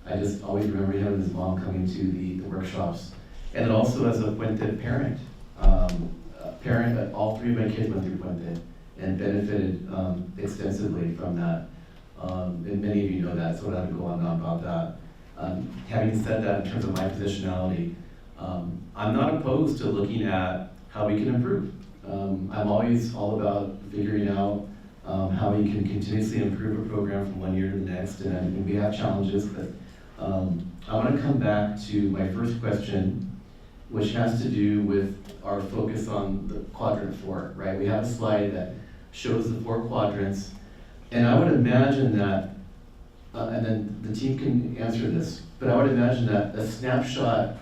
I just always remember him and his mom coming to the workshops. And then also as a Puente parent. All 3 of my kids went through Puente and benefited extensively from that. And many of you know that, so I don't have to go on and on about that. Having said that, in terms of my positionality, I'm not opposed to looking at how we can improve. I'm always all about figuring out how we can continuously improve a program from one year to the next, and we have challenges, but I want to come back to my first question, which has to do with our focus on the quadrant 4, right? We have a slide that shows the 4 quadrants, and I would imagine that, and then the team can answer this, but I would imagine that a snapshot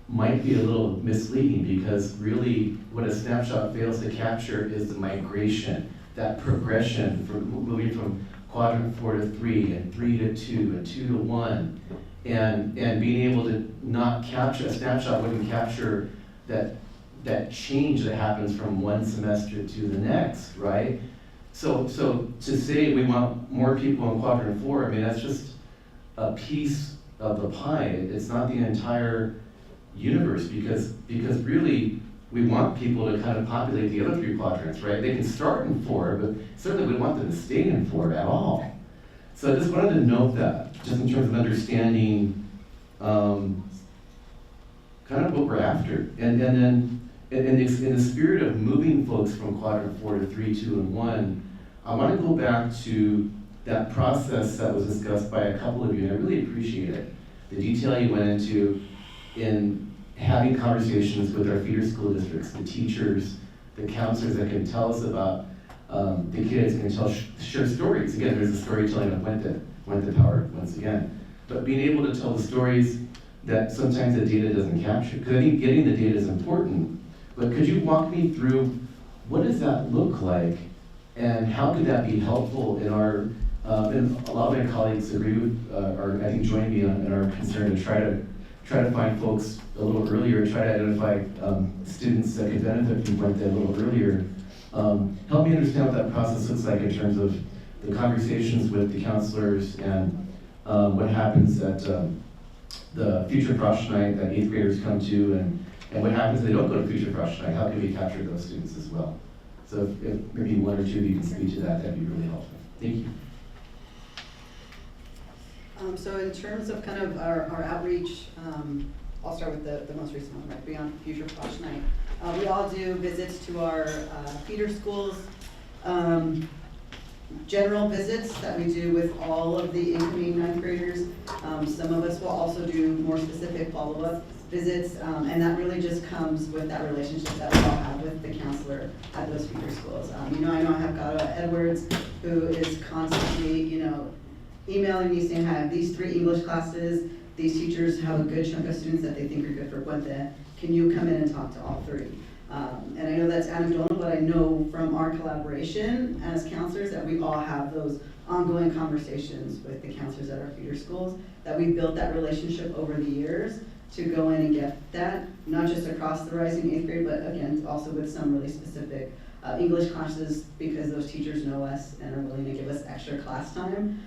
might be a little misleading, because really what a snapshot fails to capture is the migration, that progression from moving from quadrant 4 to 3, and 3 to 2, and 2 to 1. And being able to not capture, a snapshot wouldn't capture that change that happens from one semester to the next, right? So to say we want more people in quadrant 4, I mean, that's just a piece of the pie. It's not the entire universe, because really we want people to kind of populate the other 3 quadrants, right? They can start in 4, but certainly we want them to stay in 4 at all. So I just wanted to note that, just in terms of understanding kind of what we're after. And then in the spirit of moving folks from quadrant 4 to 3, 2, and 1, I want to go back to that process that was discussed by a couple of you, and I really appreciate it. The detail you went into in having conversations with our feeder school districts, the teachers, the counselors that can tell us about the kids, can share stories. Again, there's the storytelling of Puente Power once again. But being able to tell the stories that sometimes the data doesn't capture. Because I think getting the data is important. But could you walk me through what does that look like, and how could that be helpful in our, and a lot of my colleagues agree with, or I think join me in our concern to try to find folks a little earlier, try to identify students that could benefit from Puente a little earlier. Help me understand what that process looks like in terms of the conversations with the counselors and what happens at the Future Frosh Night that 8th graders come to, and what happens if they don't go to Future Frosh Night. How can we capture those students as well? So if maybe one or two of you can speak to that, that'd be really helpful. Thank you. So in terms of kind of our outreach, I'll start with the most recent one, right, Beyond Future Frosh Night. We all do visits to our feeder schools, general visits that we do with all of the incoming 9th graders. Some of us will also do more specific follow-up visits, and that really just comes with that relationship that we all have with the counselor at those feeder schools. I know I have Gato Edwards, who is constantly, emailing me saying, I have these 3 English classes, these teachers have a good chunk of students that they think are good for Puente. Can you come in and talk to all 3? And I know that's anecdotal, but I know from our collaboration as counselors that we all have those ongoing conversations with the counselors at our feeder schools, that we built that relationship over the years to go in and get that, not just across the rising 8th grade, but again, also with some really specific English classes, because those teachers know us and are willing to give us extra class time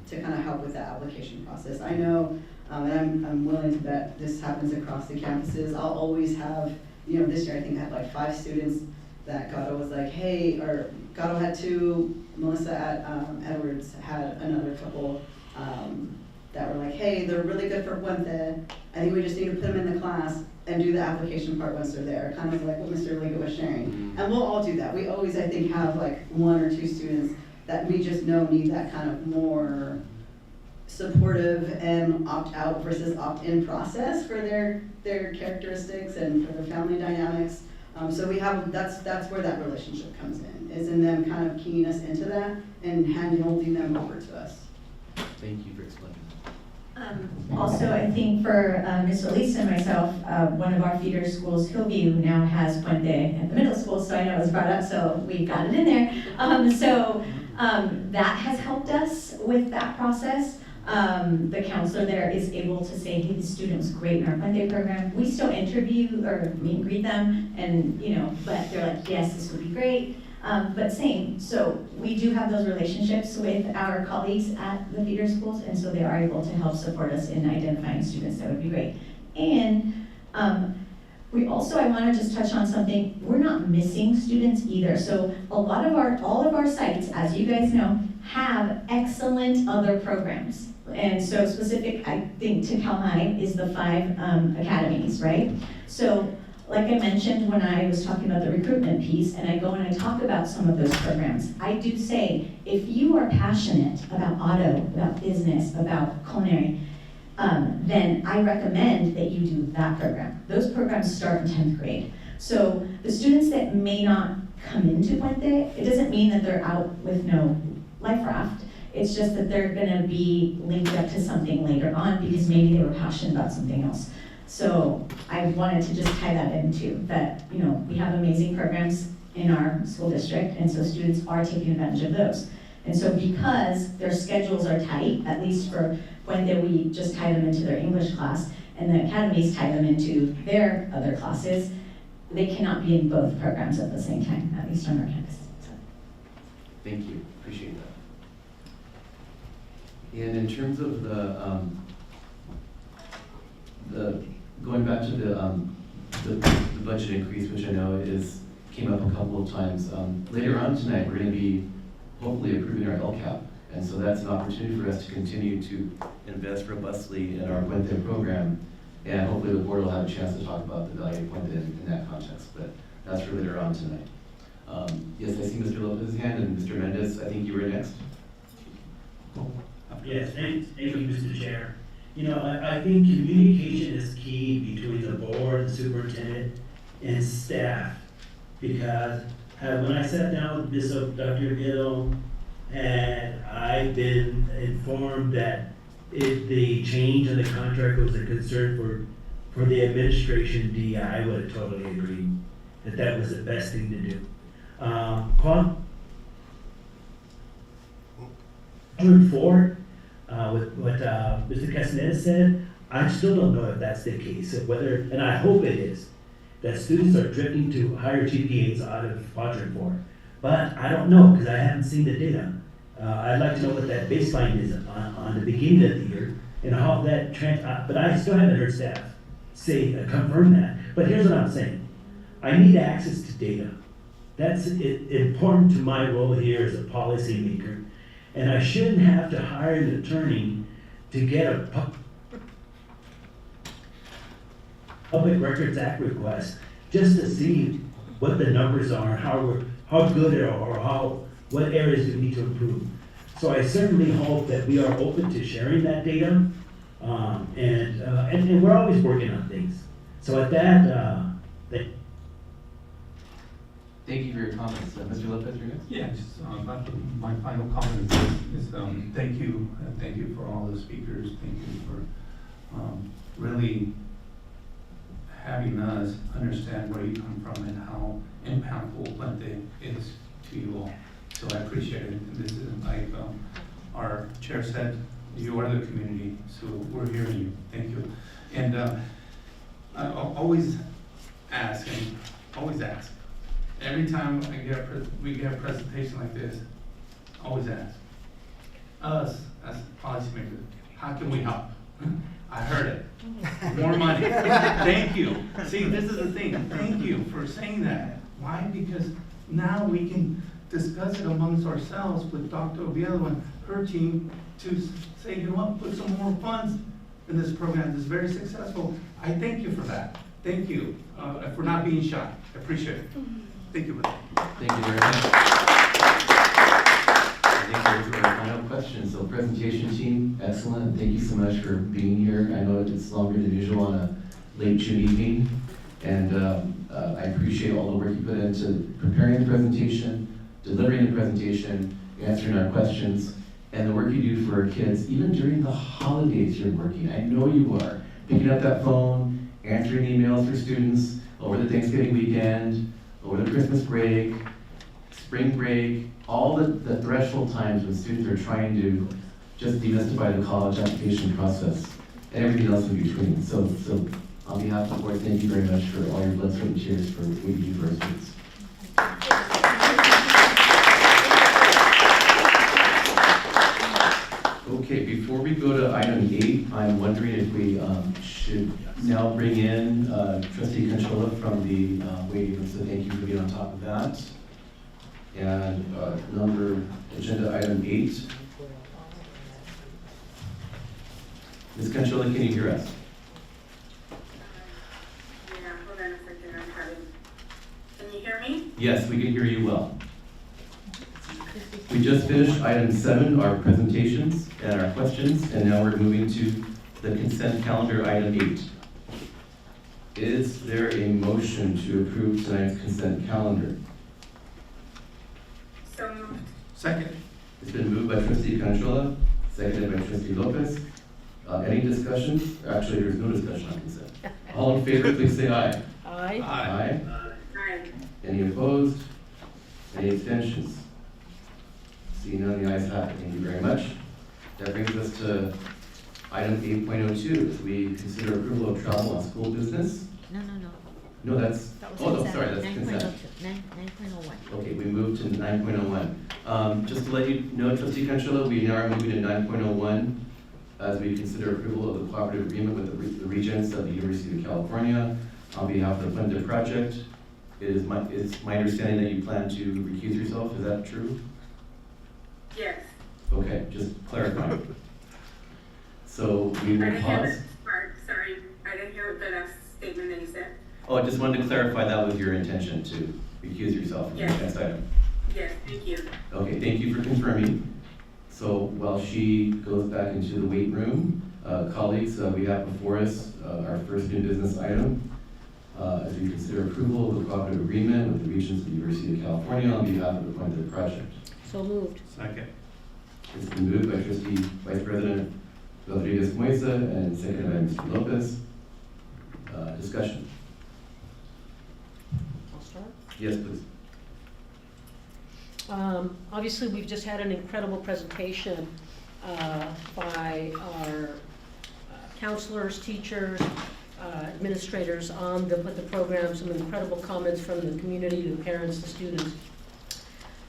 to kind of help with that application process. I know, and I'm willing to bet this happens across the campuses. I'll always have, this year I think I had like 5 students that Gato was like, hey, or Gato had 2, Melissa at Edwards had another couple that were like, hey, they're really good for Puente. I think we just need to put them in the class and do the application part once they're there, kind of like what Mr. Liga was sharing. And we'll all do that. We always, I think, have like 1 or 2 students that we just know need that kind of more supportive and opt-out versus opt-in process for their characteristics and for their family dynamics. So we have, that's where that relationship comes in, is in them kind of keying us into that and hand-holding them over to us. Thank you for explaining. Also, I think for Ms. Elisa and myself, one of our feeder schools, Hillview, now has Puente at the middle school, so I know it was brought up, so we got it in there. That has helped us with that process. The counselor there is able to say, hey, the student's great in our Puente program. We still interview or meet and greet them, and but they're like, yes, this would be great. But same, so we do have those relationships with our colleagues at the feeder schools, and so they are able to help support us in identifying students that would be great. And we also, I want to just touch on something, we're not missing students either. So all of our sites, as you guys know, have excellent other programs. And so specific, I think, to Cal High is the 5 academies, right? So like I mentioned when I was talking about the recruitment piece, and I go and I talk about some of those programs, I do say, if you are passionate about auto, about business, about culinary, then I recommend that you do that program. Those programs start in 10th grade. So the students that may not come into Puente, it doesn't mean that they're out with no life raft. It's just that they're gonna be linked up to something later on because maybe they were passionate about something else. So I wanted to just tie that into that, we have amazing programs in our school district, and so students are taking advantage of those. And so because their schedules are tight, at least for Puente, we just tie them into their English class, and the academies tie them into their other classes, they cannot be in both programs at the same time, at least on our campus. So. Thank you, appreciate that. And in terms of the going back to the budget increase, which I know came up a couple of times, later on tonight, we're going to be hopefully approving our LCAP. And so that's an opportunity for us to continue to invest robustly in our Puente program. And hopefully the board will have a chance to talk about the value of Puente in that context, but that's for later on tonight. Yes, I see Mr. Lopez's hand, and Mr. Mendez, I think you were next. Yes, thank you, Mr. Chair. You know, I think communication is key between the board, the superintendent, and staff. Because when I sat down with Dr. Oviedo, and I've been informed that if the change in the contract was a concern for the administration, DI, I would have totally agreed that that was the best thing to do. With what Mr. Castaneda said, I still don't know if that's the case, and I hope it is, that students are drifting to higher GPAs out of quadrant 4. But I don't know, because I haven't seen the data. I'd like to know what that baseline is on the beginning of the year, and how that but I still haven't heard staff confirm that. But here's what I'm saying. I need access to data. That's important to my role here as a policymaker. And I shouldn't have to hire an attorney to get a Public Records Act request just to see what the numbers are, how good they are, or what areas we need to improve. So I certainly hope that we are open to sharing that data, and we're always working on things. So at that, Thank you for your comments. Mr. Lopez, you're next? Yeah, just, my final comment is thank you for all the speakers. Thank you for really having us understand where you come from and how impactful Puente is to you all. So I appreciate it. And this is like our chair said, you are the community, so we're hearing you. Thank you. And I always ask. Every time we get a presentation like this, always ask us as policymakers, how can we help? I heard it. More money. Thank you. See, this is the thing. Thank you for saying that. Why? Because now we can discuss it amongst ourselves with Dr. Oviedo and her team to say, you know what, put some more funds in this program. This is very successful. I thank you for that. Thank you for not being shy. I appreciate it. Thank you. Thank you very much. I think those were our final questions. So presentation team, excellent. Thank you so much for being here. I know it's longer than usual on a late June evening. And I appreciate all the work you put into preparing the presentation, delivering the presentation, answering our questions, and the work you do for our kids. Even during the holidays you're working. I know you are. Picking up that phone, answering emails for students over the Thanksgiving weekend, over the Christmas break, spring break, all the threshold times when students are trying to just demystify the college application process and everything else in between. So on behalf of the board, thank you very much for all your blood, sweat, and tears for what you do for our students. Okay, before we go to item 8, I'm wondering if we should now bring in Trustee Conchola from the waiting room, so thank you for being on top of that. And agenda item 8. Ms. Conchola, can you hear us? Yeah, hold on a second, can you hear me? Yes, we can hear you well. We just finished item 7, our presentations and our questions, and now we're moving to the consent calendar, item 8. Is there a motion to approve tonight's consent calendar? So moved. Second. It's been moved by Trustee Conchola, seconded by Trustee Lopez. Any discussion? Actually, there's no discussion on consent. All in favor, please say aye. Aye. Aye. Aye. Any opposed? Any abstentions? Seeing none, the ayes have it. Thank you very much. That brings us to item 8.02. We consider approval of travel on school business. No. No, that's, That was oh, no, consent. sorry, that's consent. 9.01. Okay, we moved to 9.01. Just to let you know, Trustee Cantrella, we are moving to 9.01 as we consider approval of the cooperative agreement with the Regents of the University of California on behalf of the Puente Project. It's my understanding that you plan to recuse yourself, is that true? Yes. Okay, just clarifying. So we I will didn't hear pause. this part, sorry, I didn't hear the last statement that you said. Oh, I just wanted to clarify that was your intention to recuse yourself from the Yes. next item. Yes, thank you. Okay, thank you for confirming. So while she goes back into the weight room, colleagues, we have before us our first new business item. As we consider approval of the cooperative agreement with the Regents of the University of California on behalf of the Puente Project. So moved. Second. It's been moved by Trustee Vice President Rodriguez Moisa and seconded by Mr. Lopez. Discussion. I'll start. Yes, please. Obviously, we've just had an incredible presentation by our counselors, teachers, administrators on the program, some incredible comments from the community, the parents, the students.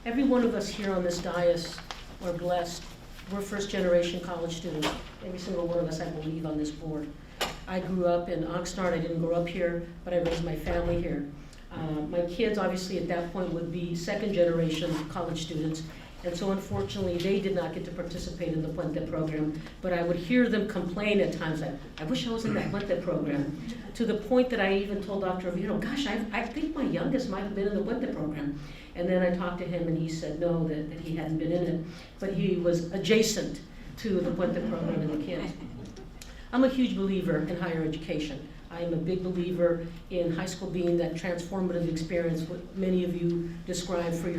Every one of us here on this dais are blessed. We're first-generation college students, every single one of us, I believe, on this board. I grew up in Oxnard. I didn't grow up here, but I raised my family here. My kids, obviously, at that point would be second-generation college students, and so unfortunately, they did not get to participate in the Puente program, but I would hear them complain at times, I wish I was in that Puente program, to the point that I even told Dr. Oviedo, gosh, I think my youngest might have been in the Puente program. And then I talked to him, and he said no, that he hadn't been in it, but he was adjacent to the Puente program and the kids. I'm a huge believer in higher education. I am a big believer in high school being that transformative experience, what many of you described for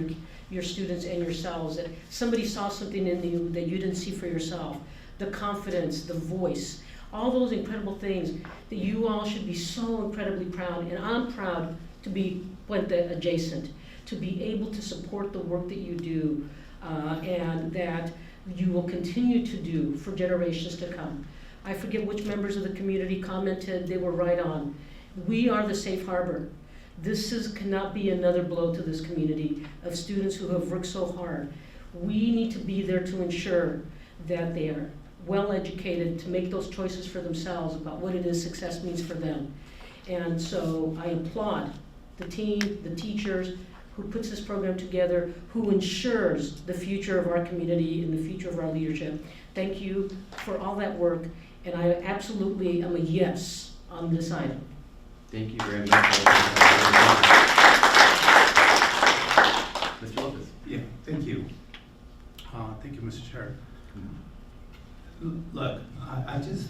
your students and yourselves, that somebody saw something in you that you didn't see for yourself. The confidence, the voice, all those incredible things that you all should be so incredibly proud, and I'm proud to be Puente adjacent, to be able to support the work that you do, and that you will continue to do for generations to come. I forget which members of the community commented, they were right on. We are the safe harbor. This cannot be another blow to this community of students who have worked so hard. We need to be there to ensure that they are well educated, to make those choices for themselves about what it is success means for them. And so I applaud the team, the teachers, who puts this program together, who ensures the future of our community and the future of our leadership. Thank you for all that work, and I absolutely am a yes on this item. Thank you very much. Mr. Lopez. Yeah, thank you. Thank you, Mr. Chair. Look, I just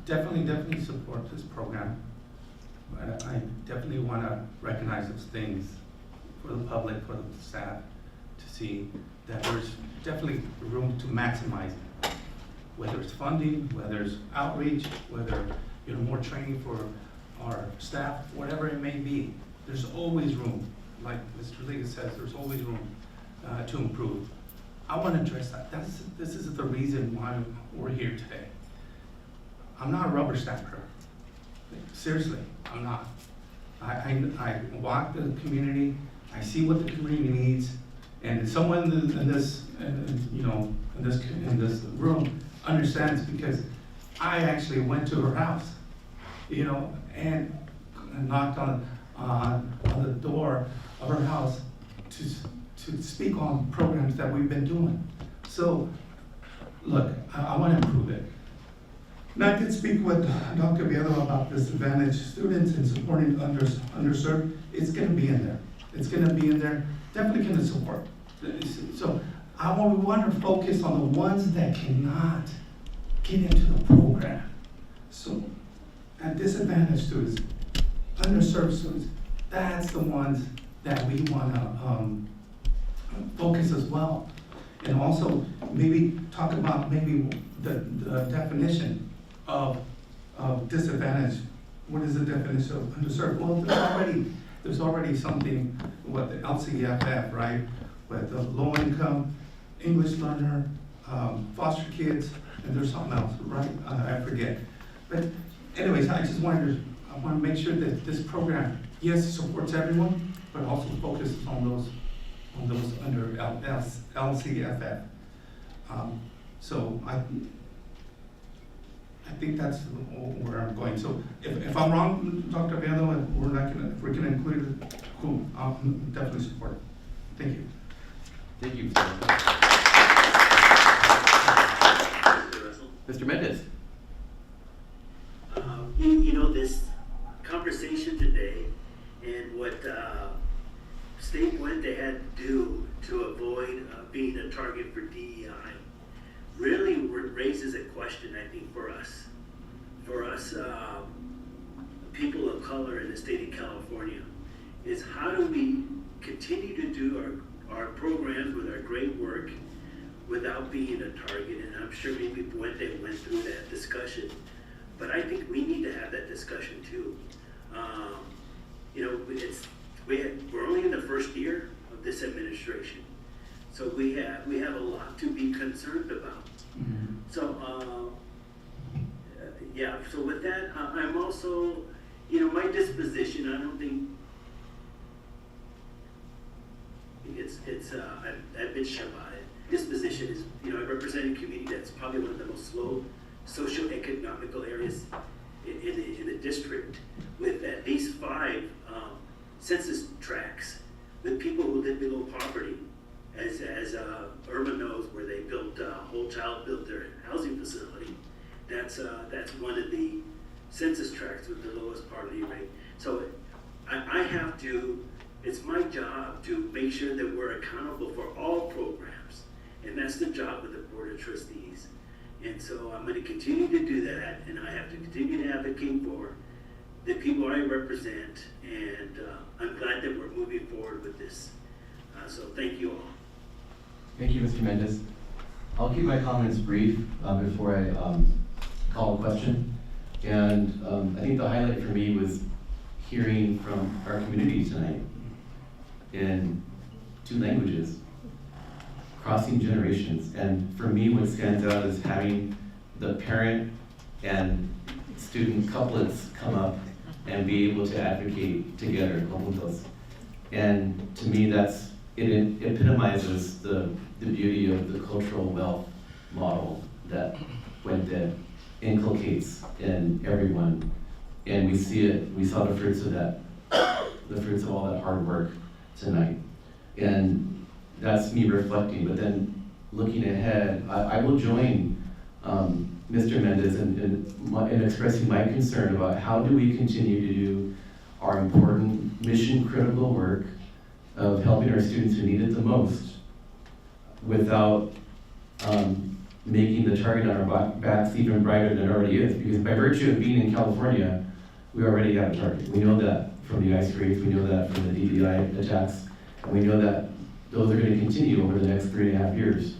definitely support this program. But I definitely want to recognize those things for the public, for the staff, to see that there's definitely room to maximize it. Whether it's funding, whether it's outreach, whether more training for our staff, whatever it may be, there's always room. Like Mr. Rodriguez says, there's always room to improve. I want to address that. This is the reason why we're here today. I'm not a rubber stamper. Seriously, I'm not. I walk the community. I see what the community needs, and someone in this room understands, because I actually went to her house, and knocked on the door of her house to speak on programs that we've been doing. So, look, I want to improve it. And I did speak with Dr. Oviedo about disadvantaged students and supporting underserved. It's going to be in there. It's going to be in there. Definitely going to support. So we want to focus on the ones that cannot get into the program. So at disadvantaged students, underserved students, that's the ones that we want to focus as well. And also maybe talk about maybe the definition of disadvantaged. What is the definition of underserved? Well, there's already something, what the LCFF, right? With the low income, English learner, foster kids, and there's something else, right? I forget. But anyways, I want to make sure that this program, yes, supports everyone, but also focuses on those under LCFF. So I think that's where I'm going. So if I'm wrong, Dr. Avellano, if we're gonna include it, cool, I'll definitely support it. Thank you. Thank you. Mr. Mendez. You know, this conversation today and what State Puente had to do to avoid being a target for DEI really raises a question, I think, for us people of color in the state of California, is how do we continue to do our programs with our great work without being a target? And I'm sure maybe Puente went through that discussion, but I think we need to have that discussion too. You know, we're only in the first year of this administration, so we have a lot to be concerned about. Mm-hmm. So yeah. So with that, I'm also, you know, my disposition. I don't think I've been shy about it. Disposition is, you know, I represent a community that's probably one of the most slow socioeconomical areas in the district, with at least 5 census tracts with people who live below poverty. As Irma knows, where they built Whole Child built their housing facility. That's one of the census tracts with the lowest poverty rate. So I have to. It's my job to make sure that we're accountable for all programs, and that's the job of the Board of Trustees. And so I'm going to continue to do that, and I have to continue to advocate for the people I represent, and I'm glad that we're moving forward with this. So thank you all. Thank you, Mr. Mendez. I'll keep my comments brief before I call a question. And I think the highlight for me was hearing from our community tonight in 2 languages, crossing generations. And for me, what stands out is having the parent and student couplets come up and be able to advocate together, conjuntos. And to me, it epitomizes the beauty of the cultural wealth model that Puente inculcates in everyone. And we see it, we saw the fruits of that, the fruits of all that hard work tonight. And that's me reflecting, but then looking ahead, I will join Mr. Mendez in expressing my concern about how do we continue to do our important mission critical work of helping our students who need it the most without making the target on our backs even brighter than it already is. Because by virtue of being in California, we already have a target. We know that from the ICE raids, we know that from the DDI attacks, and we know that those are going to continue over the next 3.5 years.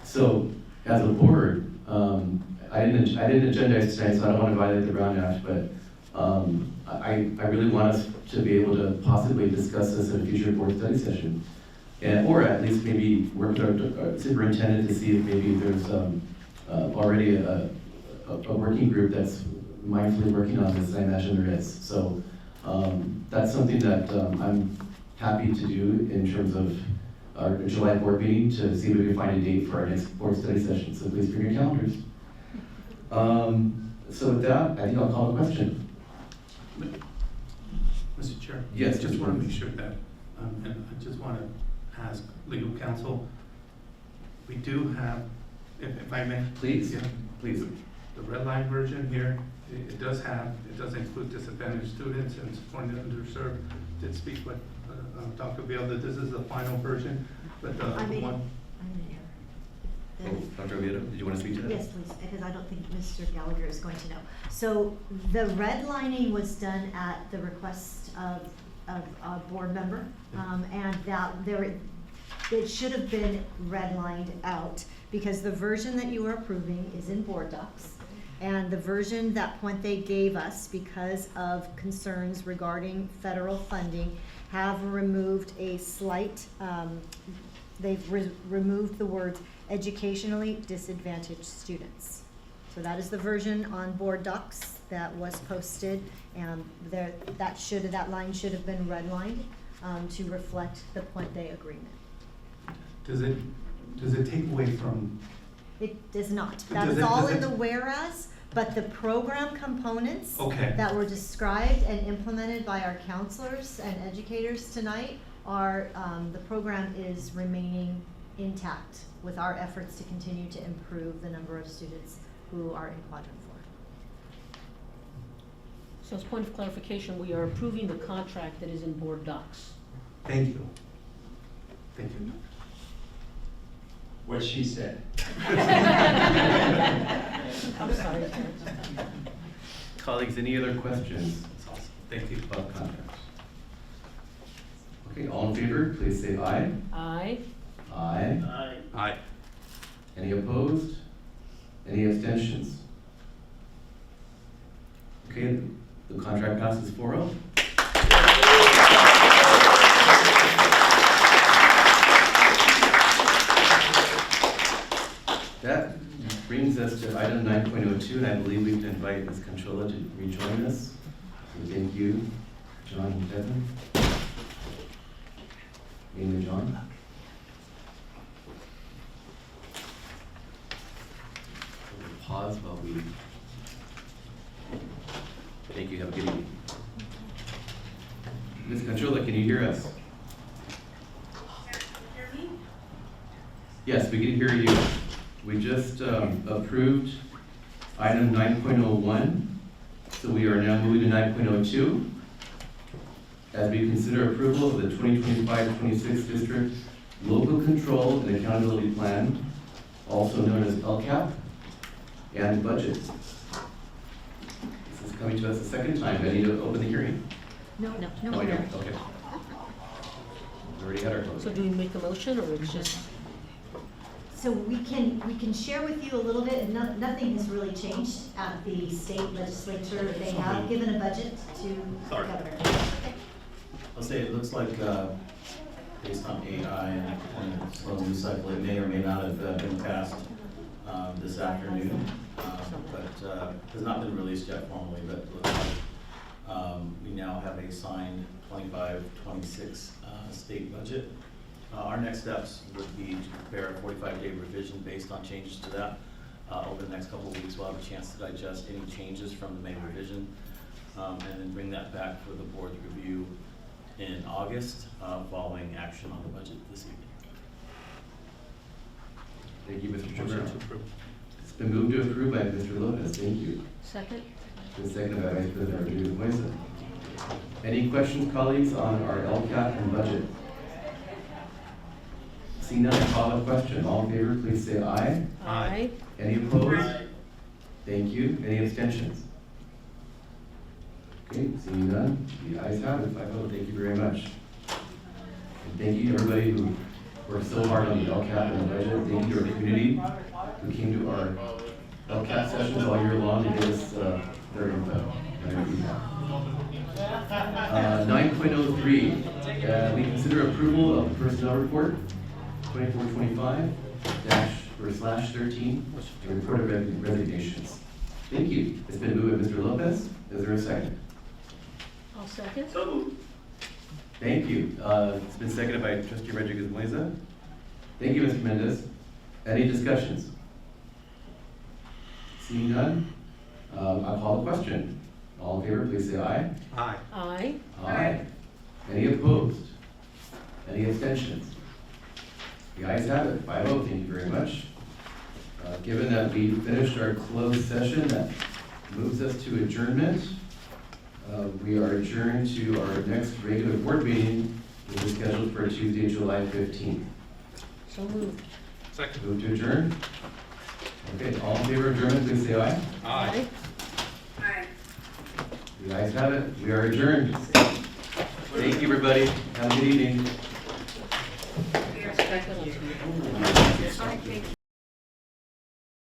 So as a board, I didn't agendize tonight, so I don't want to violate the Brown Act, but I really want us to be able to possibly discuss this in a future board study session. Or at least maybe work with our superintendent to see if maybe there's already a working group that's mindfully working on this. I imagine there is. So that's something that I'm happy to do in terms of our July board meeting, to see if we can find a date for our next board study session. So please bring your calendars. So with that, I think I'll call a question. Mr. Chair? Yes, I just want to make sure that, and I just want to ask legal counsel, we do have, if I may. Please, yeah, please. The red line version here, it does include disadvantaged students and supporting the underserved. Did speak with Dr. Beal that this is the final version, but the one. Dr. Oviedo, did you want to speak to that? Yes, please, because I don't think Mr. Gallagher is going to know. So the redlining was done at the request of a board member, and that it should have been redlined out, because the version that you are approving is in board docs, and the version that Puente gave us, because of concerns regarding federal funding, have removed a slight they've removed the words educationally disadvantaged students. So that is the version on board docs that was posted, and that line should have been redlined to reflect the Puente agreement. Does it take away from? It does not. Does That is it- all does in it- the whereas, but the program components Okay. that were described and implemented by our counselors and educators tonight are, the program is remaining intact with our efforts to continue to improve the number of students who are in quadrant 4. So as point of clarification, we are approving the contract that is in board docs. Thank you. Thank you. What she said. I'm sorry. Colleagues, any other questions? Thank you. About contracts. Okay, all in favor, please say aye. Aye. Aye. Aye. Aye. Any opposed? Any abstentions? Okay, the contract passes 4-0. That brings us to item 9.02, and I believe we can invite Ms. Conchola to rejoin us. So thank you, John and Kevin. Amy and John. We'll pause while we. Thank you. Have a good evening. Ms. Conchola, can you hear us? Yes, we can hear you. We just approved item 9.01, so we are now moving to 9.02. As we consider approval of the 2025-26 district local control and accountability plan, also known as LCAP, and budget. This is coming to us a second time. I need to open the hearing. No. Oh, I don't. Okay. We already had our vote. So do we make a motion, or it's just? So we can share with you a little bit, and nothing has really changed at the state legislature. They have given a budget to the Sorry. governor. I'll say it looks like, based on AI and a slow news cycle, it may or may not have been passed this afternoon, but has not been released yet formally, but it looks like we now have a signed 25-26 state budget. Our next steps would be to prepare a 45-day revision based on changes to that. Over the next couple of weeks, we'll have a chance to digest any changes from the May revision, and then bring that back for the board's review in August, following action on the budget this evening. Thank you, Mr. Chairman. It's been moved to approve by Mr. Lopez. Thank you. Second. Been seconded by Vice President Rodriguez Moisa. Any questions, colleagues, on our LCAP and budget? Seeing none, I call the question. All in favor, please say aye. Aye. Any opposed? Thank you. Any abstentions? Okay, seeing none, the ayes have it, 5-0. Thank you very much. And thank you to everybody who worked so hard on the LCAP and the budget. Thank you to our community who came to our LCAP sessions all year long to give us their input and their feedback. 9.03, we consider approval of the personnel report 2425-/13, and report of resignations. Thank you. It's been moved by Mr. Lopez. Is there a second? I'll second. So moved. Thank you. It's been seconded by Trustee Rodriguez Moisa. Thank you, Mr. Mendez. Any discussions? Seeing none, I'll call the question. All in favor, please say aye. Aye. Aye. Aye. Any opposed? Any abstentions? The ayes have it, 5-0. Thank you very much. Given that we finished our closed session, that moves us to adjournment. We are adjourned to our next regular board meeting, which is scheduled for Tuesday, July 15th. So moved. Second. Move to adjourn. Okay, all in favor of adjournment, please say aye. Aye. Aye. The ayes have it. We are adjourned. Thank you, everybody. Have a good evening. Second.